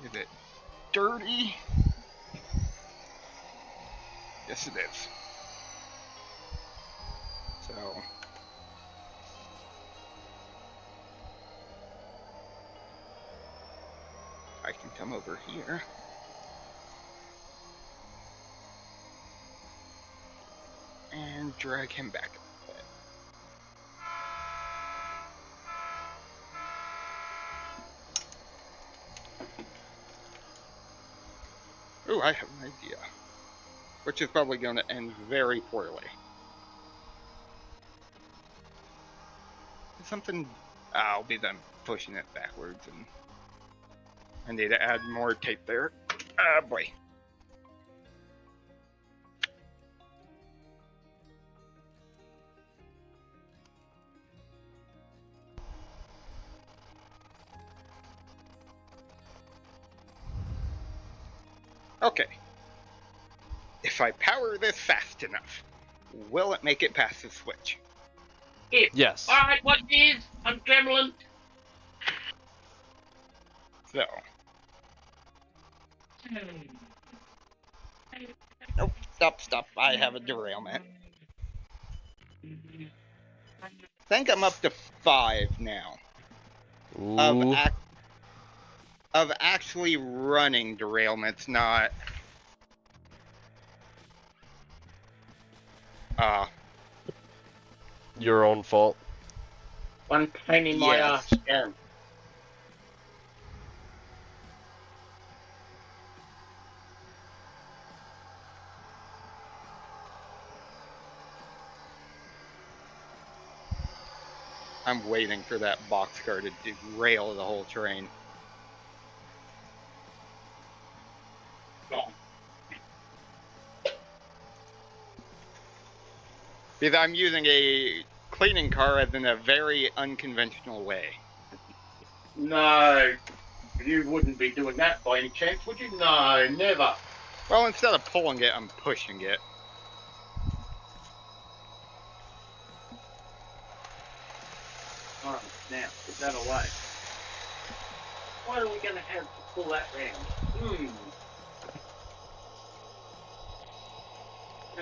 is it dirty? Yes, it is. So I can come over here. And drag him back a bit. Ooh, I have an idea. Which is probably going to end very poorly. Something... I'll be then pushing it backwards, and I need to add more tape there. Ah, boy. Okay. If I power this fast enough, will it make it past the switch? Yes. All right, what is? I'm Gremlin. So. Nope. Stop. I have a derailment. I think I'm up to 5 now. Ooh. Of actually running derailments, not Your own fault. One pain in my Yes. ass. Yeah. I'm waiting for that boxcar to derail the whole train. Because I'm using a cleaning car as in a very unconventional way. No, you wouldn't be doing that by any chance, would you? No, never. Well, instead of pulling it, I'm pushing it. All right, now put that away. What are we going to have to pull that round?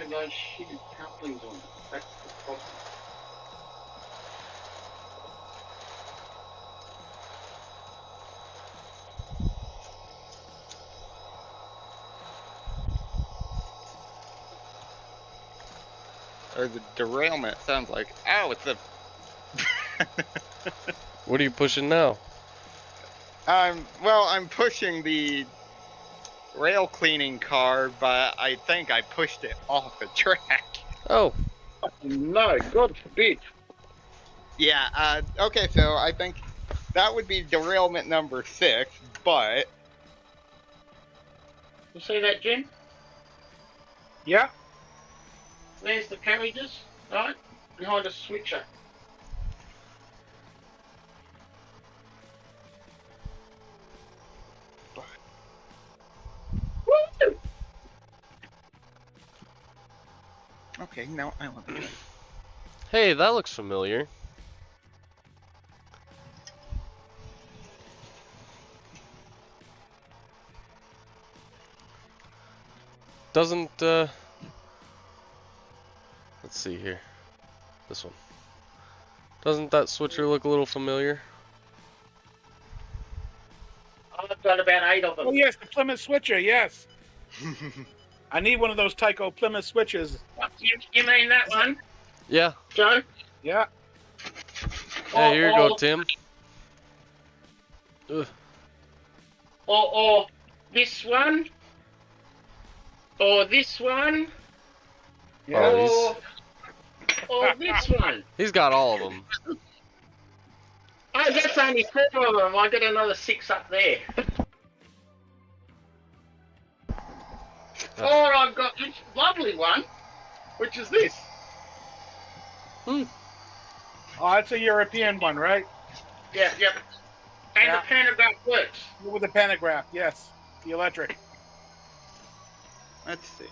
Those shitty couplings on it. That's the problem. Or the derailment sounds like, ow, it's a... What are you pushing now? I'm pushing the rail cleaning car, but I think I pushed it off the track. Oh. No, God forbid. Yeah, okay, so I think that would be derailment number 6, but You see that, Jim? Yeah. There's the carriages, right? Behind the switcher. Woo! okay, no, I want to. Hey, that looks familiar. Doesn't, let's see here. This one. Doesn't that switcher look a little familiar? I've got about 8 of them. Oh yes, the Plymouth switcher. Yes. I need one of those Tyco Plymouth switches. You mean that one, Yeah. Joe? Yeah. Hey, here you go, Or- Tim. Ugh. Or this one? Or this one? Oh, Or this one? he's got all of them. Oh, that's only 4 of them. I got another 6 up there. Or I've got this lovely one, which is this. Oh, that's a European one, right? Yeah, yep. And Yeah. the pantograph works. With the pantograph. Yes. The electric. Let's see.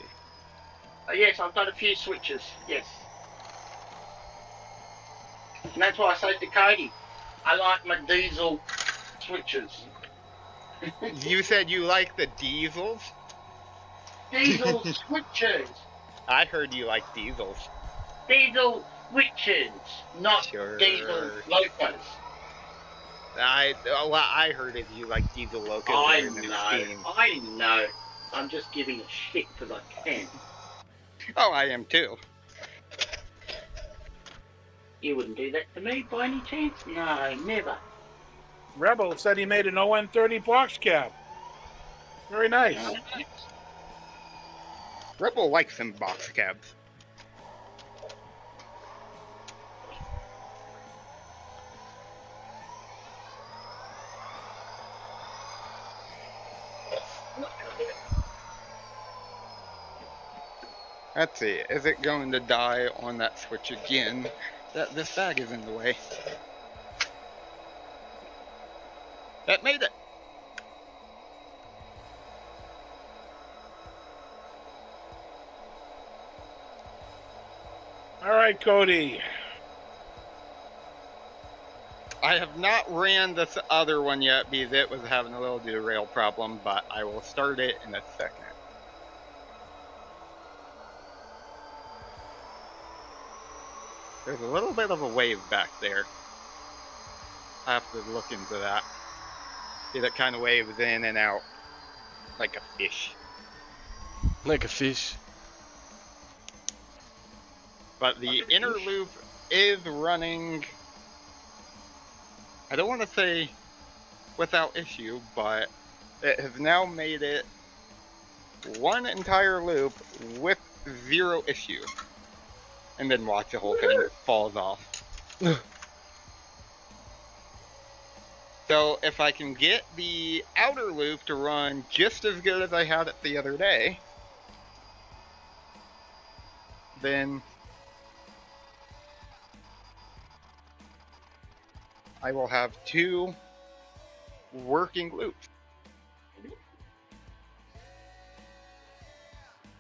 Yes, I've got a few switches. Yes. And that's why I say to Cody, I like my diesel switches. You said you like the diesels? Diesel switches. I heard you like diesels. Diesel switches, not Sure. diesel locos. I heard it. You like diesel locos. I and then know. steam. I know. I'm just giving a shit because I can. Oh, I am too. You wouldn't do that to me by any chance? No, never. Rebel said he made an ON30 box cab. Very nice. No. Rebel likes them box cabs. Let's see. Is it going to die on that switch again? This bag is in the way. That made it. All right, Cody. I have not ran this other one yet because it was having a little derail problem, but I will start it in a second. There's a little bit of a wave back there. I have to look into that. See, that kind of waves in and out like a fish. Like a fish. But the inner loop is running, I don't want to say without issue, but it has now made it one entire loop with 0 issue. And then watch the whole thing falls off. So if I can get the outer loop to run just as good as I had it the other day, then I will have 2 working loops.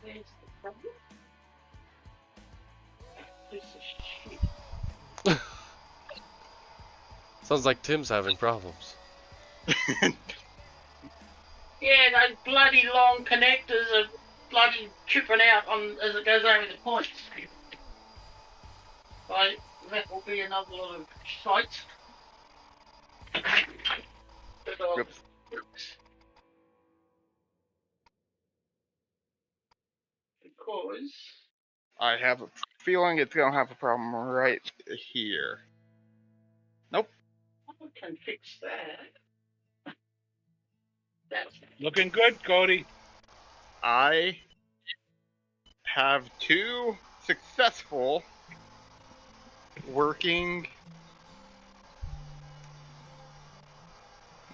There's the problem. Piece of shit. Sounds like Tim's having problems. Yeah, those bloody long connectors are bloody tripping out on as it goes over the points. Right, that will be another lot of sites. Yep. Because I have a feeling it's gonna have a problem right here. I can fix that. That's Looking good, Cody. I have 2 successful working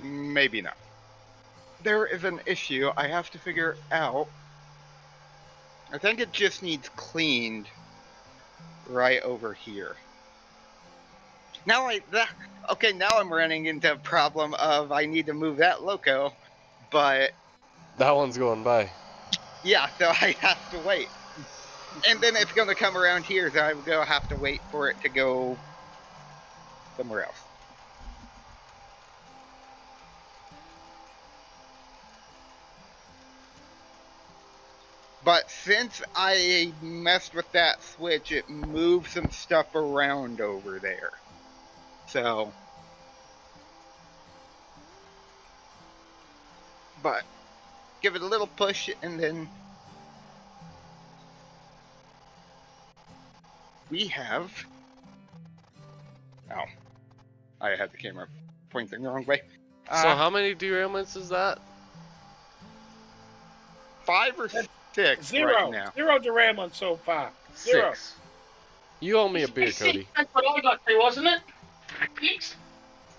maybe not. There is an issue I have to figure out. I think it just needs cleaned right over here. Now now I'm running into a problem of I need to move that loco, but That one's going by. yeah, so I have to wait. And then it's gonna come around here, so I'm gonna have to wait for it to go somewhere else. But since I messed with that switch, it moved some stuff around over there. So, but give it a little push and then we have, oh, I had the camera pointing the wrong way. So how many derailments is that? 5 or 6 Zero. right now. 0 derailment so far. 0. 6. You owe me a beer, Cody. That's what I got to, wasn't it? 6?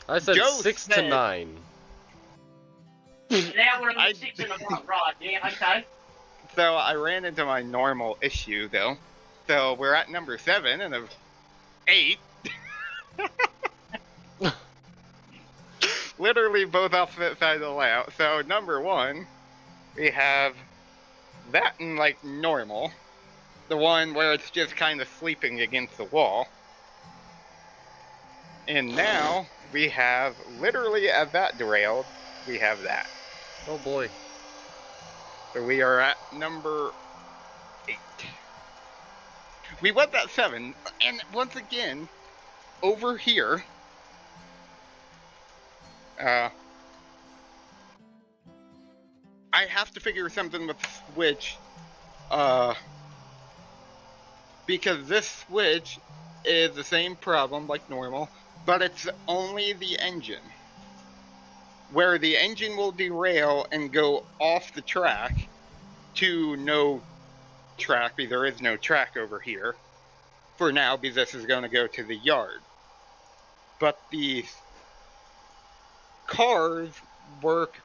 I said Joe 6 to said- 9. Now we're on I- 6 and a half. Right, yeah, okay. So I ran into my normal issue though. So we're at number 7 and of 8. Literally both opposite sides of the layout. So number 1, we have that in like normal. The one where it's just kind of sleeping against the wall. And now we have literally as that derailed, we have that. Oh boy. So we are at number 8. We went at 7, and once again, over here, I have to figure something with the switch, because this switch is the same problem like normal, but it's only the engine. Where the engine will derail and go off the track to no track, because there is no track over here for now, because this is going to go to the yard. But the cars work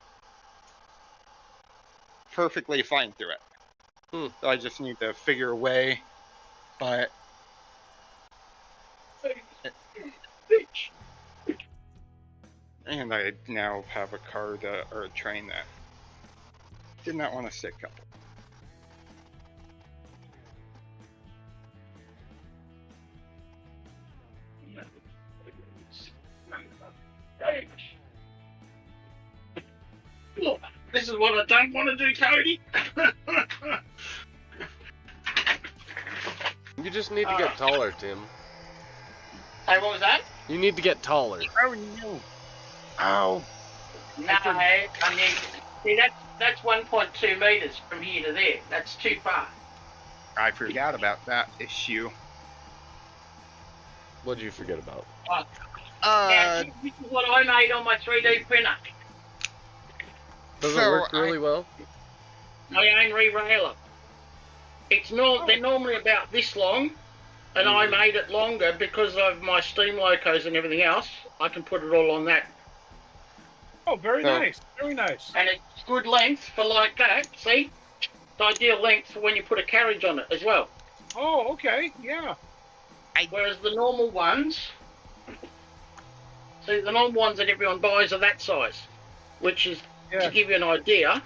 perfectly fine through it. So I just need to figure a way, but and I now have a car that, or a train that did not want to stick couple. Look, this is what I don't want to do, Cody. You just need to get taller, Tim. Hey, what was that? You need to get taller. Oh no! Oh, No, I mean, see, that's 1.2 meters from here to there. That's too far. I forgot about that issue. What'd you forget about? Now, this is what I made on my 3D printer. Does it So work really well? My own re-railer. They're normally about this long, and I made it longer because of my steam locos and everything else. I can put it all on that. Oh, very So- nice. Very nice. And it's good length for like that, see? It's ideal length for when you put a carriage on it as well. Oh, okay. Yeah. Whereas the normal ones, see, the normal ones that everyone buys are that size, which is, Yeah. to give you an idea,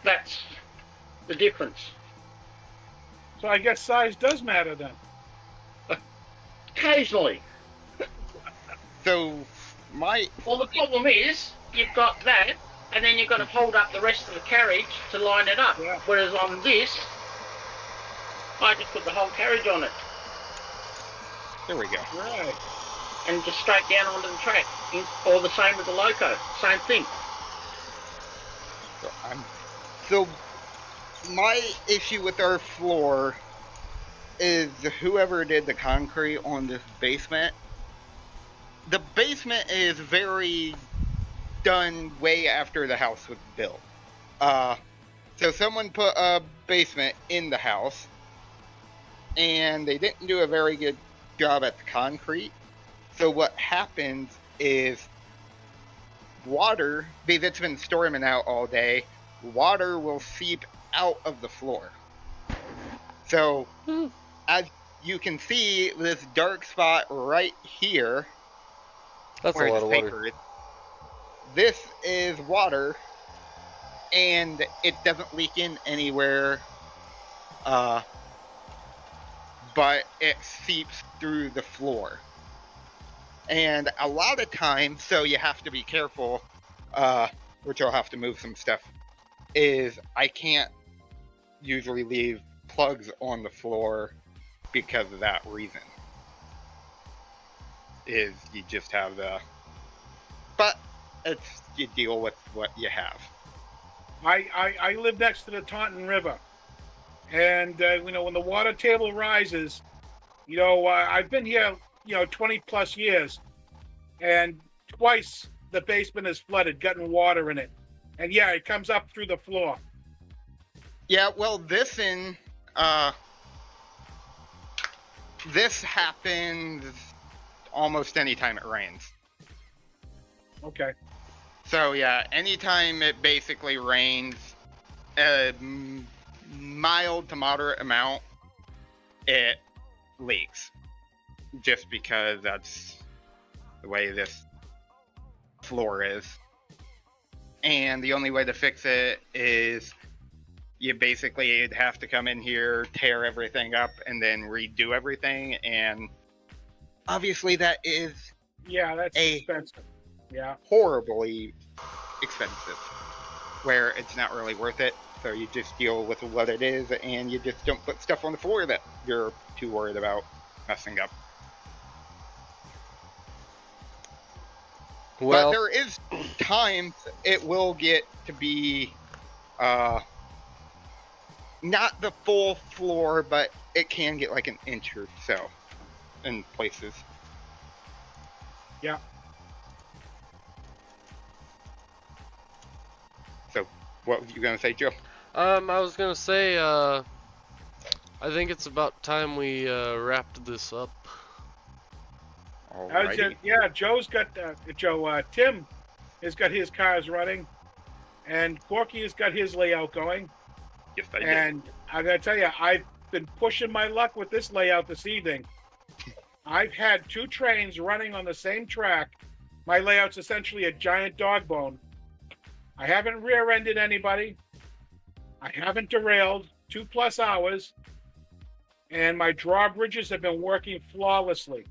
that's the difference. So I guess size does matter then. Occasionally. So my Well, the problem is, you've got that, and then you've got to hold up the rest of the carriage to line it up. Yeah. Whereas on this, I just put the whole carriage on it, there we go. Right. and just straight down onto the track. Or the same with the loco, same thing. So my issue with our floor is whoever did the concrete on this basement. The basement is very done way after the house was built. So someone put a basement in the house, and they didn't do a very good job at the concrete. So what happens is water, because it's been storming out all day, water will seep out of the floor. So, as you can see, this dark spot right here, That's a where lot this of water. paper is, this is water, and it doesn't leak in anywhere, but it seeps through the floor. And a lot of times, so you have to be careful, which I'll have to move some stuff, is I can't usually leave plugs on the floor because of that reason. Is you just have the... But it's, you deal with what you have. I live next to the Taunton River, and you know, when the water table rises, you know, I've been here, you know, 20 plus years, and twice the basement is flooded, gotten water in it, and yeah, it comes up through the floor. Yeah, well, this happens almost any time it rains. Okay. So yeah, anytime it basically rains, a mild to moderate amount, it leaks. Just because that's the way this floor is. And the only way to fix it is you basically have to come in here, tear everything up, and then redo everything. And obviously that is Yeah, that's expensive. Yeah. horribly expensive, where it's not really worth it. So you just deal with what it is, and you just don't put stuff on the floor that you're too worried about messing up. Well, But there is times it will get to be not the full floor, but it can get like an inch or so in places. Yeah. So what were you gonna say, Joe? I was gonna say, I think it's about time we wrapped this up. Alrighty. Yeah, Joe's got Tim has got his cars running, and Corky has got his layout going. Yes, I did. And I gotta tell you, I've been pushing my luck with this layout this evening. I've had 2 trains running on the same track. My layout's essentially a giant dog bone. I haven't rear-ended anybody. I haven't derailed 2+ hours, and my drawbridges have been working flawlessly.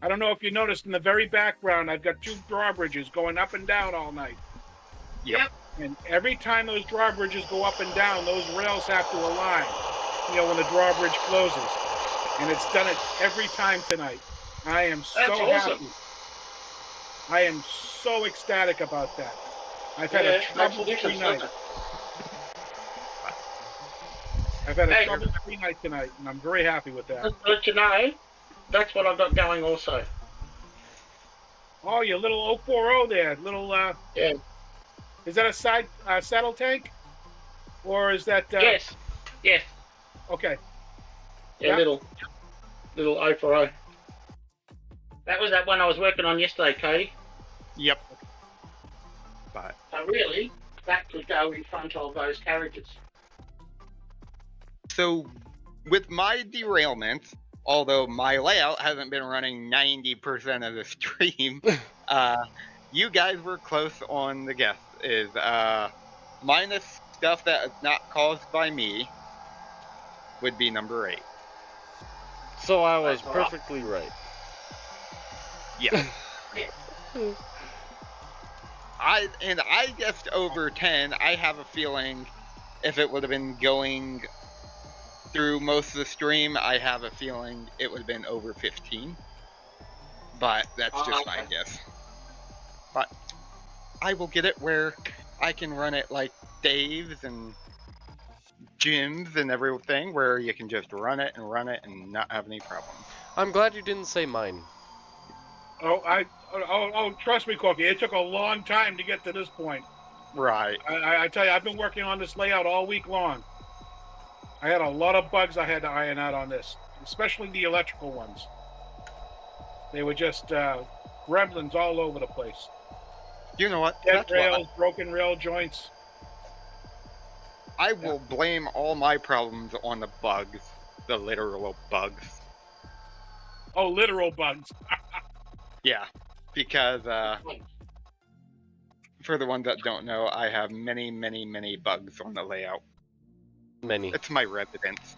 I don't know if you noticed in the very background, I've got 2 drawbridges going up and down all night. Yep. And every time those drawbridges go up and down, those rails have to align, you know, when the drawbridge closes. And it's done it every time tonight. I am so happy. I am so ecstatic about that. I've had a trouble-free night. I've had a trouble-free night tonight, and I'm very happy with that. But you know, that's what I've got going also. Oh, your little 040 there, little Yeah. Is that a side saddle tank, or is that? Yes. Yes. Okay. Yeah, Yeah. little 040. That was that one I was working on yesterday, Cody. Yep. But So really, that could go in front of those carriages. so with my derailments, although my layout hasn't been running 90% of the stream, you guys were close on the guess. Is minus stuff that is not caused by me would be number 8. So I was That's all right. perfectly right. Yeah. I guessed over 10. I have a feeling if it would have been going through most of the stream, I have a feeling it would have been over 15. But that's just my guess. But I will get it where I can run it like Dave's and Jim's and everything, where you can just run it and not have any problems. I'm glad you didn't say mine. Oh, trust me, Corky. It took a long time to get to this point. Right. I tell you, I've been working on this layout all week long. I had a lot of bugs I had to iron out on this, especially the electrical ones. They were just gremlins all over the place. You know what? Dead That's what rails, broken rail joints. I will blame all my problems on the bugs, the literal bugs. Oh, literal bugs. Yeah, because for the ones that don't know, I have many, many, many bugs on the layout. Many. It's my residence.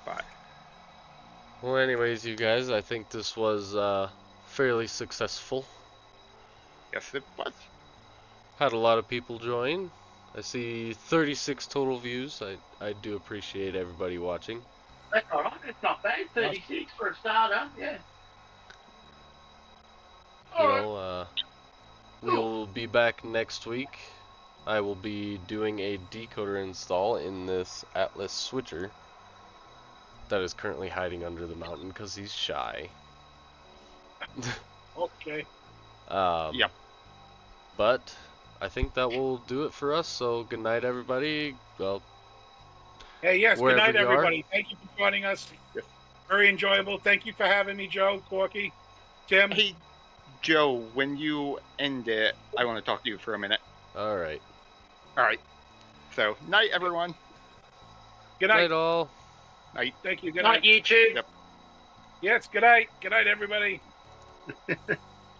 But Well, anyways, you guys, I think this was fairly successful. yes, it was. Had a lot of people join. I see 36 total views. I do appreciate everybody watching. That's all right. It's not bad. 36 for a starter. Yeah. You know, we'll be back next week. I will be doing a decoder install in this Atlas switcher that is currently hiding under the mountain because he's shy. Okay. Yep. But I think that will do it for us. So good night, everybody. Well, Hey, yes. Good Wherever night, you are. everybody. Thank you for joining us. Yes. Very enjoyable. Thank you for having me, Joe, Corky, Tim. Hey, Joe, when you end it, I want to talk to you for a minute. all right. All right. So, night, everyone. Good night. Night all. Night. Thank you. Good Not night. YouTube. Yep. Yes. Good night. Good night, everybody.